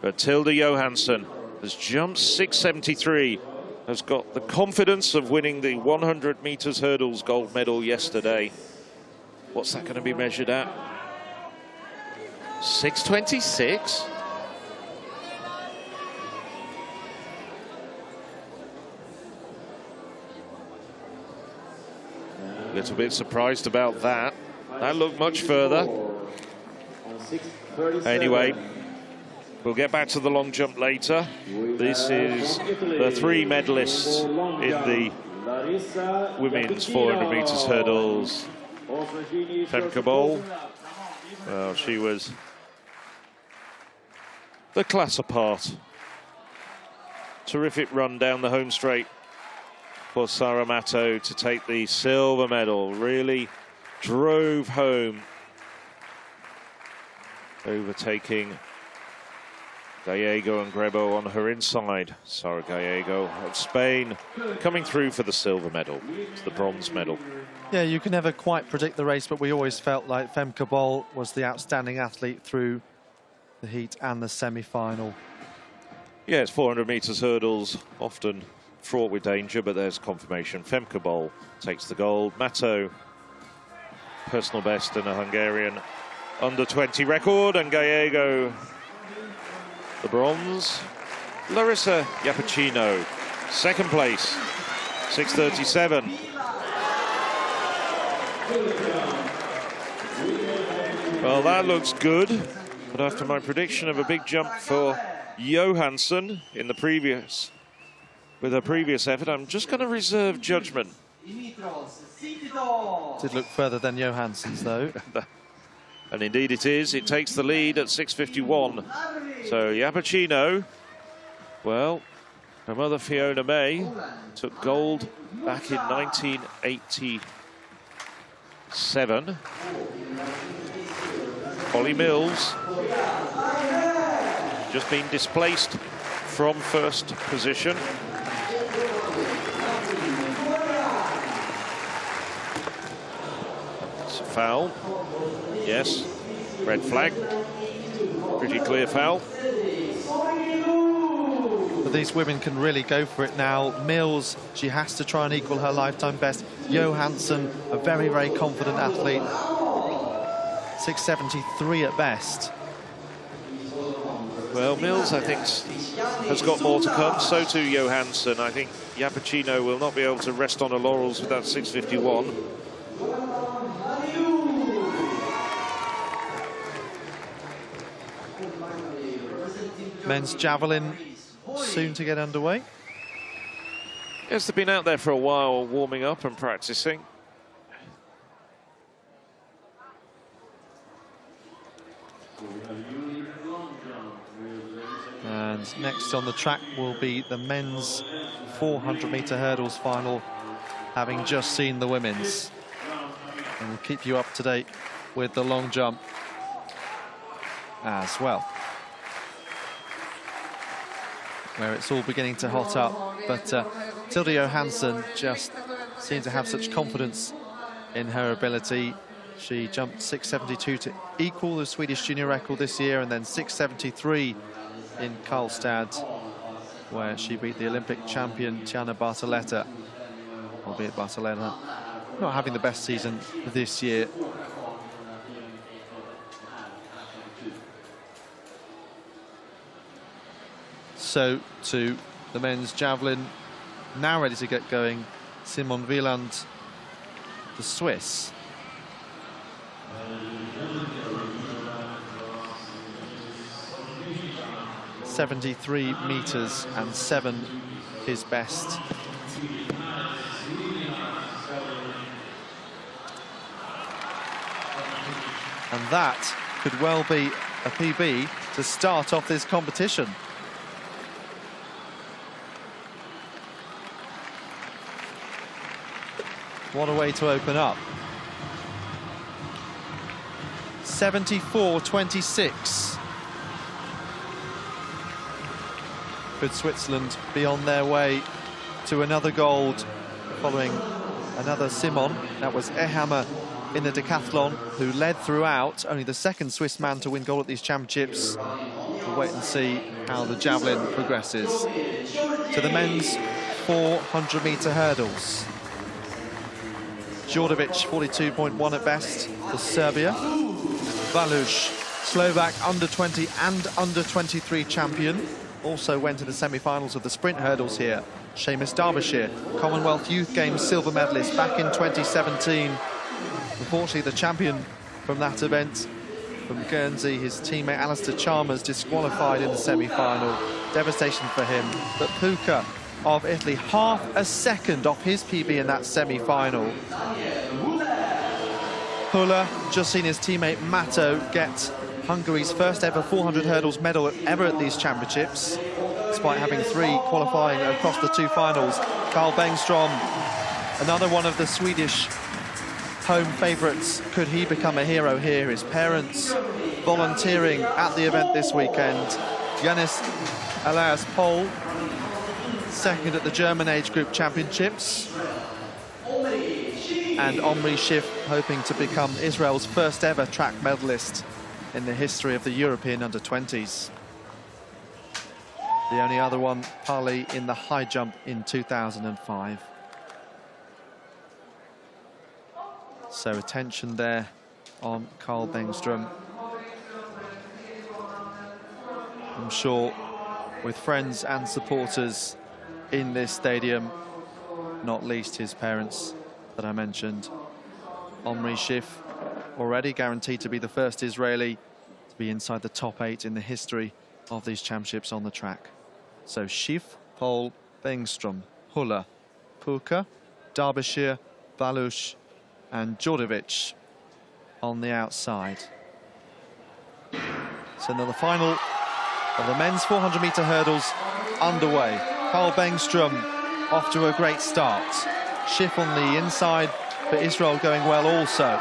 But Tilde Johansson has jumped 6:73, has got the confidence of winning the 100 meters hurdles gold medal yesterday. What's that going to be measured at? 6:26? A little bit surprised about that. That looked much further. Anyway, we'll get back to the long jump later. This is the 3 medalists in the women's 400 meters hurdles. Femke Boll, well, she was the class apart. Terrific run down the home straight for Sara Matto to take the silver medal. Really drove home, overtaking Gallego and Grebo on her inside. Sara Gallego of Spain coming through for the silver medal. It's the bronze medal. Yeah, you can never quite predict the race, but we always felt like Femke Boll was the outstanding athlete through the heat and the semi-final. Yeah, it's 400 meters hurdles, often fraught with danger, but there's confirmation. Femke Boll takes the gold. Matto, personal best and a Hungarian under-20 record, and Gallego the bronze. Larissa Iapicino, 2nd place, 6:37. Well, that looks good. But after my prediction of a big jump for Johansson in the previous, with her previous effort, I'm just going to reserve judgment. Did look further than Johansson's, though. And indeed it is. It takes the lead at 6:51. So Iapicino, well, her mother Fiona May took gold back in 1987. Holly Mills just been displaced from first position. It's a foul. Yes, red flag. Pretty clear foul. But these women can really go for it now. Mills, she has to try and equal her lifetime best. Johansson, a very, very confident athlete. 6:73 at best. Well, Mills, I think, has got more to come. So too Johansson. I think Iapicino will not be able to rest on her laurels with that 6:51. Men's javelin soon to get underway. Yes, they've been out there for a while warming up and practicing. And next on the track will be the men's 400-meter hurdles final, having just seen the women's. And we'll keep you up to date with the long jump as well, where it's all beginning to hot up. But Tilde Johansson just seemed to have such confidence in her ability. She jumped 6:72 to equal the Swedish junior record this year, and then 6:73 in Karlstad, where she beat the Olympic champion Tiana Bartoletta, albeit Bartoletta not having the best season this year. So to the men's javelin, now ready to get going, Simon Wieland, the Swiss. 73 meters and 7, his best. And that could well be a PB to start off this competition. What a way to open up. 74.26. Could Switzerland be on their way to another gold following another Simon? That was Ehammer in the decathlon, who led throughout, only the second Swiss man to win gold at these championships. We'll wait and see how the javelin progresses. To the men's 400-meter hurdles. Djordjevic, 42.1 at best for Serbia. Valush, Slovak under-20 and under-23 champion, also went to the semi-finals of the sprint hurdles here. Seamus Derbyshire, Commonwealth Youth Games silver medalist back in 2017. Unfortunately, the champion from that event, from Guernsey, his teammate Alistair Chalmers, disqualified in the semi-final. Devastation for him. But Puka of Italy, half a second off his PB in that semi-final. Puller just seen his teammate Matto get Hungary's first ever 400 hurdles medal ever at these championships, despite having 3 qualifying across the 2 finals. Carl Bengstrom, another one of the Swedish home favourites. Could he become a hero here? His parents volunteering at the event this weekend. Giannis Elias Pol, second at the German age group championships. And Omri Schiff hoping to become Israel's first ever track medalist in the history of the European under-20s. The only other one, Pali, in the high jump in 2005. So attention there on Carl Bengstrom. I'm sure with friends and supporters in this stadium, not least his parents that I mentioned. Omri Schiff already guaranteed to be the first Israeli to be inside the top 8 in the history of these championships on the track. So Schiff, Pol, Bengström, Huller, Puka, Derbyshire, Balush and Djordjevic on the outside. So now the final of the men's 400-meter hurdles underway. Carl Bengström off to a great start. Schiff on the inside, but Israel going well also.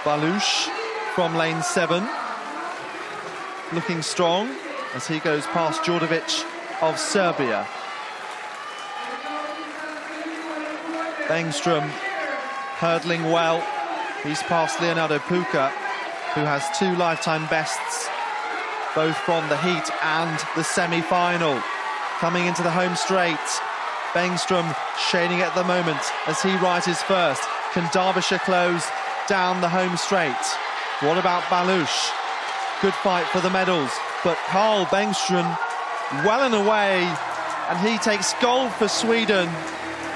Balush from lane 7, looking strong as he goes past Djordjevic of Serbia. Bengström hurdling well. He's past Leonardo Puka, who has 2 lifetime bests, both from the heat and the semi-final. Coming into the home straight, Bengström shading at the moment as he rises first. Can Derbyshire close down the home straight? What about Balush? Good fight for the medals, but Carl Bengström well and away, and he takes gold for Sweden.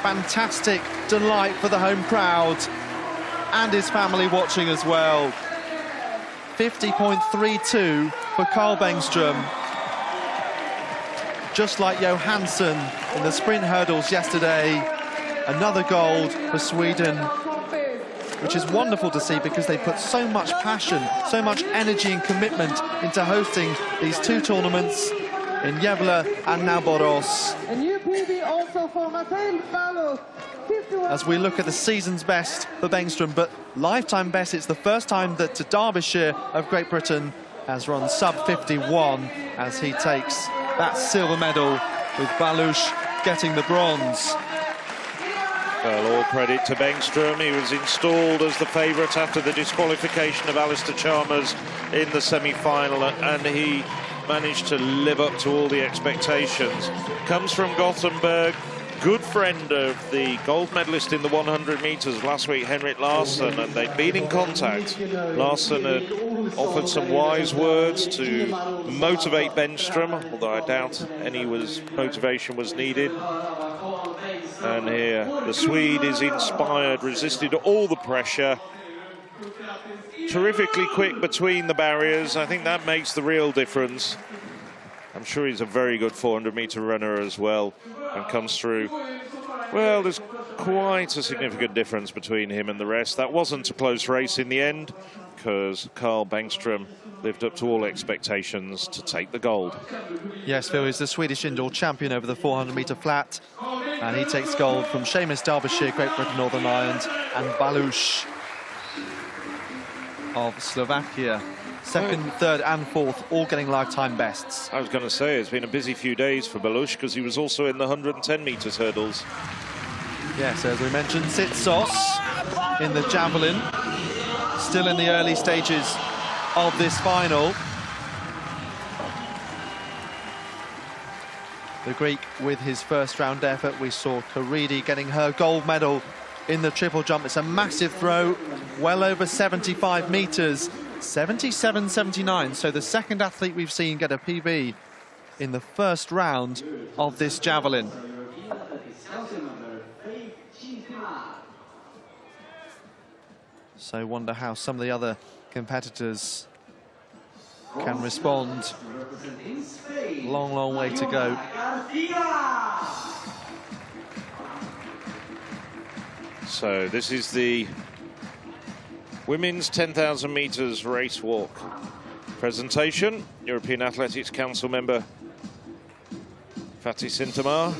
Fantastic delight for the home crowd and his family watching as well. 50.32 for Carl Bengström. Just like Johansson in the sprint hurdles yesterday, another gold for Sweden, which is wonderful to see because they put so much passion, so much energy and commitment into hosting these 2 tournaments in Gävle and now Boras. As we look at the season's best for Bengström, but lifetime best, it's the first time that Derbyshire of Great Britain has run sub-51 as he takes that silver medal, with Balush getting the bronze. Well, all credit to Bengström. He was installed as the favourite after the disqualification of Alistair Chalmers in the semi-final, and he managed to live up to all the expectations. Comes from Gothenburg, good friend of the gold medalist in the 100 metres last week, Henrik Larsson, and they'd been in contact. Larsson had offered some wise words to motivate Bengström, although I doubt any motivation was needed. And here, the Swede is inspired, resisted all the pressure. Terrifically quick between the barriers. I think that makes the real difference. I'm sure he's a very good 400-metre runner as well, and comes through. Well, there's quite a significant difference between him and the rest. That wasn't a close race in the end, because Carl Bengström lived up to all expectations to take the gold. Yes, Phil, he's the Swedish indoor champion over the 400-metre flat, and he takes gold from Seamus Derbyshire, Great Britain, Northern Ireland, and Balush of Slovakia. Second, third and fourth, all getting lifetime bests. I was going to say, it's been a busy few days for Balush, because he was also in the 110 metres hurdles. Yes, as we mentioned, Tsitsos in the javelin, still in the early stages of this final. The Greek with his first round effort. We saw Karidi getting her gold medal in the triple jump. It's a massive throw, well over 75 metres. 77.79, so the second athlete we've seen get a PB in the first round of this javelin. So wonder how some of the other competitors can respond. Long, long way to go. So this is the Women's 10,000 metres race walk presentation. European Athletics Council member Fatih Sintamar,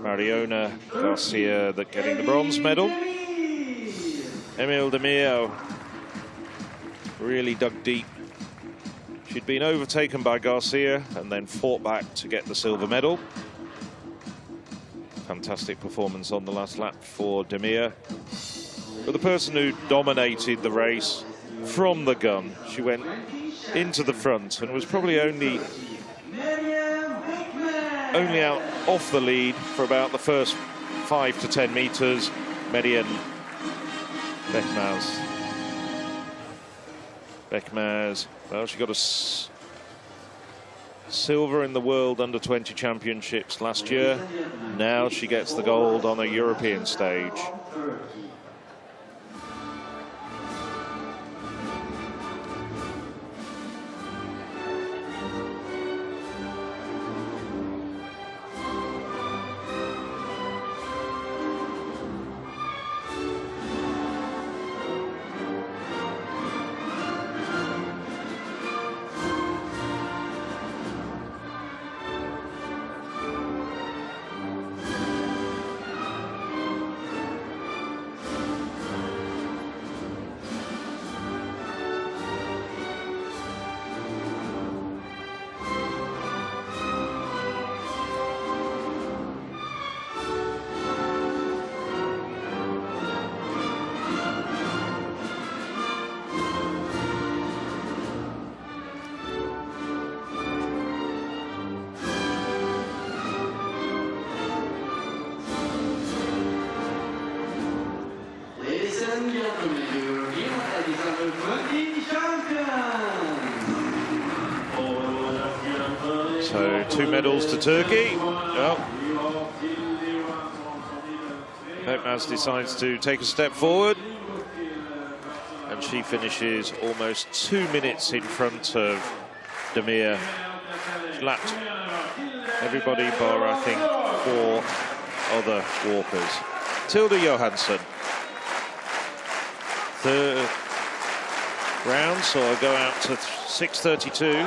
Mariona Garcia getting the bronze medal. Emil Demir really dug deep. She'd been overtaken by Garcia and then fought back to get the silver medal. Fantastic performance on the last lap for Demir. But the person who dominated the race from the gun, she went into the front and was probably only out off the lead for about the first 5 to 10 metres. Median Beckmaz, well, she got a silver in the World Under-20 Championships last year. Now she gets the gold on a European stage. awarding 2 medals to Turkey. Well, Pekmaz decides to take a step forward, and she finishes almost 2 minutes in front of Demir. She lapped everybody bar, I think, 4 other walkers. Tilda Johansson. Third round, so I'll go out to 6:32.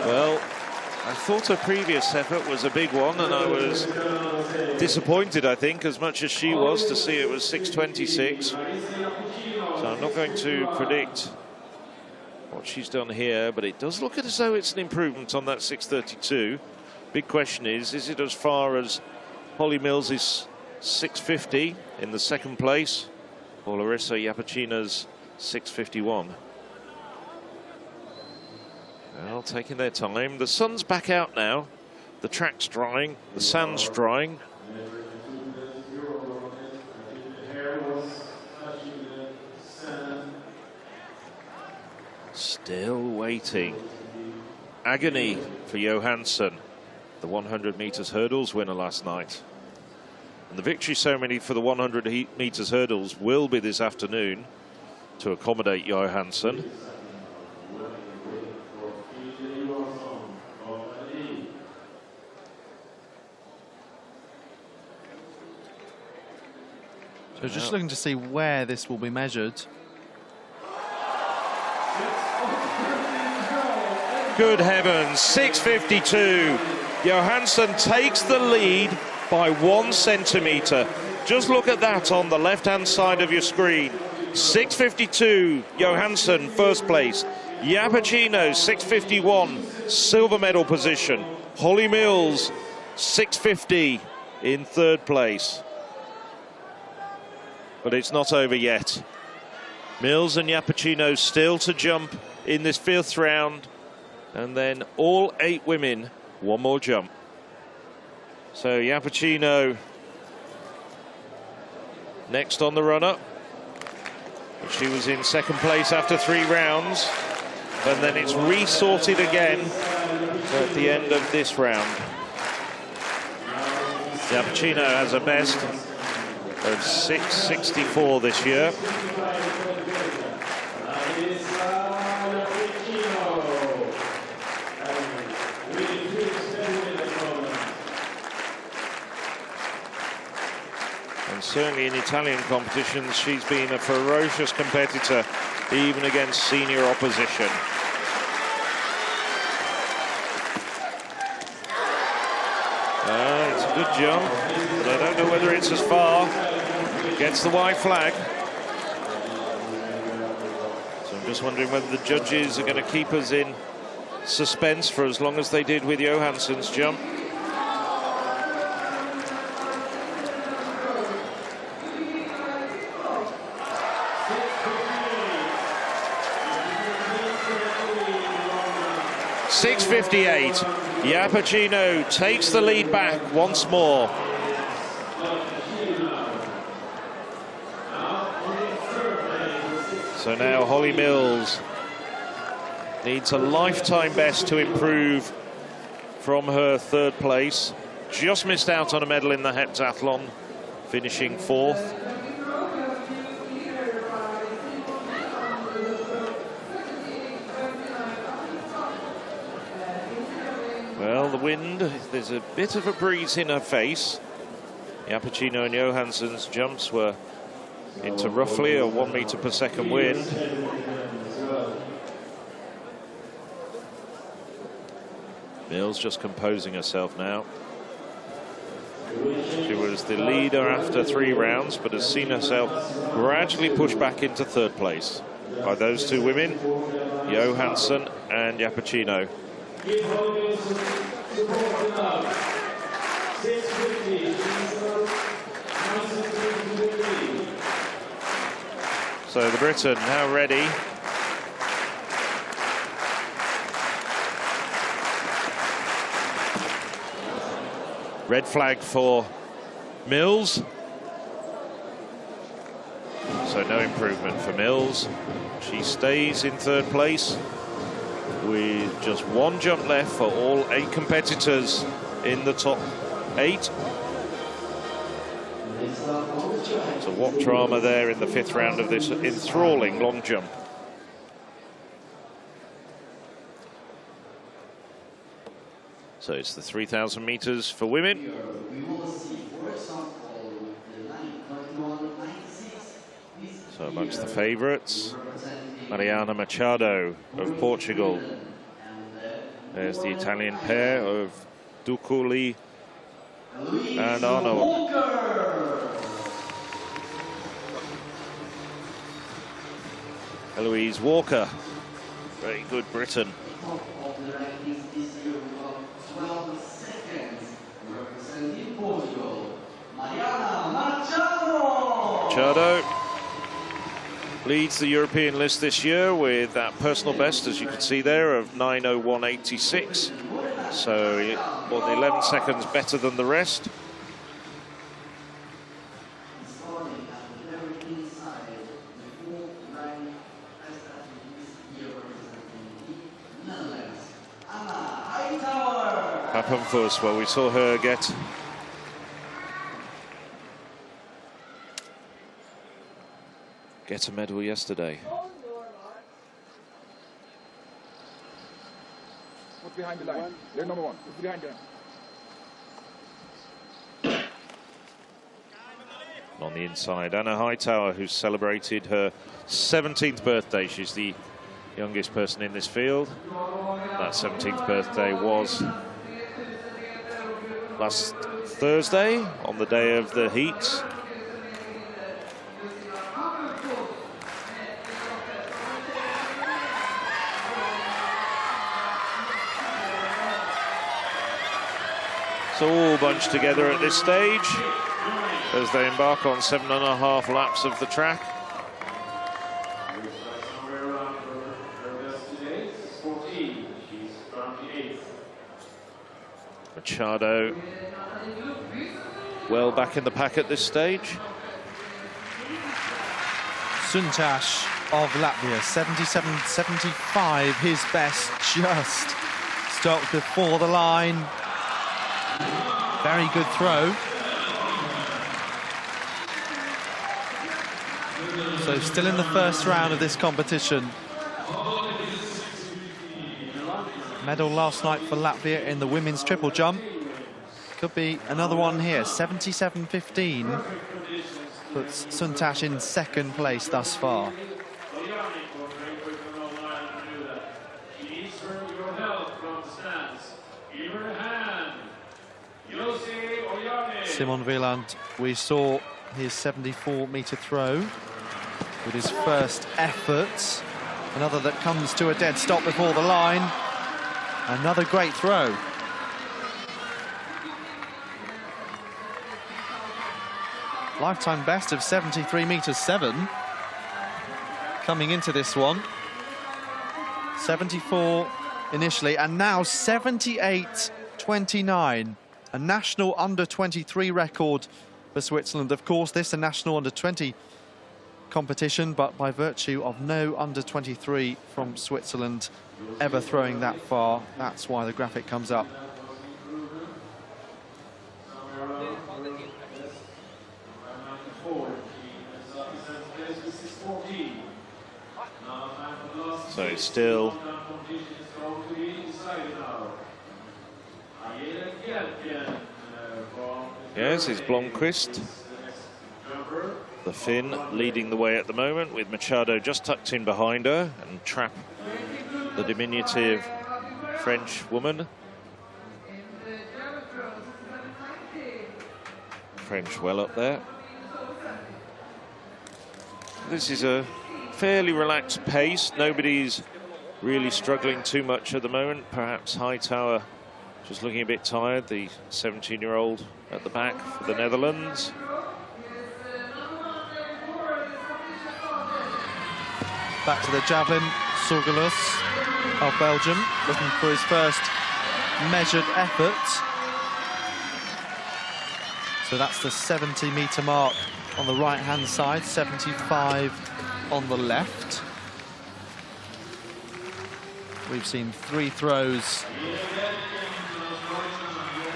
Well, I thought her previous effort was a big one, and I was disappointed, I think, as much as she was, to see it was 6:26. So I'm not going to predict what she's done here, but it does look as though it's an improvement on that 6:32. Big question is it as far as Holly Mills' 6:50 in the second place, or Larissa Yapachina's 6:51? Well, taking their time. The sun's back out now. The track's drying. The sand's drying. Still waiting. Agony for Johansson, the 100 meters hurdles winner last night. And the victory ceremony for the 100 meters hurdles will be this afternoon to accommodate Johansson. So just looking to see where this will be measured. Good heavens, 6:52. Johansson takes the lead by 1 centimetre. Just look at that on the left-hand side of your screen. 6:52, Johansson first place. Yapachino 6:51, silver medal position. Holly Mills 6:50 in third place. But it's not over yet. Mills and Yapachino still to jump in this 5th round, and then all 8 women, 1 more jump. So Yapachino next on the run-up. She was in second place after 3 rounds, and then it's resorted again at the end of this round. Yapachino has a best of 6:64 this year. And certainly in Italian competitions, she's been a ferocious competitor, even against senior opposition. It's a good jump, but I don't know whether it's as far. Gets the white flag. So I'm just wondering whether the judges are going to keep us in suspense for as long as they did with Johansson's jump. .658. Yapachino takes the lead back once more. So now Holly Mills needs a lifetime best to improve from her 3rd place. Just missed out on a medal in the heptathlon, finishing 4th. Well, the wind, there's a bit of a breeze in her face. Yapachino and Johansson's jumps were into roughly a 1 meter per second wind. Mills just composing herself now. She was the leader after 3 rounds, but has seen herself gradually pushed back into 3rd place by those 2 women, Johansson and Yapachino. So the Briton now ready. Red flag for Mills. So no improvement for Mills. She stays in 3rd place. with just one jump left for all 8 competitors in the top 8. So what drama there in the 5th round of this enthralling long jump. So it's the 3,000 meters for women. So amongst the favourites, Mariana Machado of Portugal. There's the Italian pair of Duculi and Arnold. Eloise Walker, very good Briton. Machado leads the European list this year with that personal best, as you can see there, of 9:01.86. So more than 11 seconds better than the rest. Papenfuss, well, we saw her get a medal yesterday. What's behind the line? They're number 1. What's behind them? On the inside, Anna Hightower, who's celebrated her 17th birthday. She's the youngest person in this field. That 17th birthday was last Thursday, on the day of the heats. So all bunched together at this stage as they embark on 7.5 laps of the track. Machado well back in the pack at this stage. Suntash of Latvia, 77.75, his best, just stopped before the line. Very good throw. So still in the first round of this competition. Medal last night for Latvia in the women's triple jump. Could be another one here. 77.15 puts Suntash in 2nd place thus far. Simon Wieland, we saw his 74-meter throw with his first effort. Another that comes to a dead stop before the line. Another great throw. Lifetime best of 73 meters 7 coming into this one. 74 initially, and now 78.29. A national under-23 record for Switzerland. Of course, this is a national under-20 competition, but by virtue of no under-23 from Switzerland ever throwing that far, that's why the graphic comes up. So it's still yes, it's Blomqvist, the Finn, leading the way at the moment, with Machado just tucked in behind her, and Trapp, the diminutive French woman. French well up there. This is a fairly relaxed pace. Nobody's really struggling too much at the moment. Perhaps Hightower just looking a bit tired, the 17-year-old at the back for the Netherlands. Back to the javelin, Sorgelus of Belgium, looking for his first measured effort. So that's the 70-meter mark on the right-hand side, 75 on the left. We've seen 3 throws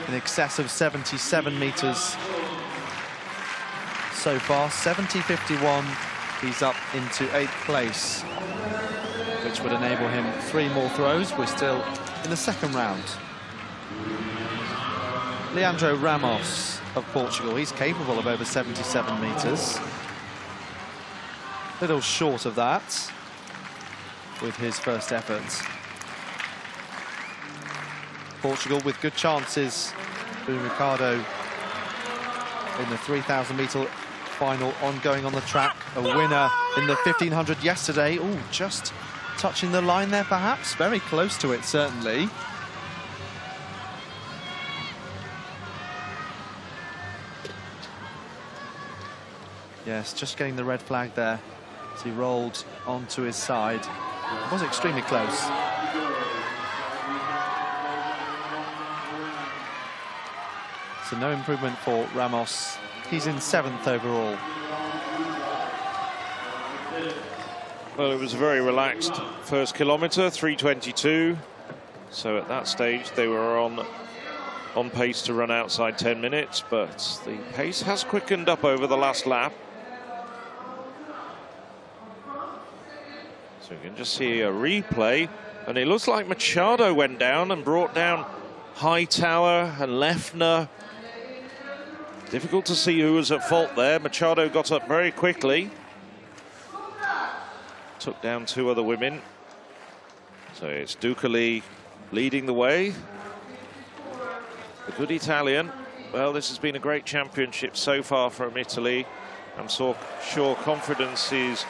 in excess of 77 metres so far. 70.51. He's up into 8th place, which would enable him 3 more throws. We're still in the second round. Leandro Ramos of Portugal, he's capable of over 77 metres. Little short of that with his first effort. Portugal with good chances. Ricardo in the 3,000 metre final, ongoing on the track. A winner in the 1500 yesterday. Oh, just touching the line there perhaps. Very close to it, certainly. Yes, just getting the red flag there as he rolled onto his side. It was extremely close. So no improvement for Ramos. He's in 7th overall. Well, it was a very relaxed first kilometre, 3:22. So at that stage they were on pace to run outside 10 minutes, but the pace has quickened up over the last lap. So you can just see a replay, and it looks like Machado went down and brought down Hightower and Leffner. Difficult to see who was at fault there. Machado got up very quickly. Took down 2 other women. So it's Ducali leading the way. The good Italian. Well, this has been a great championship so far from Italy. I'm so sure confidence is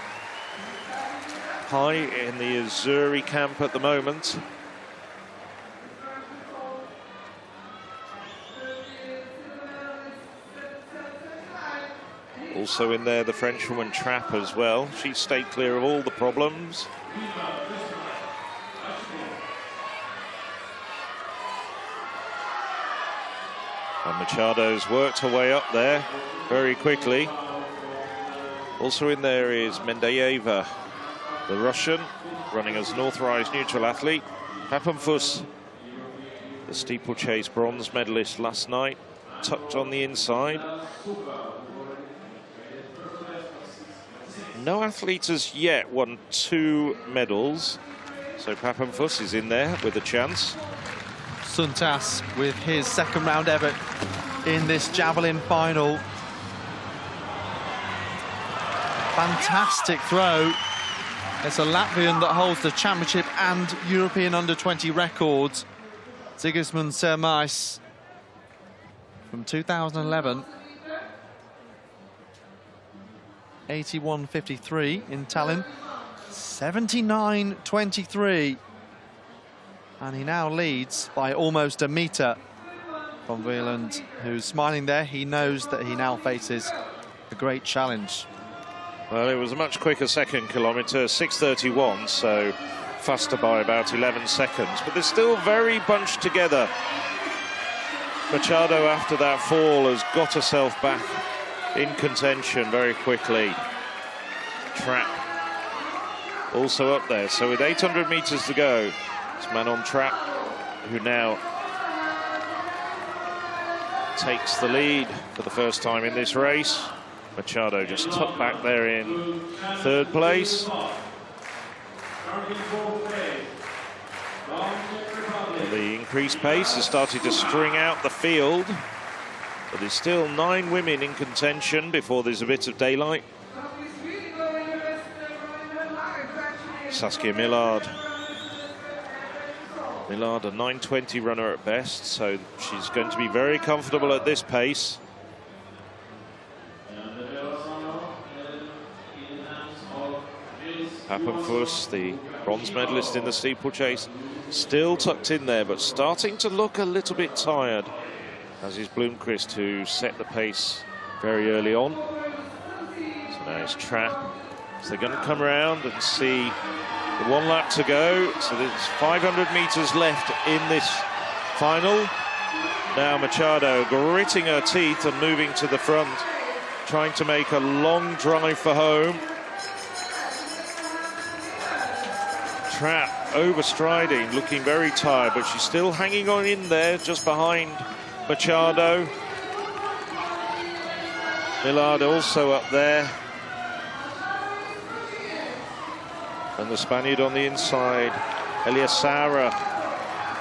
high in the Azzurri camp at the moment. Also in there, the Frenchwoman Trapp as well. She stayed clear of all the problems. And Machado's worked her way up there very quickly. Also in there is Mendayeva, the Russian, running as an authorised neutral athlete. Papenfuss, the steeplechase bronze medalist last night, tucked on the inside. No athlete has yet won 2 medals, so Papenfuss is in there with a chance. Suntas with his 2nd round ever in this javelin final. Fantastic throw. It's a Latvian that holds the championship and European under-20 records. Sigismund Sermais from 2011. 81.53 in Tallinn. 79.23. And he now leads by almost a metre from Wieland, who's smiling there. He knows that he now faces a great challenge. Well, it was a much quicker 2nd kilometre, 6:31, so faster by about 11 seconds. But they're still very bunched together. Machado, after that fall, has got herself back in contention very quickly. Trapp also up there. So with 800 metres to go, it's Manon Trapp who now takes the lead for the first time in this race. Machado just tucked back there in 3rd place. And the increased pace has started to string out the field. But there's still 9 women in contention before there's a bit of daylight. Saskia Millard. Millard, a 9:20 runner at best, so she's going to be very comfortable at this pace. Papenfuss, the bronze medalist in the steeplechase, still tucked in there, but starting to look a little bit tired, as is Blomqvist, who set the pace very early on. So now it's Trapp. So they're going to come around and see the 1 lap to go. So there's 500 metres left in this final. Now Machado gritting her teeth and moving to the front, trying to make a long drive for home. Trapp overstriding, looking very tired, but she's still hanging on in there, just behind Machado. Millard also up there. And the Spaniard on the inside, Eliasara,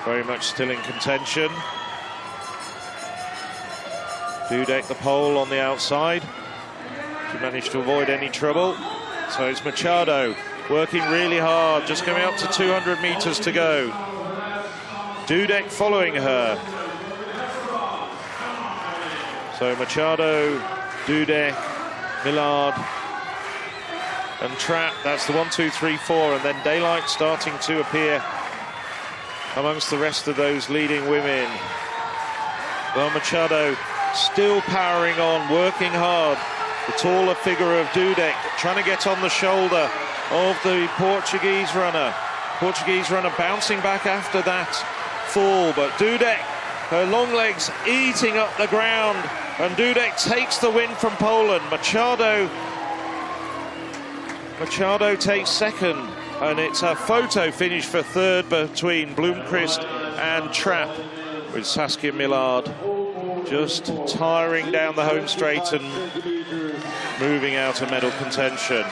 very much still in contention. Dudek, the pole on the outside. She managed to avoid any trouble. So it's Machado working really hard, just coming up to 200 meters to go. Dudek following her. So Machado, Dudek, Millard, and Trapp. That's the 1, 2, 3, 4, and then daylight starting to appear amongst the rest of those leading women. Well, Machado still powering on, working hard. The taller figure of Dudek trying to get on the shoulder of the Portuguese runner. Portuguese runner bouncing back after that fall, but Dudek, her long legs eating up the ground, and Dudek takes the win from Poland. Machado takes second, and it's a photo finish for third between Blomqvist and Trapp, with Saskia Millard just tiring down the home straight and moving out of medal contention.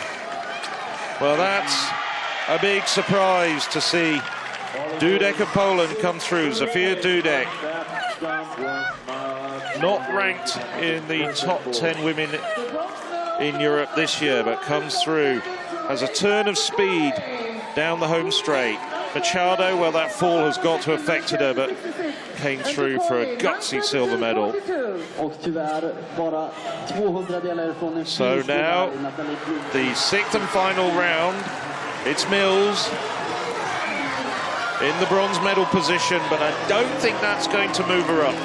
Well, that's a big surprise to see Dudek of Poland come through. Zofia Dudek, not ranked in the top 10 women in Europe this year, but comes through, has a turn of speed down the home straight. Machado, well, that fall has got to have affected her, but came through for a gutsy silver medal. So now, the sixth and final round, it's Mills in the bronze medal position, but I don't think that's going to move her up.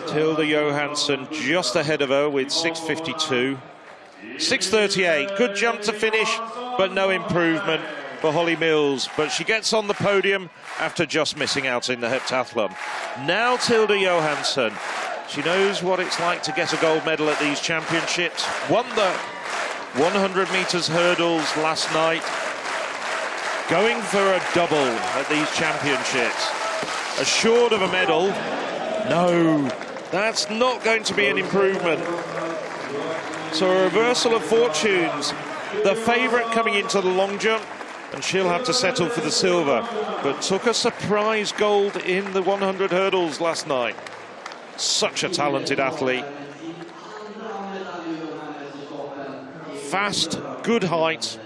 Tilda Johansson just ahead of her with 6:52. 6:38, good jump to finish, but no improvement for Holly Mills. But she gets on the podium after just missing out in the heptathlon. Now Tilda Johansson. She knows what it's like to get a gold medal at these championships. Won the 100 meters hurdles last night. Going for a double at these championships. Assured of a medal. No. That's not going to be an improvement. So a reversal of fortunes. The favourite coming into the long jump, and she'll have to settle for the silver, but took a surprise gold in the 100 hurdles last night. Such a talented athlete. Fast, good height,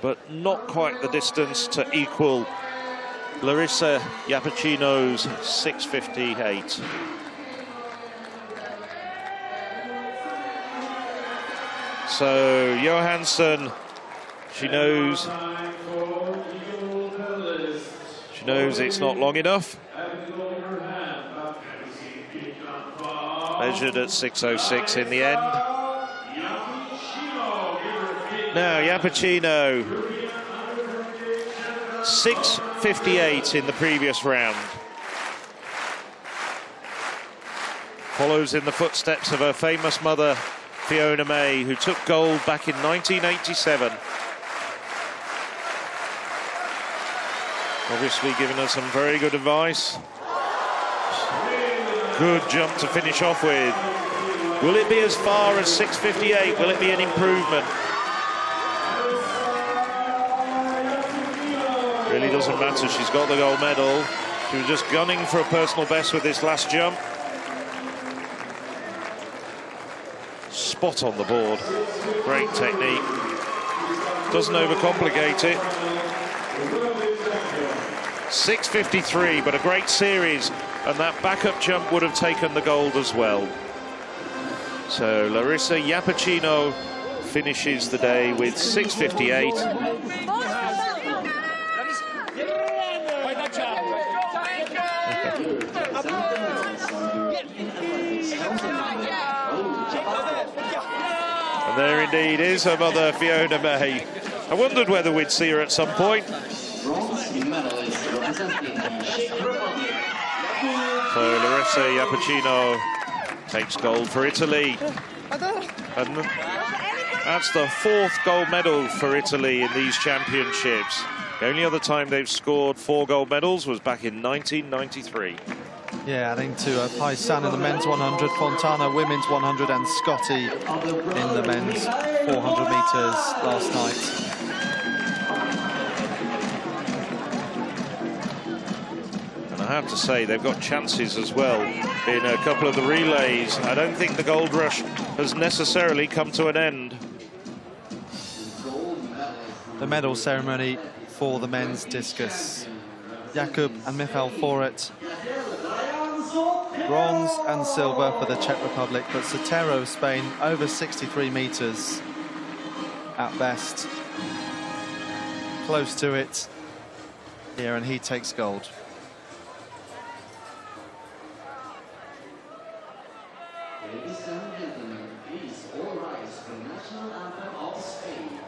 but not quite the distance to equal Larissa Iapicino's 6:58. So Johansson, she knows it's not long enough. Measured at 6:06 in the end. Now Iapicino, 6:58 in the previous round. Follows in the footsteps of her famous mother, Fiona May, who took gold back in 1987. Obviously giving us some very good advice. Good jump to finish off with. Will it be as far as 6:58? Will it be an improvement? Really doesn't matter. She's got the gold medal. She was just gunning for a personal best with this last jump. Spot on the board. Great technique. Doesn't overcomplicate it. 6:53, but a great series, and that backup jump would have taken the gold as well. So Larissa Iapicino finishes the day with 6:58. And there indeed is her mother, Fiona May. I wondered whether we'd see her at some point. So Larissa Iapicino takes gold for Italy. And that's the 4th gold medal for Italy in these championships. The only other time they've scored 4 gold medals was back in 1993. Yeah, adding to Paisan in the men's 100, Fontana women's 100, and Scotty in the men's 400 metres last night. And I have to say, they've got chances as well in a couple of the relays. I don't think the gold rush has necessarily come to an end. The medal ceremony for the men's discus. Jakub and Michal Foret. Bronze and silver for the Czech Republic, but Sotero of Spain over 63 metres at best. Close to it here, and he takes gold. Ladies and gentlemen, please all rise for the national anthem of Spain.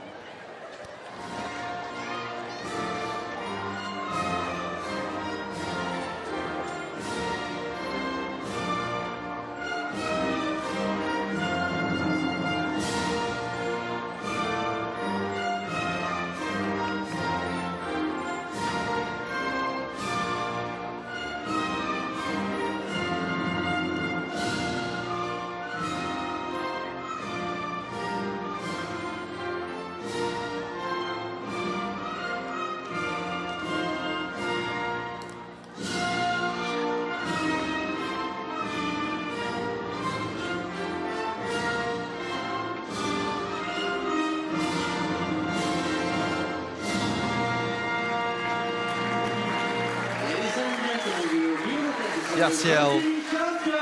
Yaciel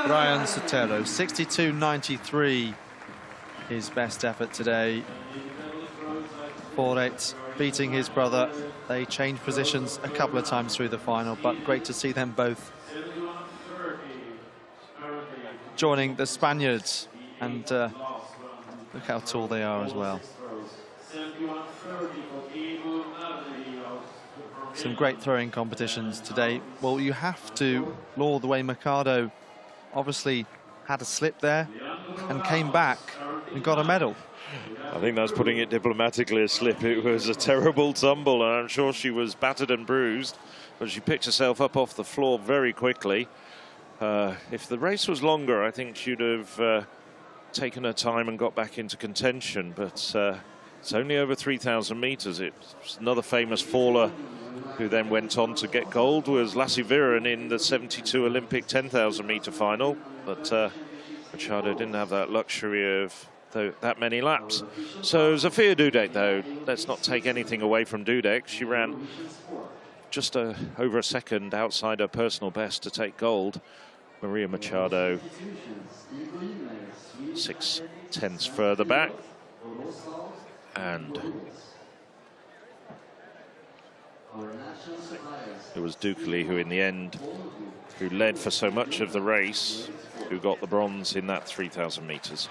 Brian Sotero, 62.93, his best effort today. Foret beating his brother. They changed positions a couple of times through the final, but great to see them both joining the Spaniards. And look how tall they are as well. Some great throwing competitions today. Well, you have to laud the way Mercado obviously had a slip there and came back and got a medal. I think that's putting it diplomatically, a slip. It was a terrible tumble, and I'm sure she was battered and bruised, but she picked herself up off the floor very quickly. If the race was longer, I think she'd have taken her time and got back into contention, but it's only over 3,000 metres. It's another famous faller who then went on to get gold was Lassie Viren in the 72 Olympic 10,000 metre final, but Machado didn't have that luxury of that many laps. So Zofia Dudek, though, let's not take anything away from Dudek. She ran just over a second outside her personal best to take gold. Maria Machado 6/10 further back, and it was Dukeli who in the end, who led for so much of the race, who got the bronze in that 3,000 metres.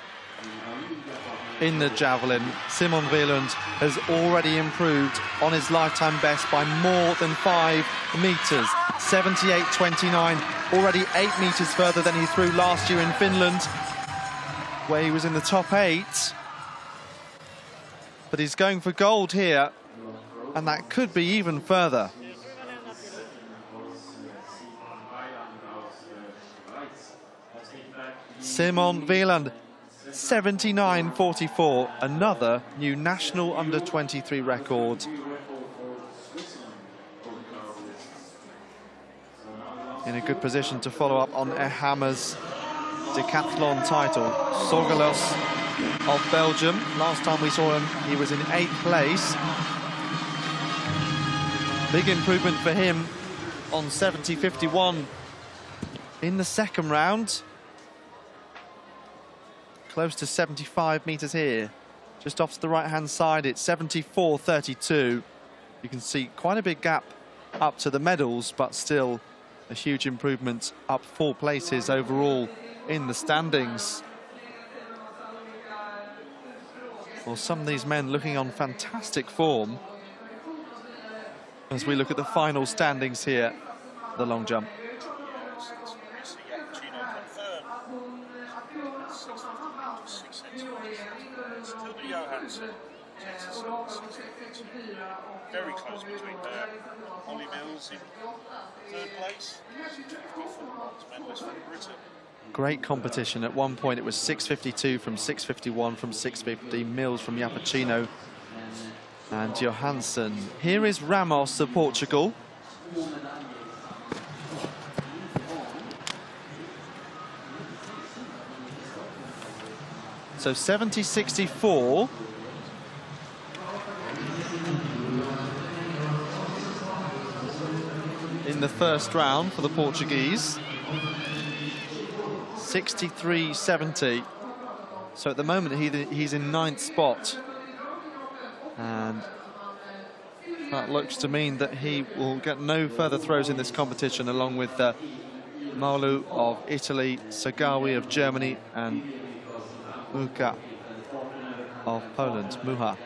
In the javelin, Simon Wieland has already improved on his lifetime best by more than 5 metres. 78.29, already 8 metres further than he threw last year in Finland, where he was in the top 8. But he's going for gold here, and that could be even further. Simon Wieland, 79.44, another new national under-23 record. In a good position to follow up on Ehammer's decathlon title. Sorgelos of Belgium, last time we saw him, he was in 8th place. Big improvement for him on 70.51 in the second round. Close to 75 metres here. Just off to the right-hand side, it's 74.32. You can see quite a big gap up to the medals, but still a huge improvement, up 4 places overall in the standings. Well, some of these men looking on fantastic form as we look at the final standings here, the long jump. Tilda Johansson, very close between her. Holly Mills in third place. Medalist from Britain. Great competition. At one point it was 6.52 from 6.51 from 6.50. Mills from Yappuccino and Johansson. Here is Ramos of Portugal. So 70.64. In the first round for the Portuguese. 63.70. So at the moment he's in 9th spot. And that looks to mean that he will get no further throws in this competition, along with Maulu of Italy, Sagawi of Germany, and Mucha of Poland. Mucha.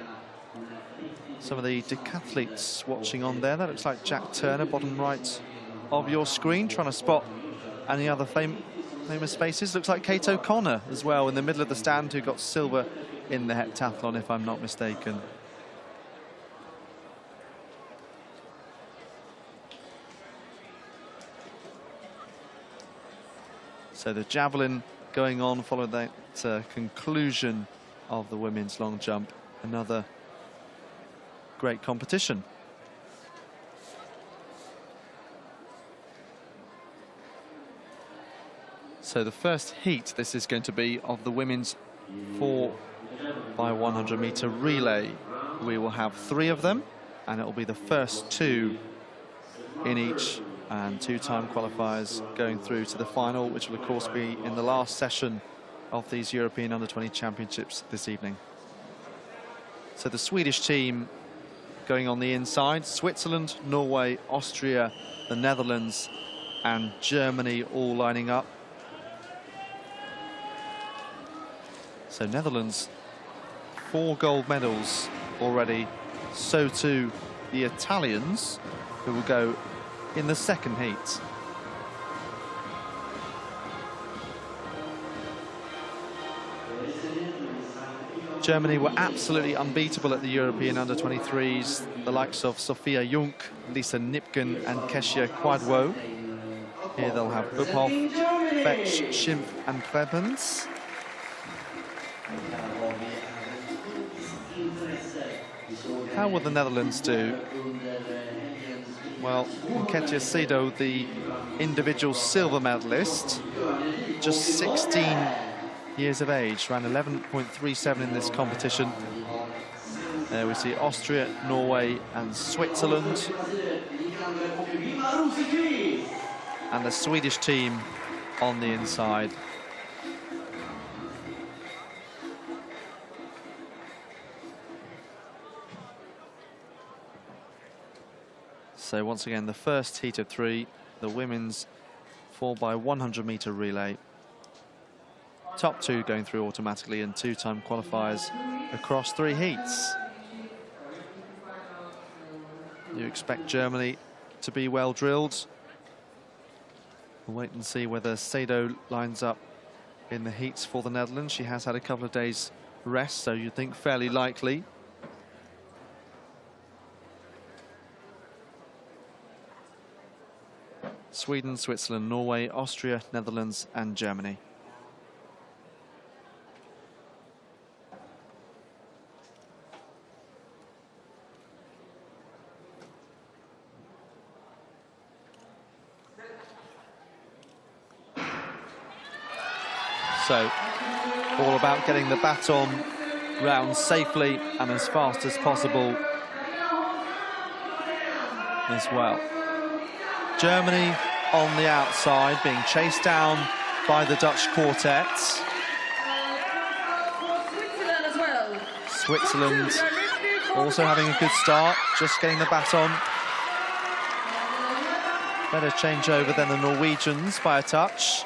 Some of the decathletes watching on there. That looks like Jack Turner, bottom right of your screen, trying to spot any other famous faces. Looks like Kate O'Connor as well in the middle of the stand, who got silver in the heptathlon, if I'm not mistaken. So the javelin going on following that conclusion of the women's long jump. Another great competition. So the first heat, this is going to be of the women's 4x100 meter relay. We will have 3 of them, and it will be the first 2 in each, and 2-time qualifiers going through to the final, which will of course be in the last session of these European Under-20 Championships this evening. So the Swedish team going on the inside: Switzerland, Norway, Austria, the Netherlands and Germany all lining up. So Netherlands, 4 gold medals already. So too the Italians, who will go in the second heat. Germany were absolutely unbeatable at the European Under-23s. The likes of Sophia Junk, Lisa Nipken and Kesia Kwadwo. Here they'll have Uphoff, Fetch, Schimpf and Klebens. How will the Netherlands do? Well, Ketia Sedo, the individual silver medalist, just 16 years of age, ran 11.37 in this competition. There we see Austria, Norway and Switzerland. And the Swedish team on the inside. So once again, the first heat of 3, the women's 4x100 meter relay. Top 2 going through automatically, and 2-time qualifiers across 3 heats. You expect Germany to be well drilled. We'll wait and see whether Sedo lines up in the heats for the Netherlands. She has had a couple of days rest, so you'd think fairly likely. Sweden, Switzerland, Norway, Austria, Netherlands and Germany. So, all about getting the baton round safely and as fast as possible as well. Germany on the outside, being chased down by the Dutch quartet. Switzerland also having a good start, just getting the baton. Better change over than the Norwegians by a touch.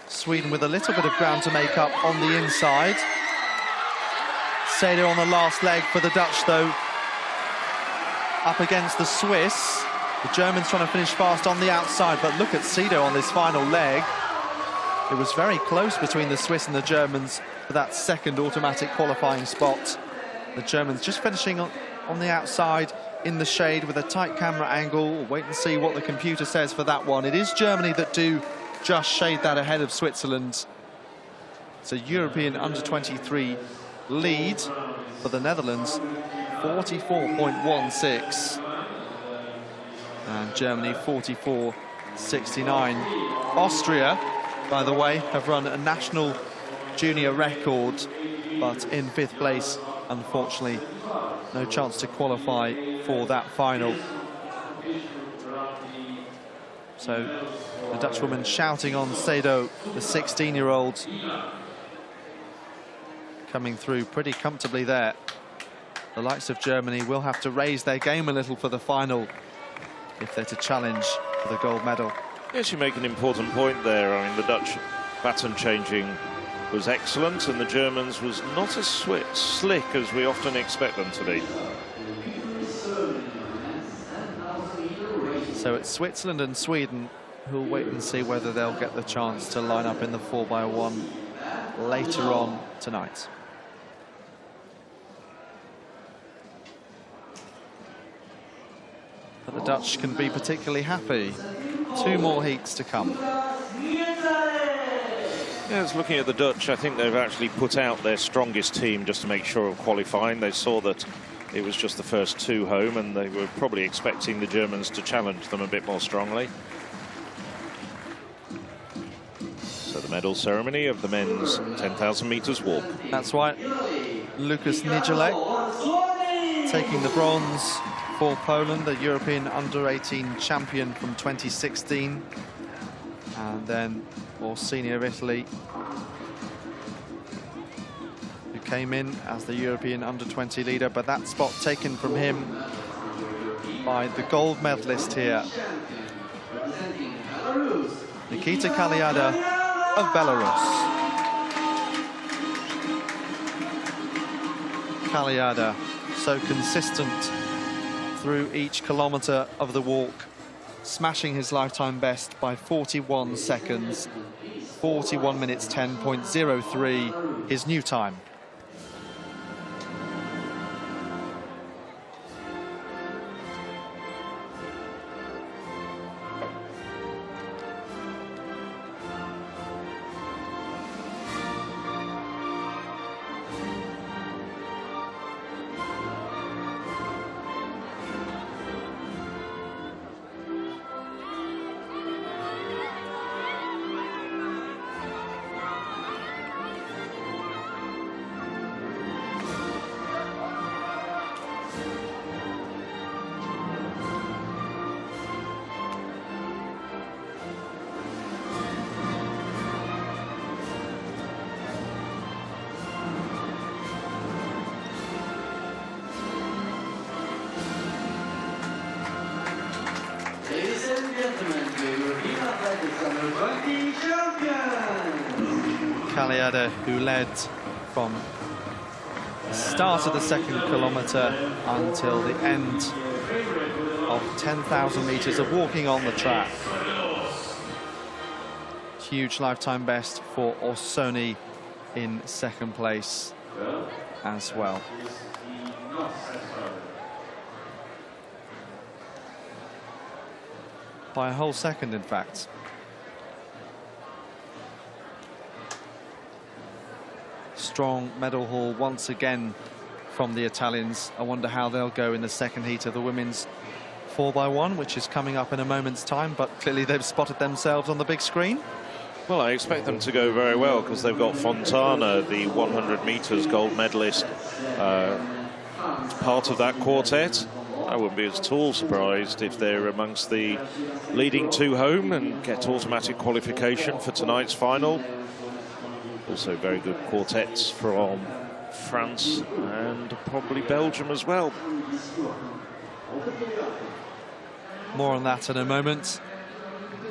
Sweden with a little bit of ground to make up on the inside. Sedo on the last leg for the Dutch, though, up against the Swiss. The Germans trying to finish fast on the outside, but look at Sedo on this final leg. It was very close between the Swiss and the Germans for that second automatic qualifying spot. The Germans just finishing on the outside in the shade with a tight camera angle. We'll wait and see what the computer says for that one. It is Germany that do just shade that ahead of Switzerland. It's a European under-23 lead for the Netherlands, 44.16. And Germany 44.69. Austria, by the way, have run a national junior record, but in 5th place, unfortunately, no chance to qualify for that final. So the Dutch woman shouting on Sado, the 16-year-old, coming through pretty comfortably there. The likes of Germany will have to raise their game a little for the final if they're to challenge for the gold medal. Yes, you make an important point there. I mean, the Dutch baton changing was excellent, and the Germans was not as slick as we often expect them to be. So it's Switzerland and Sweden who'll wait and see whether they'll get the chance to line up in the 4x1 later on tonight. But the Dutch can be particularly happy. 2 more heats to come. Yes, looking at the Dutch, I think they've actually put out their strongest team just to make sure of qualifying. They saw that it was just the first 2 home, and they were probably expecting the Germans to challenge them a bit more strongly. So the medal ceremony of the men's 10,000 meters walk. That's right. Lucas Nijelek taking the bronze for Poland, the European under-18 champion from 2016. And then Orsini of Italy, who came in as the European under-20 leader, but that spot taken from him by the gold medalist here, Nikita Kaliada of Belarus. Kaliada, so consistent through each kilometre of the walk, smashing his lifetime best by 41 seconds, 41 minutes 10.03, his new time. Ladies and gentlemen, the European Athletics Under-20 champion! Kaliada, who led from the start of the second kilometre until the end of 10,000 metres of walking on the track. Huge lifetime best for Orsoni in second place as well. By a whole second, in fact. Strong medal haul once again from the Italians. I wonder how they'll go in the second heat of the women's 4x1, which is coming up in a moment's time, but clearly they've spotted themselves on the big screen. Well, I expect them to go very well because they've got Fontana, the 100 meters gold medalist, part of that quartet. I wouldn't be at all surprised if they're amongst the leading 2 home and get automatic qualification for tonight's final. Also very good quartets from France and probably Belgium as well. More on that in a moment.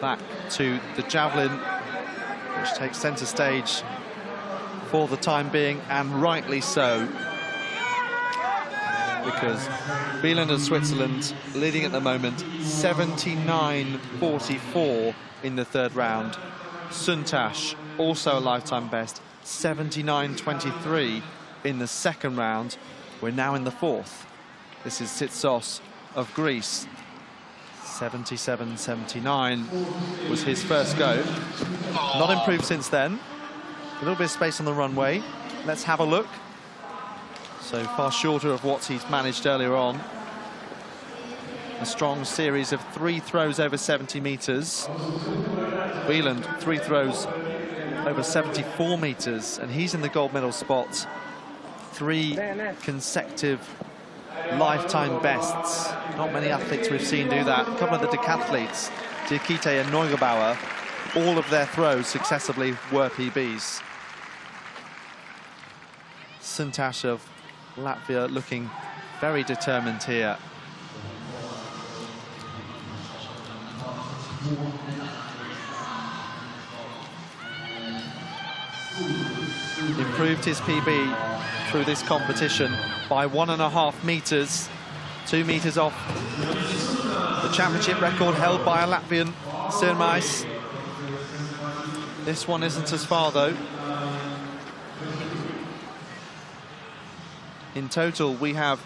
Back to the javelin, which takes centre stage for the time being, and rightly so, because Bieland and Switzerland leading at the moment 79-44 in the third round. Suntash, also a lifetime best, 79.23 in the second round. We're now in the fourth. This is Tsitsos of Greece. 77.79 was his first go. Not improved since then. A little bit of space on the runway. Let's have a look. So far shorter of what he's managed earlier on. A strong series of 3 throws over 70 meters. Wieland, 3 throws over 74 meters, and he's in the gold medal spot. 3 consecutive lifetime bests. Not many athletes we've seen do that. A couple of the decathletes, Diakite and Neugebauer, all of their throws successively were PBs. Suntash of Latvia looking very determined here. Improved his PB through this competition by 1.5 meters, 2 meters off the championship record held by a Latvian, Sirmais. This one isn't as far though. In total, we have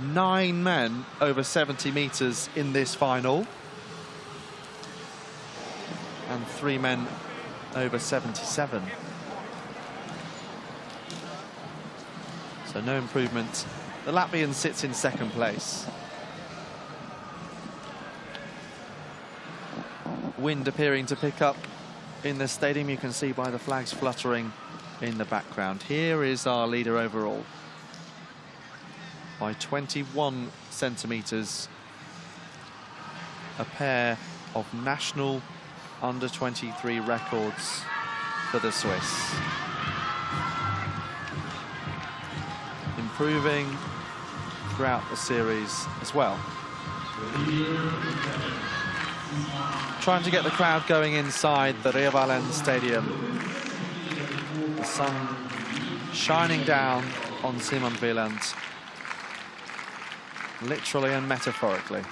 9 men over 70 meters in this final, and 3 men over 77. So no improvement. The Latvian sits in second place. Wind appearing to pick up in the stadium. You can see by the flags fluttering in the background. Here is our leader overall by 21 centimeters. A pair of national under-23 records for the Swiss. Improving throughout the series as well. Trying to get the crowd going inside the Rio Valen Stadium. The sun shining down on Simon Wieland, literally and metaphorically.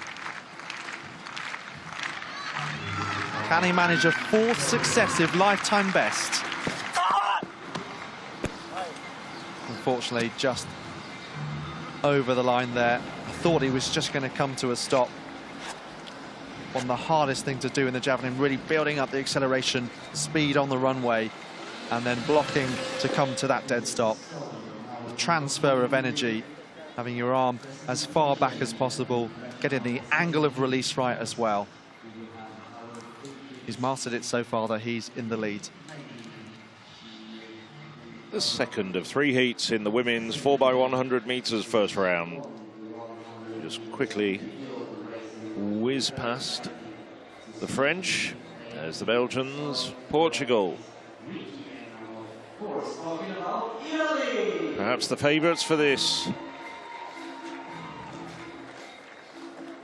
Can he manage a 4th successive lifetime best? Unfortunately, just over the line there. I thought he was just going to come to a stop. One of the hardest thing to do in the javelin, really building up the acceleration, speed on the runway, and then blocking to come to that dead stop. The transfer of energy, having your arm as far back as possible, getting the angle of release right as well. He's mastered it so far that he's in the lead. The second of 3 heats in the women's 4x100 meters first round. Just quickly whiz past the French. There's the Belgians, Portugal. Perhaps the favourites for this.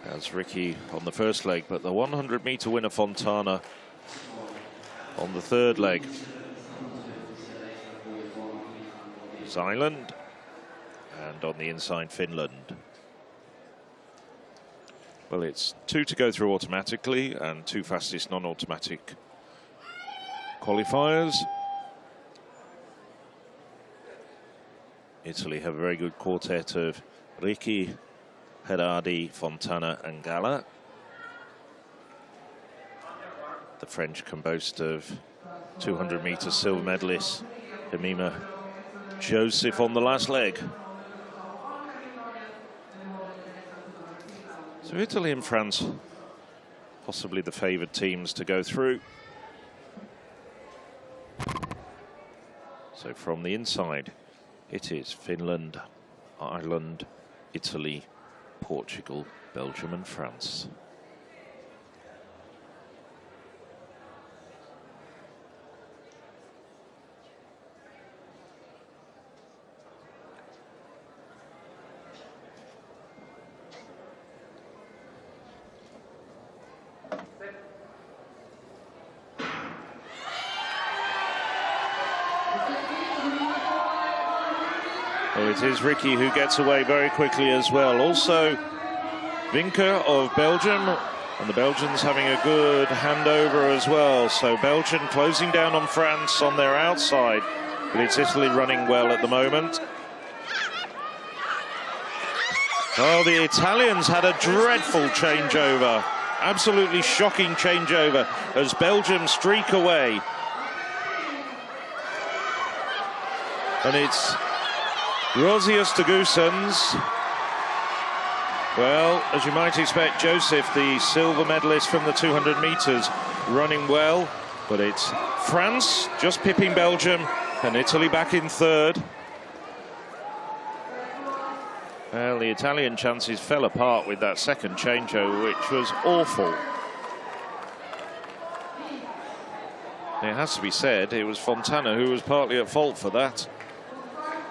That's Ricky on the first leg, but the 100-meter winner Fontana on the third leg. Ireland, and on the inside Finland. Well, it's 2 to go through automatically and 2 fastest non-automatic qualifiers. Italy have a very good quartet of Ricci, Herardi, Fontana and Gala. The French can boast of 200-meter silver medalist Jemima Joseph on the last leg. So Italy and France, possibly the favoured teams to go through. So from the inside, it is Finland, Ireland, Italy, Portugal, Belgium and France. Well, it is Ricky who gets away very quickly as well. Also, Vinker of Belgium And the Belgians having a good handover as well. So Belgium closing down on France on their outside. But it's Italy running well at the moment. Oh, the Italians had a dreadful changeover. Absolutely shocking changeover as Belgium streak away. And it's Rosius to Goossens. Well, as you might expect, Joseph, the silver medalist from the 200 metres, running well. But it's France just pipping Belgium and Italy back in third. Well, the Italian chances fell apart with that second changeover, which was awful. It has to be said, it was Fontana who was partly at fault for that.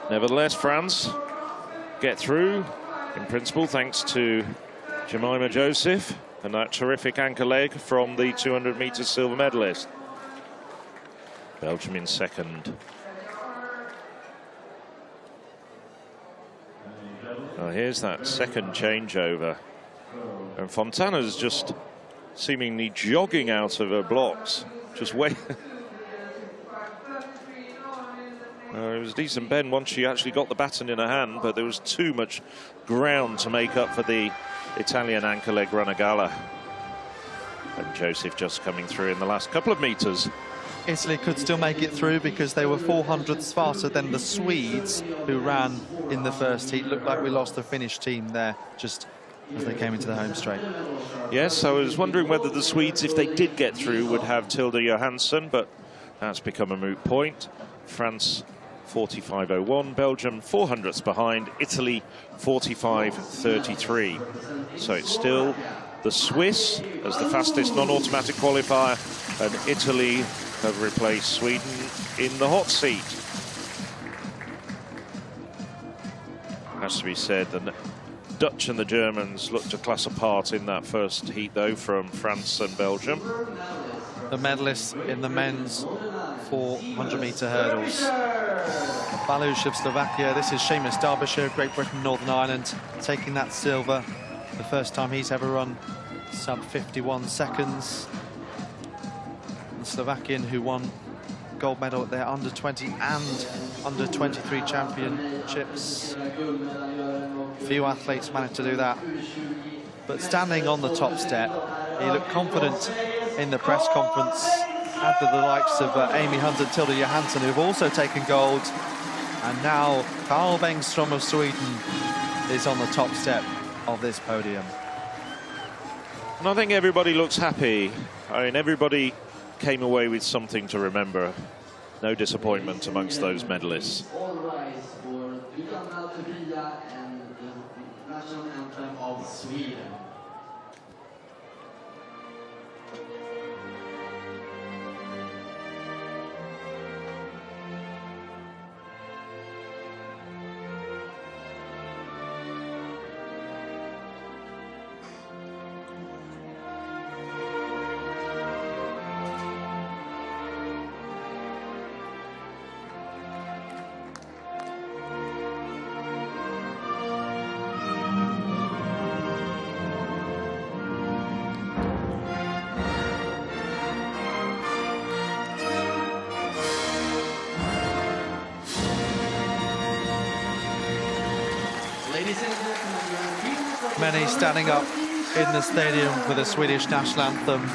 Nevertheless, France get through, in principle, thanks to Jemima Joseph and that terrific anchor leg from the 200 metres silver medalist. Belgium in second. Oh, here's that second changeover. And Fontana's just seemingly jogging out of her blocks. Just wait. It was a decent bend once she actually got the baton in her hand, but there was too much ground to make up for the Italian anchor leg runner Gala. And Joseph just coming through in the last couple of metres. Italy could still make it through because they were 400ths faster than the Swedes, who ran in the first heat. Looked like we lost the Finnish team there just as they came into the home straight. Yes, I was wondering whether the Swedes, if they did get through, would have Tilda Johansson, but that's become a moot point. France 45.01, Belgium 400ths behind, Italy 45.33. So it's still the Swiss as the fastest non-automatic qualifier, and Italy have replaced Sweden in the hot seat. Has to be said, the Dutch and the Germans looked a class apart in that first heat, though, from France and Belgium. The medalists in the men's 400-metre hurdles. Balush of Slovakia, this is Seamus Derbyshire, Great Britain, Northern Ireland, taking that silver. The first time he's ever run sub 51 seconds. The Slovakian who won gold medal at their under-20 and under-23 championships. Few athletes managed to do that. But standing on the top step, he looked confident in the press conference, and to the likes of Amy Hunt and Tilda Johansson, who've also taken gold. And now Carl Bengtström of Sweden is on the top step of this podium. And I think everybody looks happy. I mean, everybody came away with something to remember. No disappointment amongst those medalists. All rise for Utan Alturia and the national anthem of Sweden. Many standing up in the stadium for the Swedish national anthem,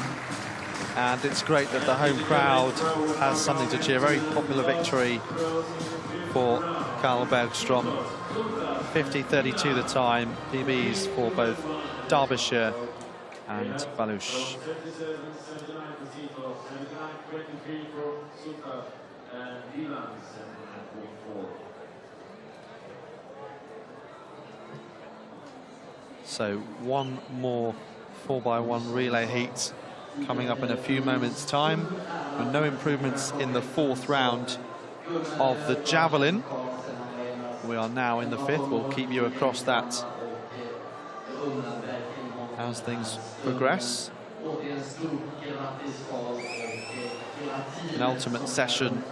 and it's great that the home crowd has something to cheer. Very popular victory for Carl Bergström. 50.32 the time, PBs for both Derbyshire and Balush. So one more 4x1 relay heat coming up in a few moments' time, with no improvements in the fourth round of the javelin. We are now in the fifth. We'll keep you across that as things progress. An ultimate session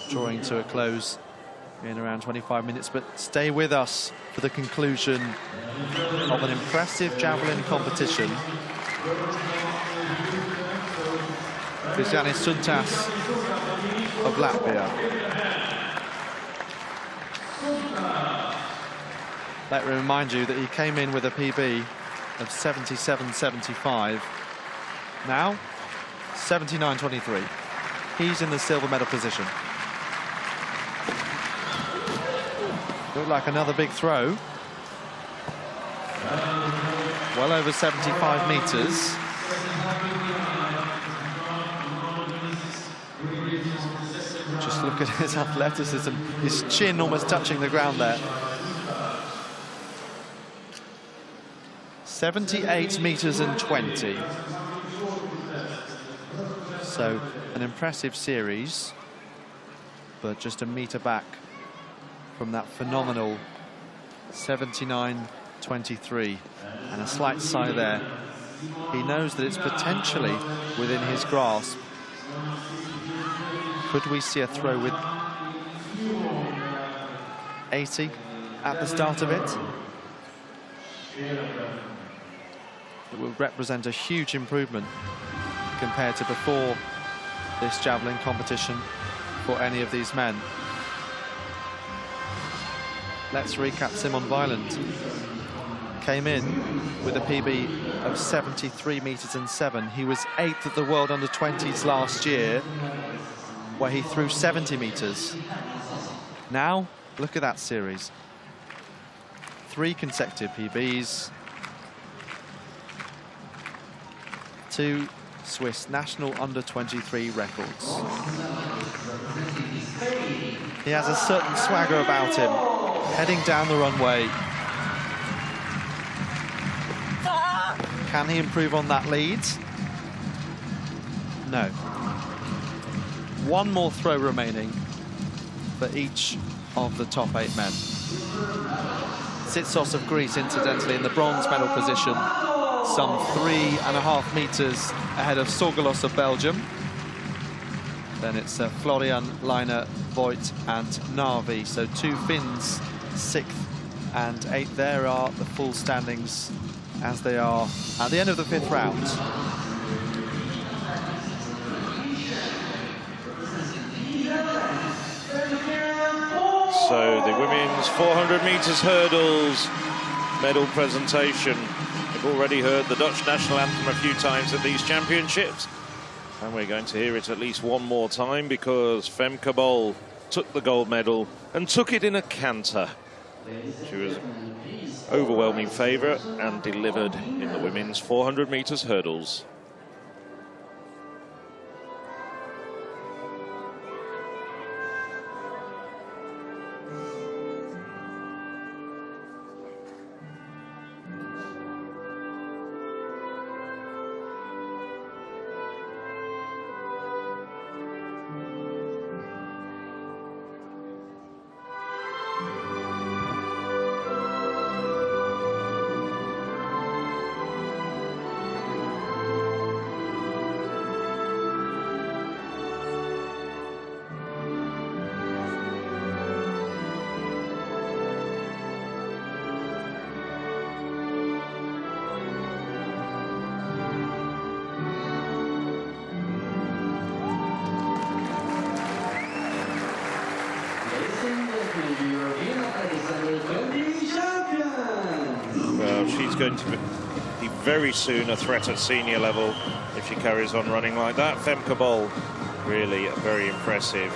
drawing to a close in around 25 minutes, but stay with us for the conclusion of an impressive javelin competition. Krišjānis Suntas of Latvia. Let me remind you that he came in with a PB of 77.75. Now, 79.23. He's in the silver medal position. Looked like another big throw. Well over 75 meters. Just look at his athleticism. His chin almost touching the ground there. 78 meters and 20. So an impressive series, but just a meter back from that phenomenal 79.23, and a slight sigh there. He knows that it's potentially within his grasp. Could we see a throw with 80 at the start of it? It will represent a huge improvement compared to before this javelin competition for any of these men. Let's recap Simon Weiland. Came in with a PB of 73 meters and 7. He was 8th at the World Under-20s last year, where he threw 70 meters. Now, look at that series. 3 consecutive PBs. 2 Swiss national under-23 records. He has a certain swagger about him, heading down the runway. Can he improve on that lead? No. One more throw remaining for each of the top 8 men. Tsitsos of Greece, incidentally, in the bronze medal position, some 3.5 meters ahead of Sorgelos of Belgium. Then it's Florian, Leiner, Voigt and Narvi. So 2 Finns, 6th and 8th. There are the full standings as they are at the end of the 5th round. So the women's 400 meters hurdles medal presentation. We've already heard the Dutch national anthem a few times at these championships, and we're going to hear it at least one more time because Femke Bol took the gold medal and took it in a canter. She was overwhelming favourite and delivered in the women's 400 meters hurdles. Going to be very soon a threat at senior level if she carries on running like that. Femke Bol, really very impressive.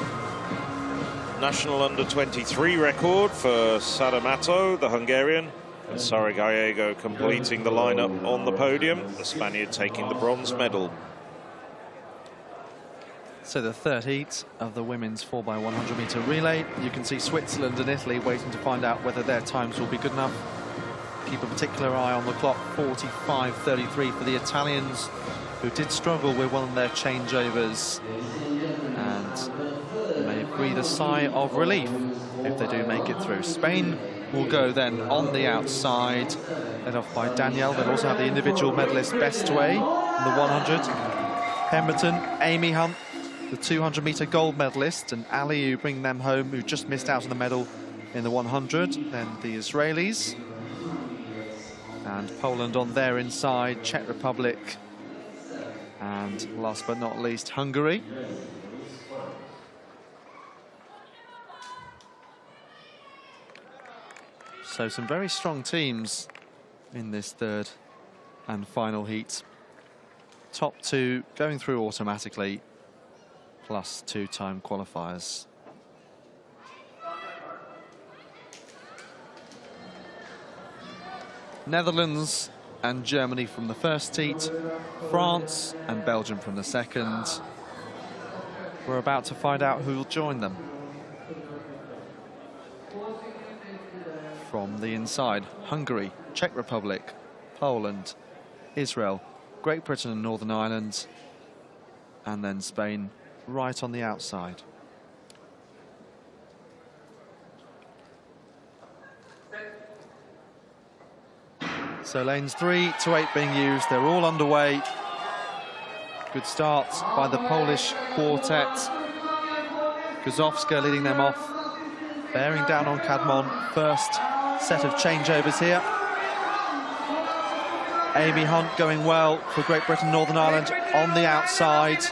National under-23 record for Sadamato, the Hungarian, and Sara Gallego completing the lineup on the podium, the Spaniard taking the bronze medal. So the third heat of the women's 4x100 meter relay. You can see Switzerland and Italy waiting to find out whether their times will be good enough. Keep a particular eye on the clock. 45.33 for the Italians, who did struggle with one of their changeovers, and may breathe a sigh of relief if they do make it through. Spain will go then on the outside, led off by Danielle. They'll also have the individual medalist Bestway in the 100. Pemberton, Amy Hunt, the 200-metre gold medalist, and Ali, who bring them home, who just missed out on the medal in the 100. Then the Israelis. And Poland on their inside, Czech Republic. And last but not least, Hungary. So some very strong teams in this third and final heat. Top two going through automatically, plus two-time qualifiers. Netherlands and Germany from the first heat, France and Belgium from the second. We're about to find out who will join them. From the inside, Hungary, Czech Republic, Poland, Israel, Great Britain and Northern Ireland, and then Spain right on the outside. So lanes 3 to 8 being used, they're all underway. Good start by the Polish quartet. Guzowska leading them off, bearing down on Cadmon. First set of changeovers here. Amy Hunt going well for Great Britain, Northern Ireland on the outside.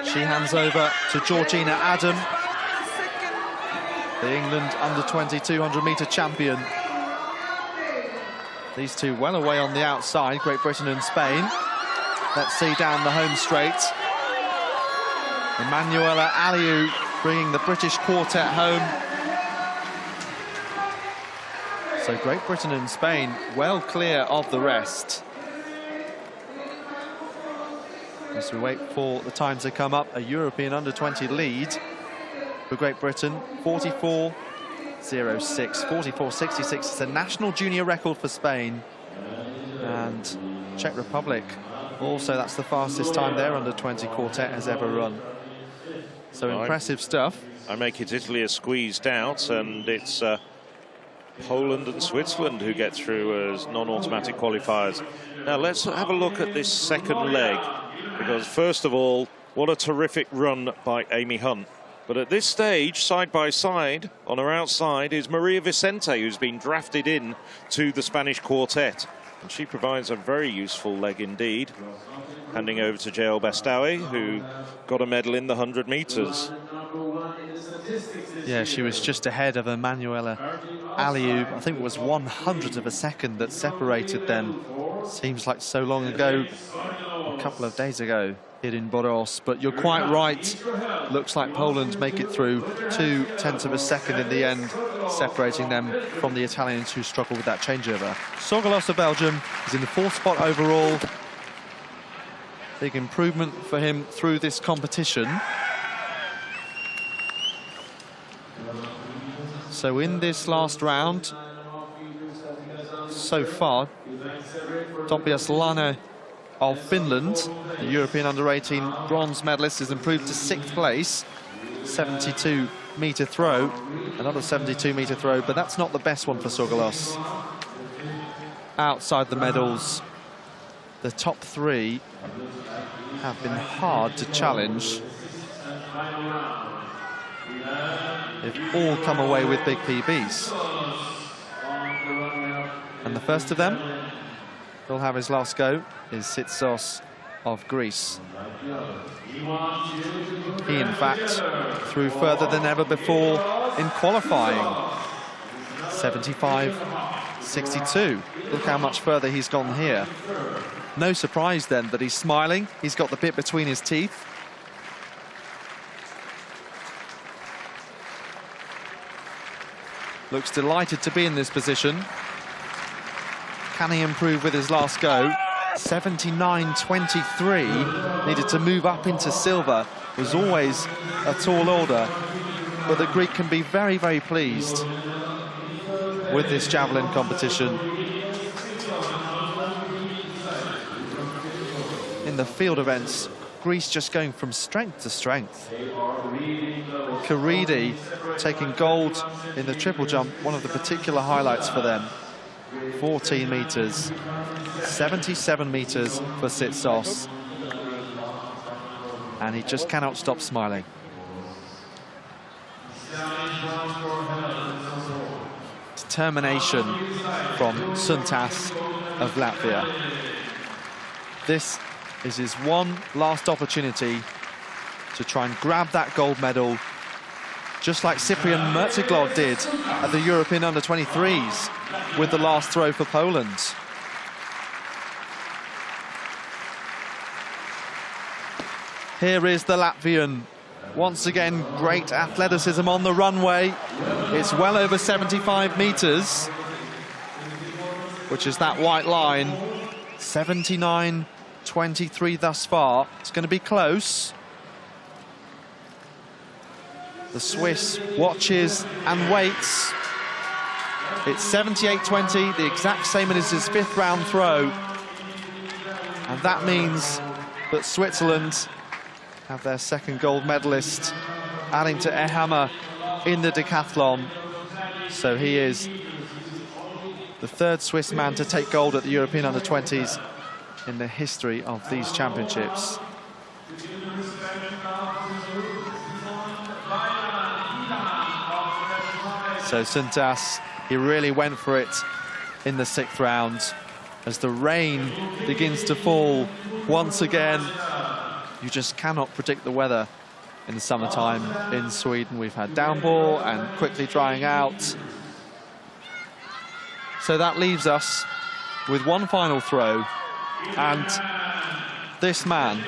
She hands over to Georgina Adam, the England under-20 200-metre champion. These two well away on the outside, Great Britain and Spain. Let's see down the home straight. Emanuela Aliou bringing the British quartet home. So Great Britain and Spain well clear of the rest. As we wait for the time to come up, a European under-20 lead for Great Britain, 44.06, 44.66. It's a national junior record for Spain. And Czech Republic also, that's the fastest time their under-20 quartet has ever run. So impressive stuff. I make it Italy are squeezed out, and it's Poland and Switzerland who get through as non-automatic qualifiers. Now let's have a look at this second leg, because first of all, what a terrific run by Amy Hunt. But at this stage, side by side, on her outside, is Maria Vicente, who's been drafted in to the Spanish quartet. And she provides a very useful leg indeed. Handing over to Jael Bastawi, who got a medal in the 100 metres. Yeah, she was just ahead of Emanuela Aliou. I think it was 100th of a second that separated them. Seems like so long ago, a couple of days ago here in Boras. But you're quite right. Looks like Poland make it through 0.2 of a second in the end, separating them from the Italians who struggle with that changeover. Sogolos of Belgium is in the 4th spot overall. Big improvement for him through this competition. So in this last round, so far, Topias Lane of Finland, the European under-18 bronze medalist, has improved to 6th place. 72-metre throw, another 72-metre throw, but that's not the best one for Sogolos. Outside the medals, the top 3 have been hard to challenge. They've all come away with big PBs. And the first of them, he'll have his last go, is Tsitsos of Greece. He, in fact, threw further than ever before in qualifying. 75.62. Look how much further he's gone here. No surprise then that he's smiling. He's got the bit between his teeth. Looks delighted to be in this position. Can he improve with his last go? 79.23. Needed to move up into silver. Was always a tall order. But the Greek can be very, very pleased with this javelin competition. In the field events, Greece just going from strength to strength. Karidi taking gold in the triple jump, one of the particular highlights for them. 14 metres, 77 metres for Tsitsos. and he just cannot stop smiling. Determination from Suntas of Latvia. This is his one last opportunity to try and grab that gold medal, just like Cyprian Mertiglod did at the European Under-23s with the last throw for Poland. Here is the Latvian. Once again, great athleticism on the runway. It's well over 75 meters, which is that white line. 79.23 thus far. It's going to be close. The Swiss watches and waits. It's 78.20, the exact same as his fifth round throw. And that means that Switzerland have their second gold medalist, adding to Ehammer in the decathlon. So he is the third Swiss man to take gold at the European Under-20s in the history of these championships. So Suntas, he really went for it in the sixth round. As the rain begins to fall once again, you just cannot predict the weather in the summertime in Sweden. We've had downpour and quickly drying out. So that leaves us with one final throw, and this man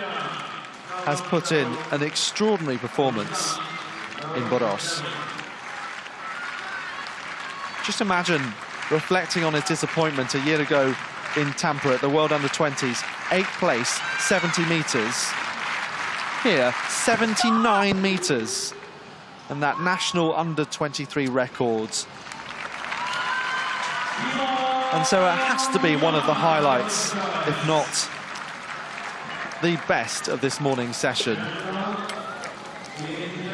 has put in an extraordinary performance in Boras. Just imagine reflecting on his disappointment a year ago in Tampere at the World Under-20s, 8th place, 70 meters. Here, 79 meters, and that national Under-23 records. And so it has to be one of the highlights, if not the best of this morning's session.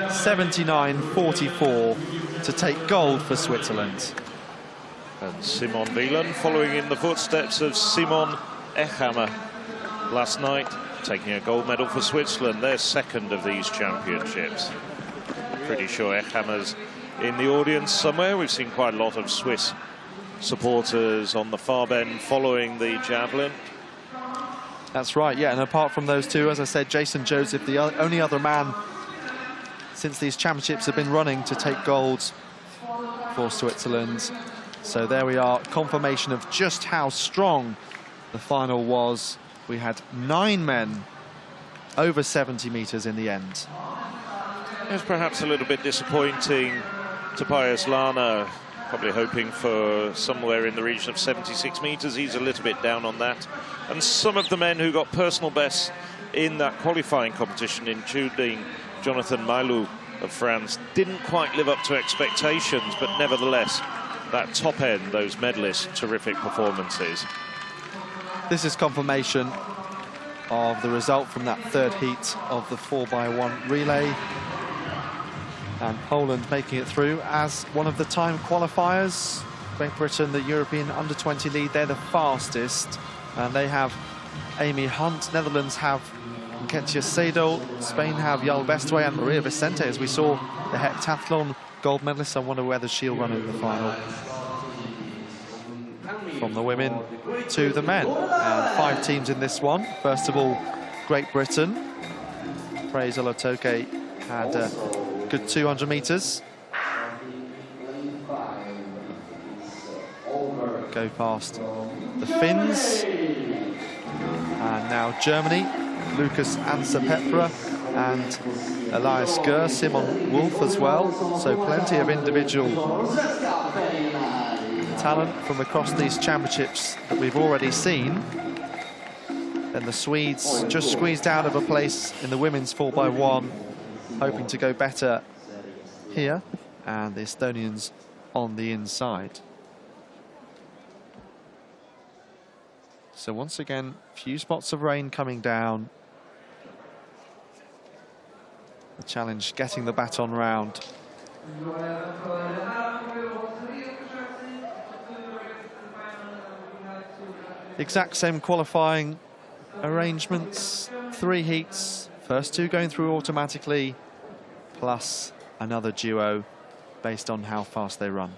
79.44 to take gold for Switzerland. And Simon Wieland following in the footsteps of Simon Ehammer last night, taking a gold medal for Switzerland, their second of these championships. Pretty sure Ehammer's in the audience somewhere. We've seen quite a lot of Swiss supporters on the far bend following the javelin. That's right, yeah, and apart from those two, as I said, Jason Joseph, the only other man since these championships have been running to take gold for Switzerland. So there we are, confirmation of just how strong the final was. We had 9 men over 70 meters in the end. It was perhaps a little bit disappointing to Pius Lana, probably hoping for somewhere in the region of 76 meters. He's a little bit down on that. And some of the men who got personal bests in that qualifying competition, including Jonathan Mailloux of France, didn't quite live up to expectations, but nevertheless, that top end, those medalists, terrific performances. This is confirmation of the result from that third heat of the 4x1 relay. And Poland making it through as one of the time qualifiers. Great Britain, the European Under-20 lead, they're the fastest. And they have Amy Hunt. Netherlands have Kentia Seidel. Spain have Yael Bestway and Maria Vicente, as we saw the heptathlon gold medalist. I wonder whether she'll run in the final. From the women to the men. And 5 teams in this one. First of all, Great Britain. Praise Olotoke had a good 200 meters. Go past the Finns. And now Germany. Lucas Ansa-Pepra and Elias Gurr, Simon Wolf as well. So plenty of individual talent from across these championships that we've already seen. And the Swedes just squeezed out of a place in the women's 4x1, hoping to go better here. And the Estonians on the inside. So once again, few spots of rain coming down. The challenge getting the baton round. Exact same qualifying arrangements, 3 heats, First two going through automatically, plus another duo based on how fast they run.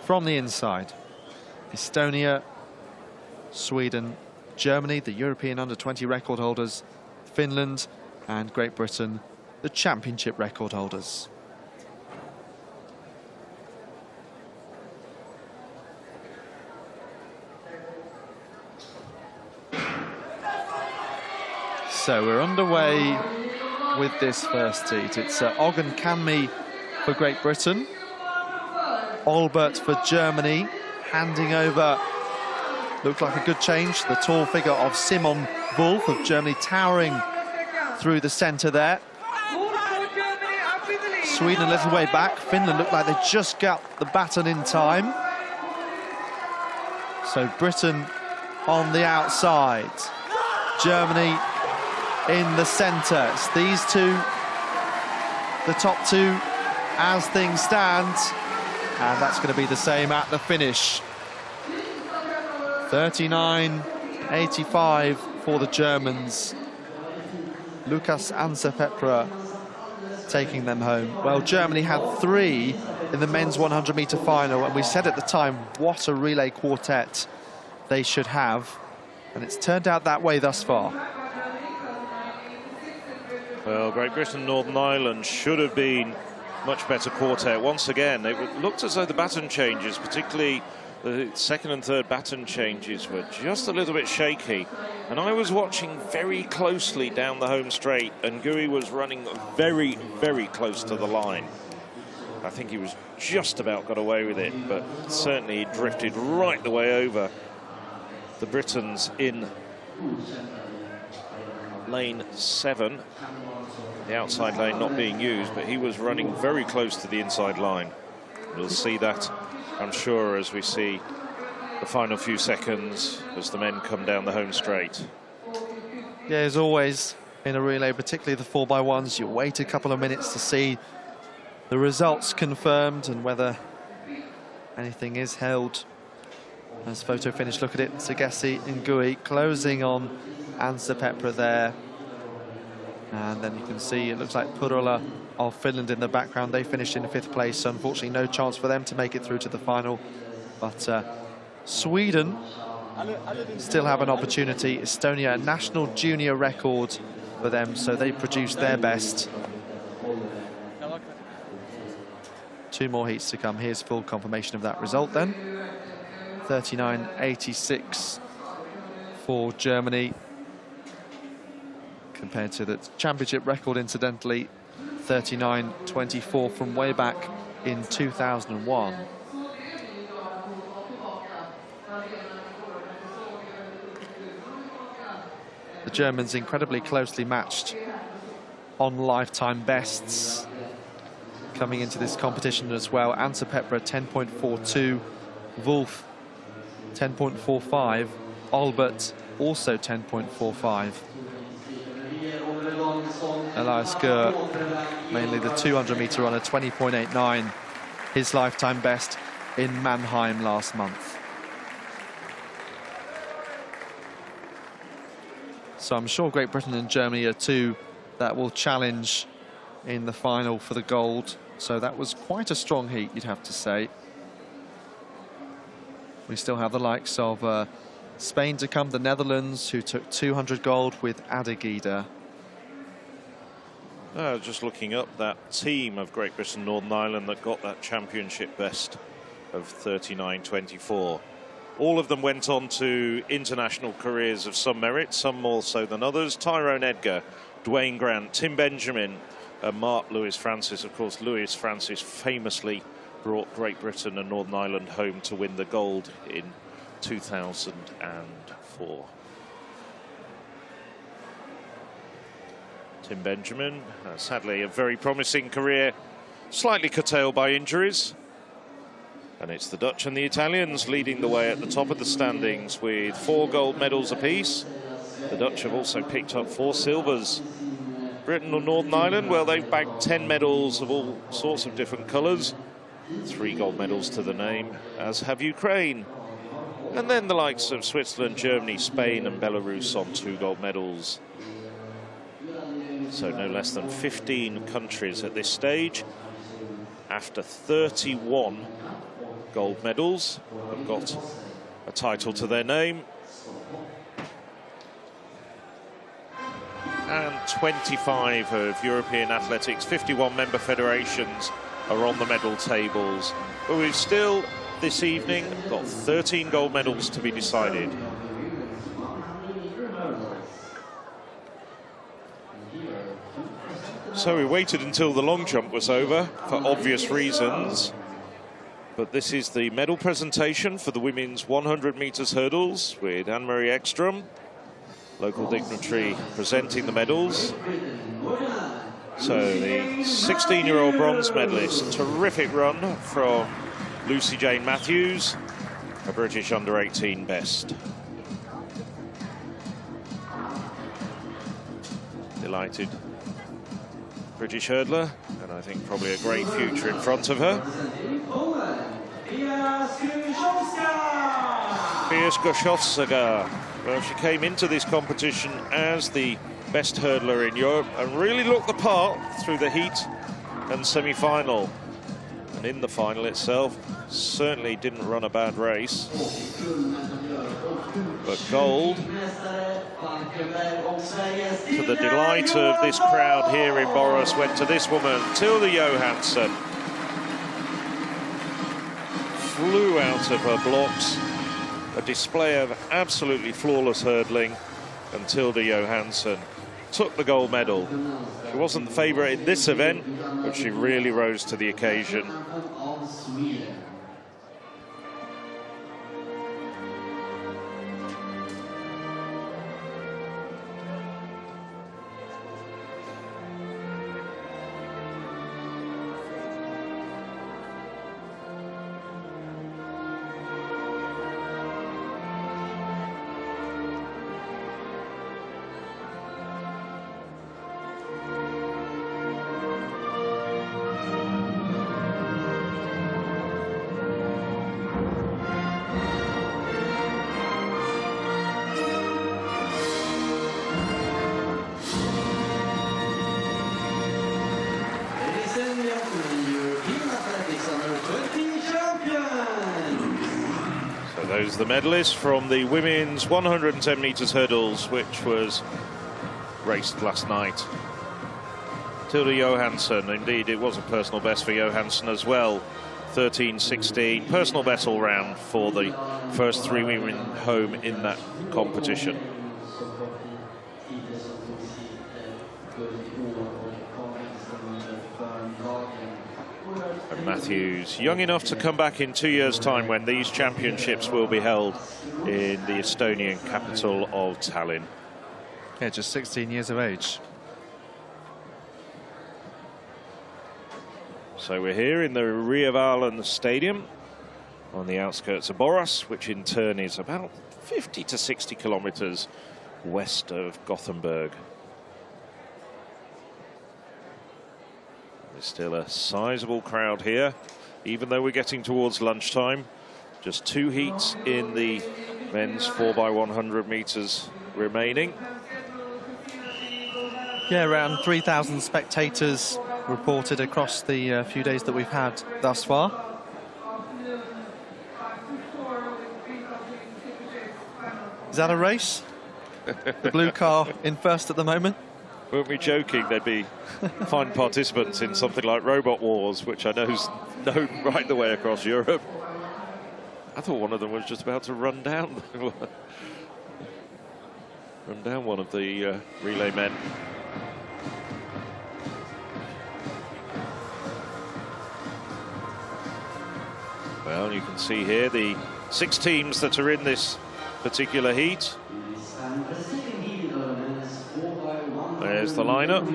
From the inside, Estonia, Sweden, Germany, the European under-20 record holders, Finland and Great Britain, the championship record holders. So we're underway with this first heat. It's Ogden Canmy for Great Britain, Olbert for Germany, handing over, looked like a good change, the tall figure of Simon Wolf of Germany, towering through the centre there. Sweden a little way back. Finland looked like they just got the baton in time. So Britain on the outside, Germany in the centre. It's these two, the top two, as things stand, and that's going to be the same at the finish. 39.85 for the Germans. Lukas Ansa-Pepra taking them home. Well, Germany had 3 in the men's 100-metre final, and we said at the time what a relay quartet they should have, and it's turned out that way thus far. Well, Great Britain, Northern Ireland should have been much better quartet. Once again, it looked as though the baton changes, particularly the second and third baton changes, were just a little bit shaky. And I was watching very closely down the home straight, and Gui was running very, very close to the line. I think he was just about got away with it, but certainly he drifted right the way over the Britons in lane 7. The outside lane not being used, but he was running very close to the inside line. We'll see that, I'm sure, as we see the final few seconds as the men come down the home straight. Yeah, as always in a relay, particularly the 4x1s, you wait a couple of minutes to see the results confirmed and whether anything is held. As photo finish, look at it, Sagesi and Gui closing on Ansa-Pepra there. And then you can see it looks like Purola of Finland in the background. They finished in 5th place, so unfortunately no chance for them to make it through to the final. But Sweden still have an opportunity. Estonia, a national junior record for them, so they produced their best. 2 more heats to come. Here's full confirmation of that result then. 39.86 for Germany, compared to the championship record, incidentally, 39.24 from way back in 2001. The Germans incredibly closely matched on lifetime bests coming into this competition as well. Ansa-Pepra 10.42, Wolf 10.45, Olbert also 10.45. Elias Gür, mainly the 200-metre runner, 20.89, his lifetime best in Mannheim last month. So I'm sure Great Britain and Germany are 2 that will challenge in the final for the gold. So that was quite a strong heat, you'd have to say. We still have the likes of Spain to come, the Netherlands, who took 200 gold with Adegida. Just looking up that team of Great Britain, Northern Ireland that got that championship best of 39.24. All of them went on to international careers of some merit, some more so than others. Tyrone Edgar, Dwayne Grant, Tim Benjamin, Mark Lewis Francis. Of course, Lewis Francis famously brought Great Britain and Northern Ireland home to win the gold in 2004. Tim Benjamin, sadly a very promising career, slightly curtailed by injuries. And it's the Dutch and the Italians leading the way at the top of the standings with 4 gold medals apiece. The Dutch have also picked up 4 silvers. Britain or Northern Ireland, well, they've bagged 10 medals of all sorts of different colours. 3 gold medals to the name, as have Ukraine. And then the likes of Switzerland, Germany, Spain and Belarus on 2 gold medals. So no less than 15 countries at this stage, after 31 gold medals, have got a title to their name. And 25 of European athletics, 51 member federations are on the medal tables. But we've still, this evening, got 13 gold medals to be decided. So we waited until the long jump was over for obvious reasons. But this is the medal presentation for the women's 100 metres hurdles with Anne-Marie Ekstrom, local dignitary, presenting the medals. So the 16-year-old bronze medalist, terrific run from Lucy Jane Matthews, a British under-18 best. Delighted British hurdler, and I think probably a great future in front of her. Goszowska. Well, she came into this competition as the best hurdler in Europe and really looked the part through the heat and semi-final. And in the final itself, certainly didn't run a bad race. But gold, to the delight of this crowd here in Boras, went to this woman, Tilde Johansson. Flew out of her blocks. A display of absolutely flawless hurdling, and Tilde Johansson took the gold medal. She wasn't the favourite in this event, but she really rose to the occasion. Those are the medalists from the women's 110 metres hurdles, which was raced last night. Tilde Johansson, indeed, it was a personal best for Johansson as well. 13.16, personal best all round for the first 3 women home in that competition. And Matthews, young enough to come back in 2 years' time when these championships will be held in the Estonian capital of Tallinn. Yeah, just 16 years of age. So we're here in the Reavalan Stadium on the outskirts of Boras, which in turn is about 50 to 60 kilometers west of Gothenburg. There's still a sizable crowd here, even though we're getting towards lunchtime. Just 2 heats in the men's 4x100 meters remaining. Yeah, around 3,000 spectators reported across the few days that we've had thus far. Is that a race? The blue car in first at the moment. Weren't we joking there'd be fine participants in something like Robot Wars, which I know is known right the way across Europe. I thought one of them was just about to run down one of the relay men. Well, you can see here the 6 teams that are in this particular heat. There's the lineup.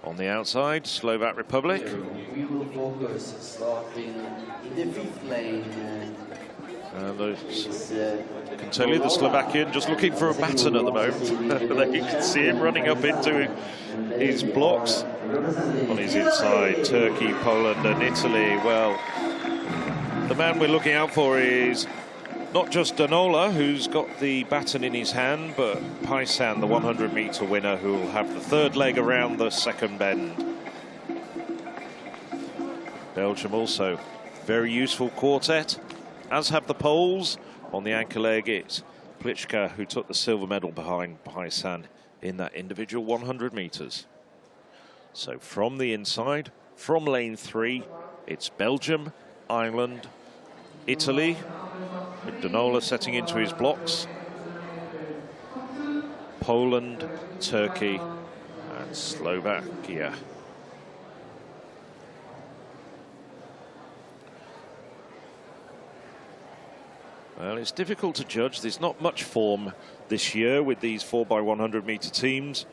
On the outside, Slovak Republic. We will focus starting in the 5th lane. I can tell you the Slovakian just looking for a baton at the moment. There you can see him running up into his blocks. On his inside, Turkey, Poland and Italy. Well, the man we're looking out for is not just Danola, who's got the baton in his hand, but Paisan, the 100-meter winner, who will have the third leg around the second bend. Belgium also very useful quartet, as have the Poles. On the anchor leg, it's Plichka who took the silver medal behind Paisan in that individual 100 meters. So from the inside, from lane 3, it's Belgium, Ireland, Italy, with Danola setting into his blocks, Poland, Turkey, and Slovakia. Well, it's difficult to judge. There's not much form this year with these 4x100 meter teams.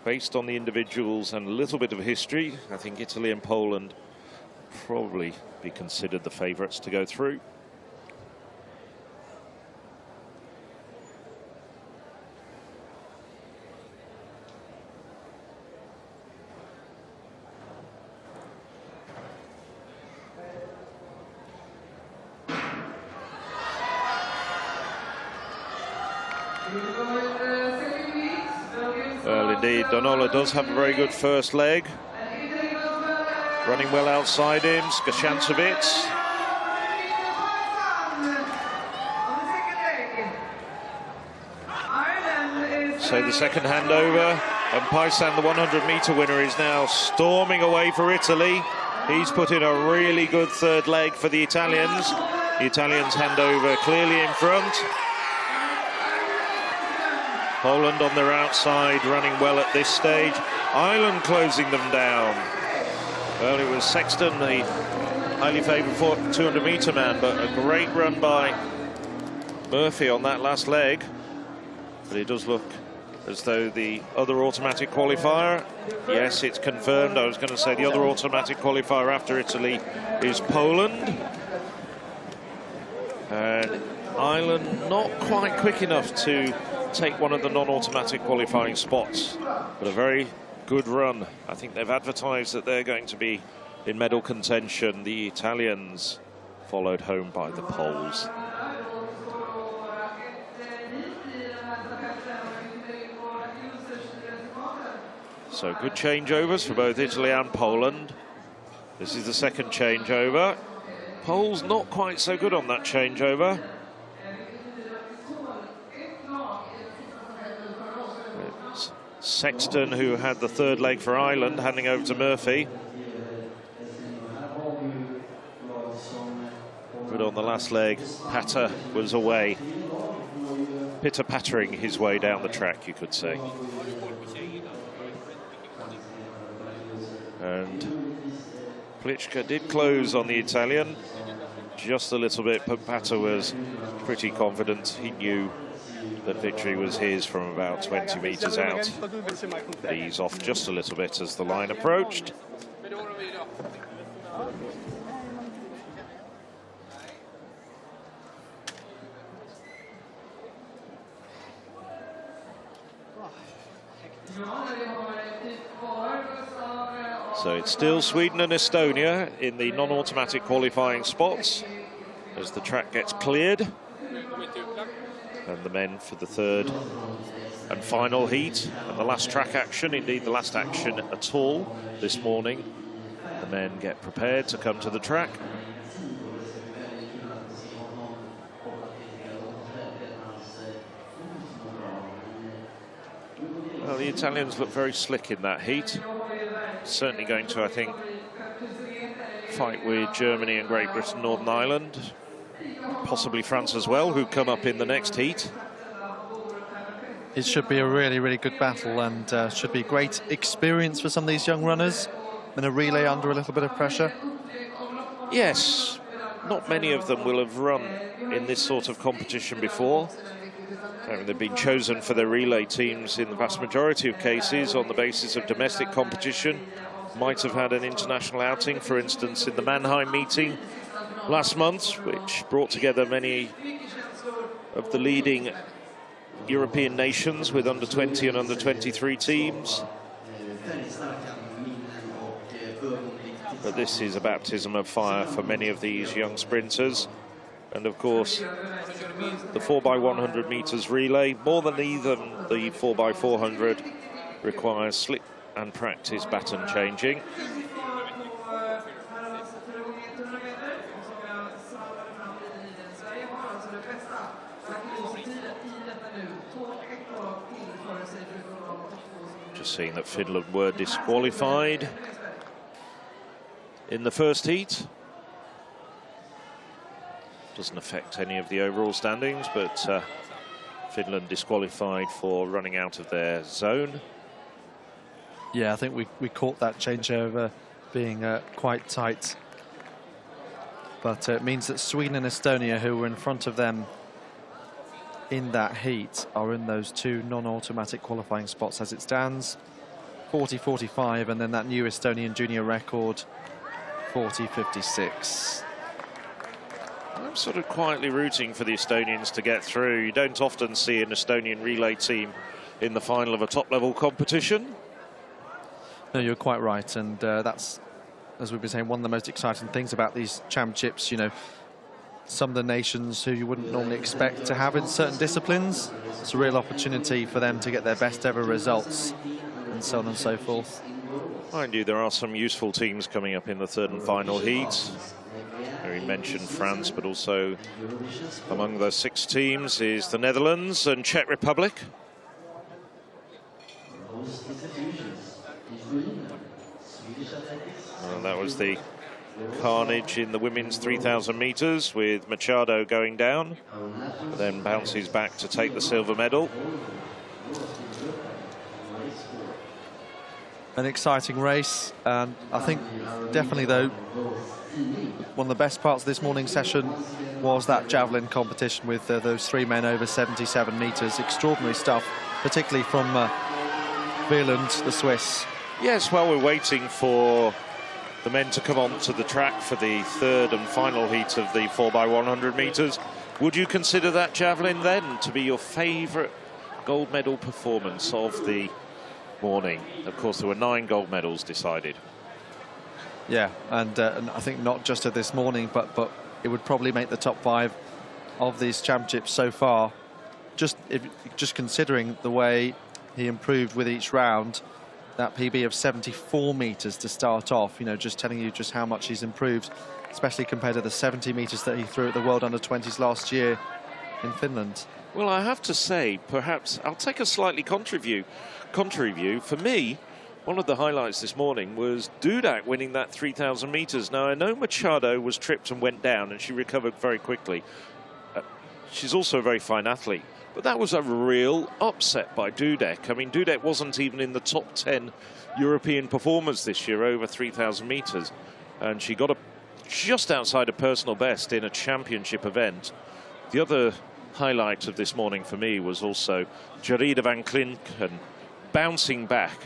Based on the individuals and a little bit of history, I think Italy and Poland probably be considered the favourites to go through. Well, indeed, Danola does have a very good first leg. Running well outside him, Skashancevic. So the second handover, and Paisan, the 100-meter winner, is now storming away for Italy. He's put in a really good third leg for the Italians. The Italians hand over clearly in front. Poland on their outside, running well at this stage. Ireland closing them down. Well, it was Sexton, the highly favoured 200-meter man, but a great run by Murphy on that last leg. But it does look as though the other automatic qualifier, yes, it's confirmed. I was going to say the other automatic qualifier after Italy is Poland. And Ireland not quite quick enough to take one of the non-automatic qualifying spots, but a very good run. I think they've advertised that they're going to be in medal contention. The Italians followed home by the Poles. So good changeovers for both Italy and Poland. This is the second changeover. Poles not quite so good on that changeover. Sexton, who had the third leg for Ireland, handing over to Murphy. But on the last leg, Patter was away. Pitter-pattering his way down the track, you could say. And Plichka did close on the Italian just a little bit, but Patter was pretty confident. He knew that victory was his from about 20 metres out. But he's off just a little bit as the line approached. So it's still Sweden and Estonia in the non-automatic qualifying spots as the track gets cleared. And the men for the third and final heat and the last track action, indeed the last action at all this morning. The men get prepared to come to the track. Well, the Italians look very slick in that heat. Certainly going to, I think, fight with Germany and Great Britain, Northern Ireland, possibly France as well, who come up in the next heat. It should be a really, really good battle, and should be great experience for some of these young runners in a relay under a little bit of pressure. Yes, not many of them will have run in this sort of competition before. I mean, they've been chosen for their relay teams in the vast majority of cases on the basis of domestic competition. Might have had an international outing, for instance, in the Mannheim meeting last month, which brought together many of the leading European nations with under-20 and under-23 teams. But this is a baptism of fire for many of these young sprinters. And of course, the 4x100 meters relay, more than even the 4x400, requires slip and practice baton changing. Just seeing that Finland were disqualified in the first heat. Doesn't affect any of the overall standings, but Finland disqualified for running out of their zone. Yeah, I think we caught that changeover being quite tight. But it means that Sweden and Estonia, who were in front of them in that heat, are in those two non-automatic qualifying spots as it stands. 40.45, and then that new Estonian junior record, 40.56. I'm sort of quietly rooting for the Estonians to get through. You don't often see an Estonian relay team in the final of a top-level competition. No, you're quite right, and that's, as we've been saying, one of the most exciting things about these championships. You know, some of the nations who you wouldn't normally expect to have in certain disciplines, it's a real opportunity for them to get their best ever results, and so on and so forth. Mind you, there are some useful teams coming up in the third and final heat. We mentioned France, but also among those 6 teams is the Netherlands and Czech Republic. And that was the carnage in the women's 3,000 meters, with Machado going down, then bounces back to take the silver medal. An exciting race, and I think definitely, though, one of the best parts of this morning's session was that javelin competition with those 3 men over 77 meters. Extraordinary stuff, particularly from Wieland, the Swiss. Yes, well, we're waiting for the men to come onto the track for the third and final heat of the 4x100 meters. Would you consider that javelin then to be your favourite gold medal performance of the morning? Of course, there were 9 gold medals decided. Yeah, and I think not just of this morning, but it would probably make the top 5 of these championships so far. Just considering the way he improved with each round, that PB of 74 meters to start off, you know, just telling you just how much he's improved, especially compared to the 70 meters that he threw at the World Under-20s last year in Finland. Well, I have to say, perhaps I'll take a slightly contrary view. For me, one of the highlights this morning was Dudak winning that 3,000 meters. Now, I know Machado was tripped and went down, and she recovered very quickly. She's also a very fine athlete. But that was a real upset by Dudek. I mean, Dudek wasn't even in the top 10 European performers this year over 3,000 meters. And she got just outside a personal best in a championship event. The other highlight of this morning for me was also Jarida van Klinken bouncing back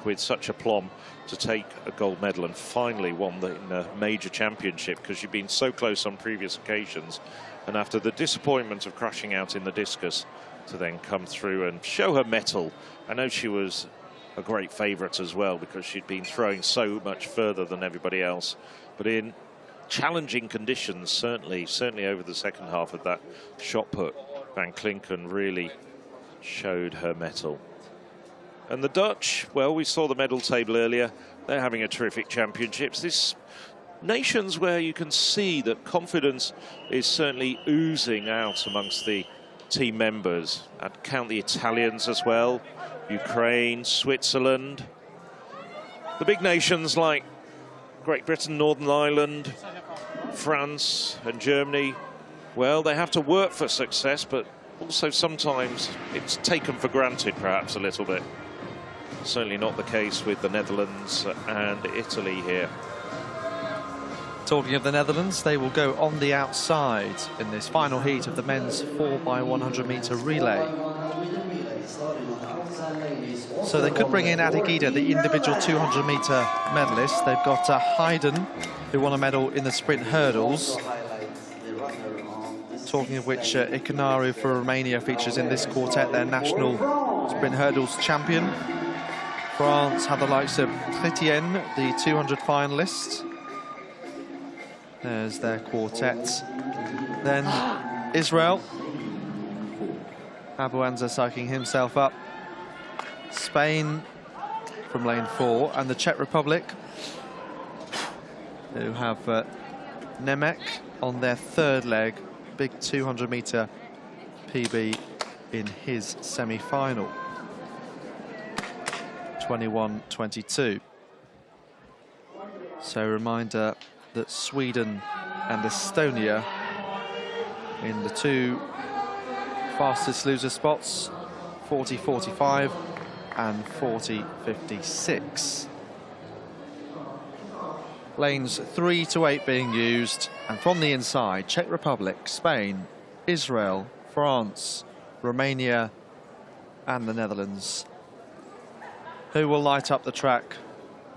with such aplomb to take a gold medal, and finally won in a major championship, because she'd been so close on previous occasions. And after the disappointment of crashing out in the discus, to then come through and show her mettle. I know she was a great favourite as well, because she'd been throwing so much further than everybody else. But in challenging conditions, certainly over the second half of that shot put, Van Klinken really showed her mettle. And the Dutch, well, we saw the medal table earlier. They're having a terrific championships. This nations where you can see that confidence is certainly oozing out amongst the team members. I'd count the Italians as well, Ukraine, Switzerland. The big nations like Great Britain, Northern Ireland, France and Germany, well, they have to work for success, but also sometimes it's taken for granted perhaps a little bit. Certainly not the case with the Netherlands and Italy here. Talking of the Netherlands, they will go on the outside in this final heat of the men's 4x100 meter relay. So they could bring in Adi Gida, the individual 200 meter medalist. They've got Hayden, who won a medal in the sprint hurdles. Talking of which, Icănaru for Romania features in this quartet, their national sprint hurdles champion. France have the likes of Chrétien, the 200 finalist. There's their quartet. Then Israel. Abuanza psyching himself up. Spain from lane 4, and the Czech Republic, who have Nemec on their third leg, big 200-meter PB in his semi-final. 21-22. So reminder that Sweden and Estonia in the 2 fastest loser spots, 40-45 and 40-56. Lanes 3 to 8 being used, and from the inside, Czech Republic, Spain, Israel, France, Romania and the Netherlands, who will light up the track,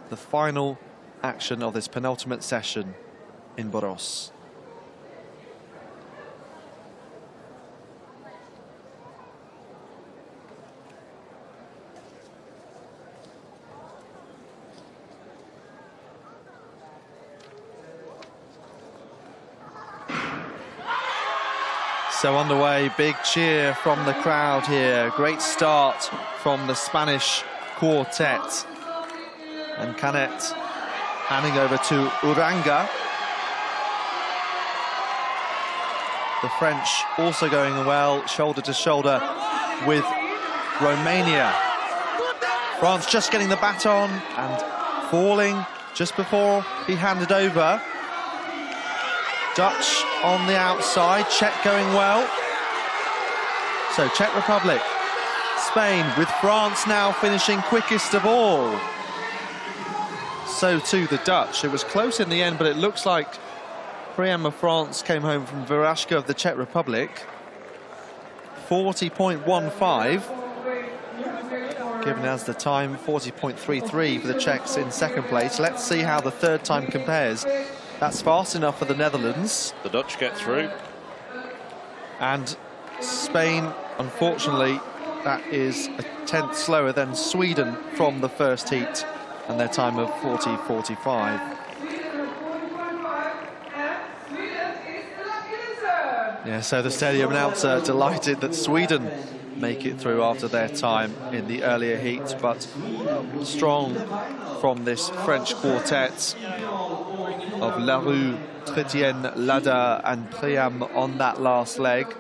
the final action of this penultimate session in Boras. So underway, big cheer from the crowd here. Great start from the Spanish quartet. And Canet handing over to Uranga. The French also going well, shoulder to shoulder with Romania. France just getting the baton and falling just before he handed over. Dutch on the outside, Czech going well. So Czech Republic, Spain, with France now finishing quickest of all. So too the Dutch. It was close in the end, but it looks like Priam of France came home from Verashka of the Czech Republic. 40.15. Given as the time, 40.33 for the Czechs in second place. Let's see how the third time compares. That's fast enough for the Netherlands. The Dutch get through. And Spain, unfortunately, that is a tenth slower than Sweden from the first heat, and their time of 40.45. Yeah, so the stadium announcer delighted that Sweden make it through after their time in the earlier heat, but strong from this French quartet of Larue, Trétienne, Lada and Priam on that last leg.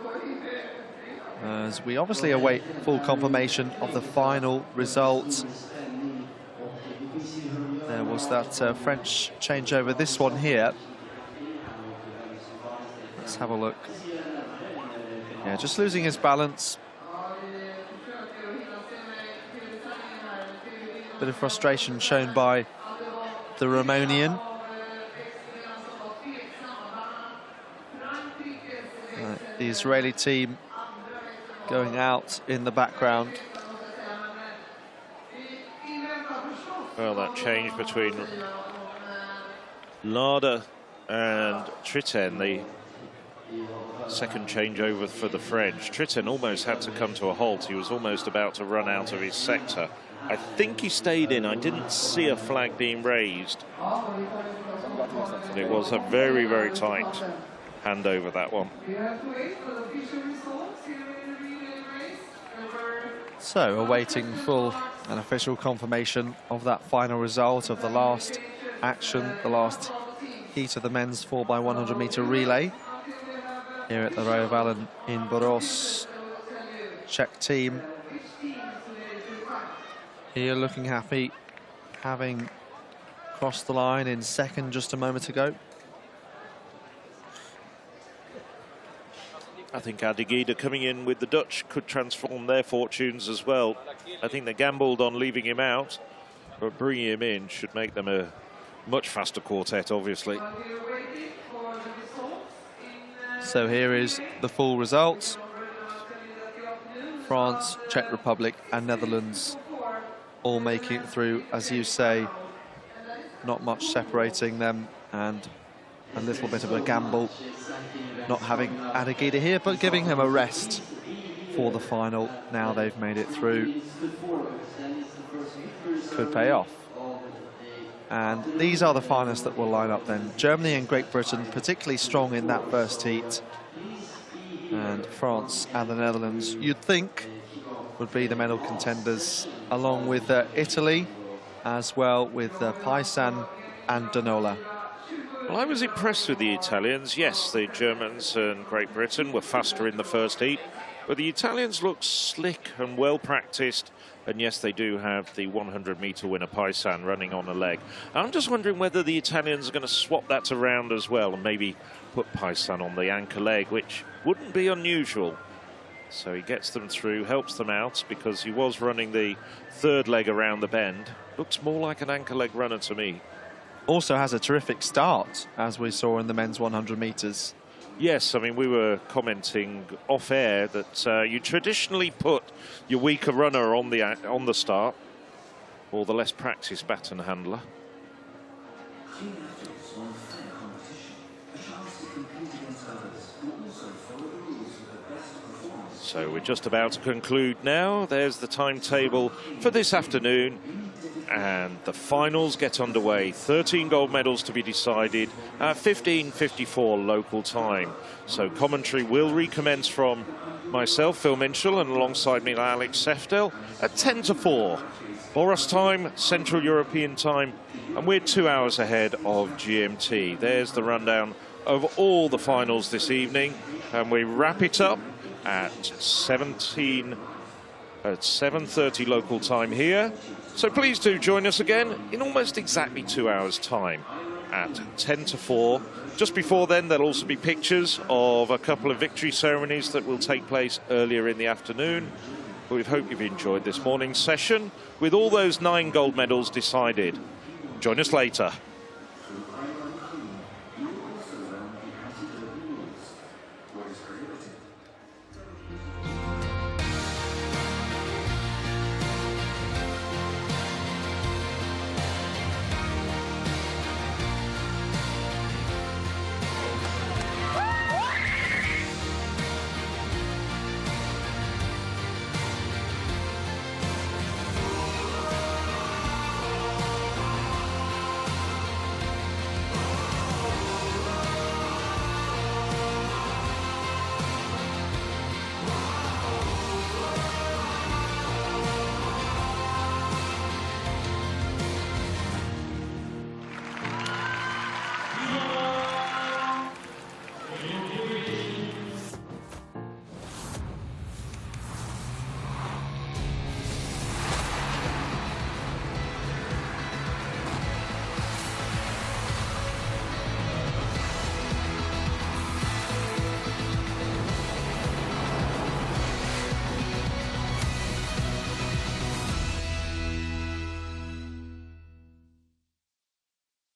As we obviously await full confirmation of the final result. There was that French changeover, this one here. Let's have a look. Yeah, just losing his balance. Bit of frustration shown by the Romanian. The Israeli team going out in the background. Well, that change between Lada and Trétienne, the second changeover for the French. Trétienne almost had to come to a halt. He was almost about to run out of his sector. I think he stayed in. I didn't see a flag being raised. It was a very, very tight handover, that one. So, awaiting full and official confirmation of that final result of the last action, the last heat of the men's 4x100 meter relay here at the Rio Vallon in Boras. Czech team here looking happy, having crossed the line in second just a moment ago. I think Adigida coming in with the Dutch could transform their fortunes as well. I think they gambled on leaving him out, but bringing him in should make them a much faster quartet, obviously. So here is the full results. France, Czech Republic and Netherlands all making it through, as you say. Not much separating them, and a little bit of a gamble not having Adigida here, but giving him a rest for the final. Now they've made it through. Could pay off. And these are the finalists that will line up then. Germany and Great Britain particularly strong in that first heat. And France and the Netherlands, you'd think, would be the medal contenders, along with Italy, as well with Paysanne and Danola. Well, I was impressed with the Italians. Yes, the Germans and Great Britain were faster in the first heat, but the Italians look slick and well practiced. And yes, they do have the 100-meter winner Paysanne running on a leg. I'm just wondering whether the Italians are going to swap that around as well and maybe put Paysanne on the anchor leg, which wouldn't be unusual. So he gets them through, helps them out, because he was running the third leg around the bend. Looks more like an anchor leg runner to me. Also has a terrific start, as we saw in the men's 100 metres. Yes, I mean, we were commenting off air that you traditionally put your weaker runner on the start, or the less practiced baton handler. So we're just about to conclude now. There's the timetable for this afternoon. And the finals get underway. 13 gold medals to be decided at 15:54 local time. So commentary will recommence from myself, Phil Minshall, and alongside me, Alex Seftel, at 10:04. Boras time, Central European time, and we're 2 hours ahead of GMT. There's the rundown of all the finals this evening, and we wrap it up at 7:30 local time here. So please do join us again in almost exactly 2 hours' time at 10:04. Just before then, there'll also be pictures of a couple of victory ceremonies that will take place earlier in the afternoon. We hope you've enjoyed this morning's session with all those 9 gold medals decided. Join us later.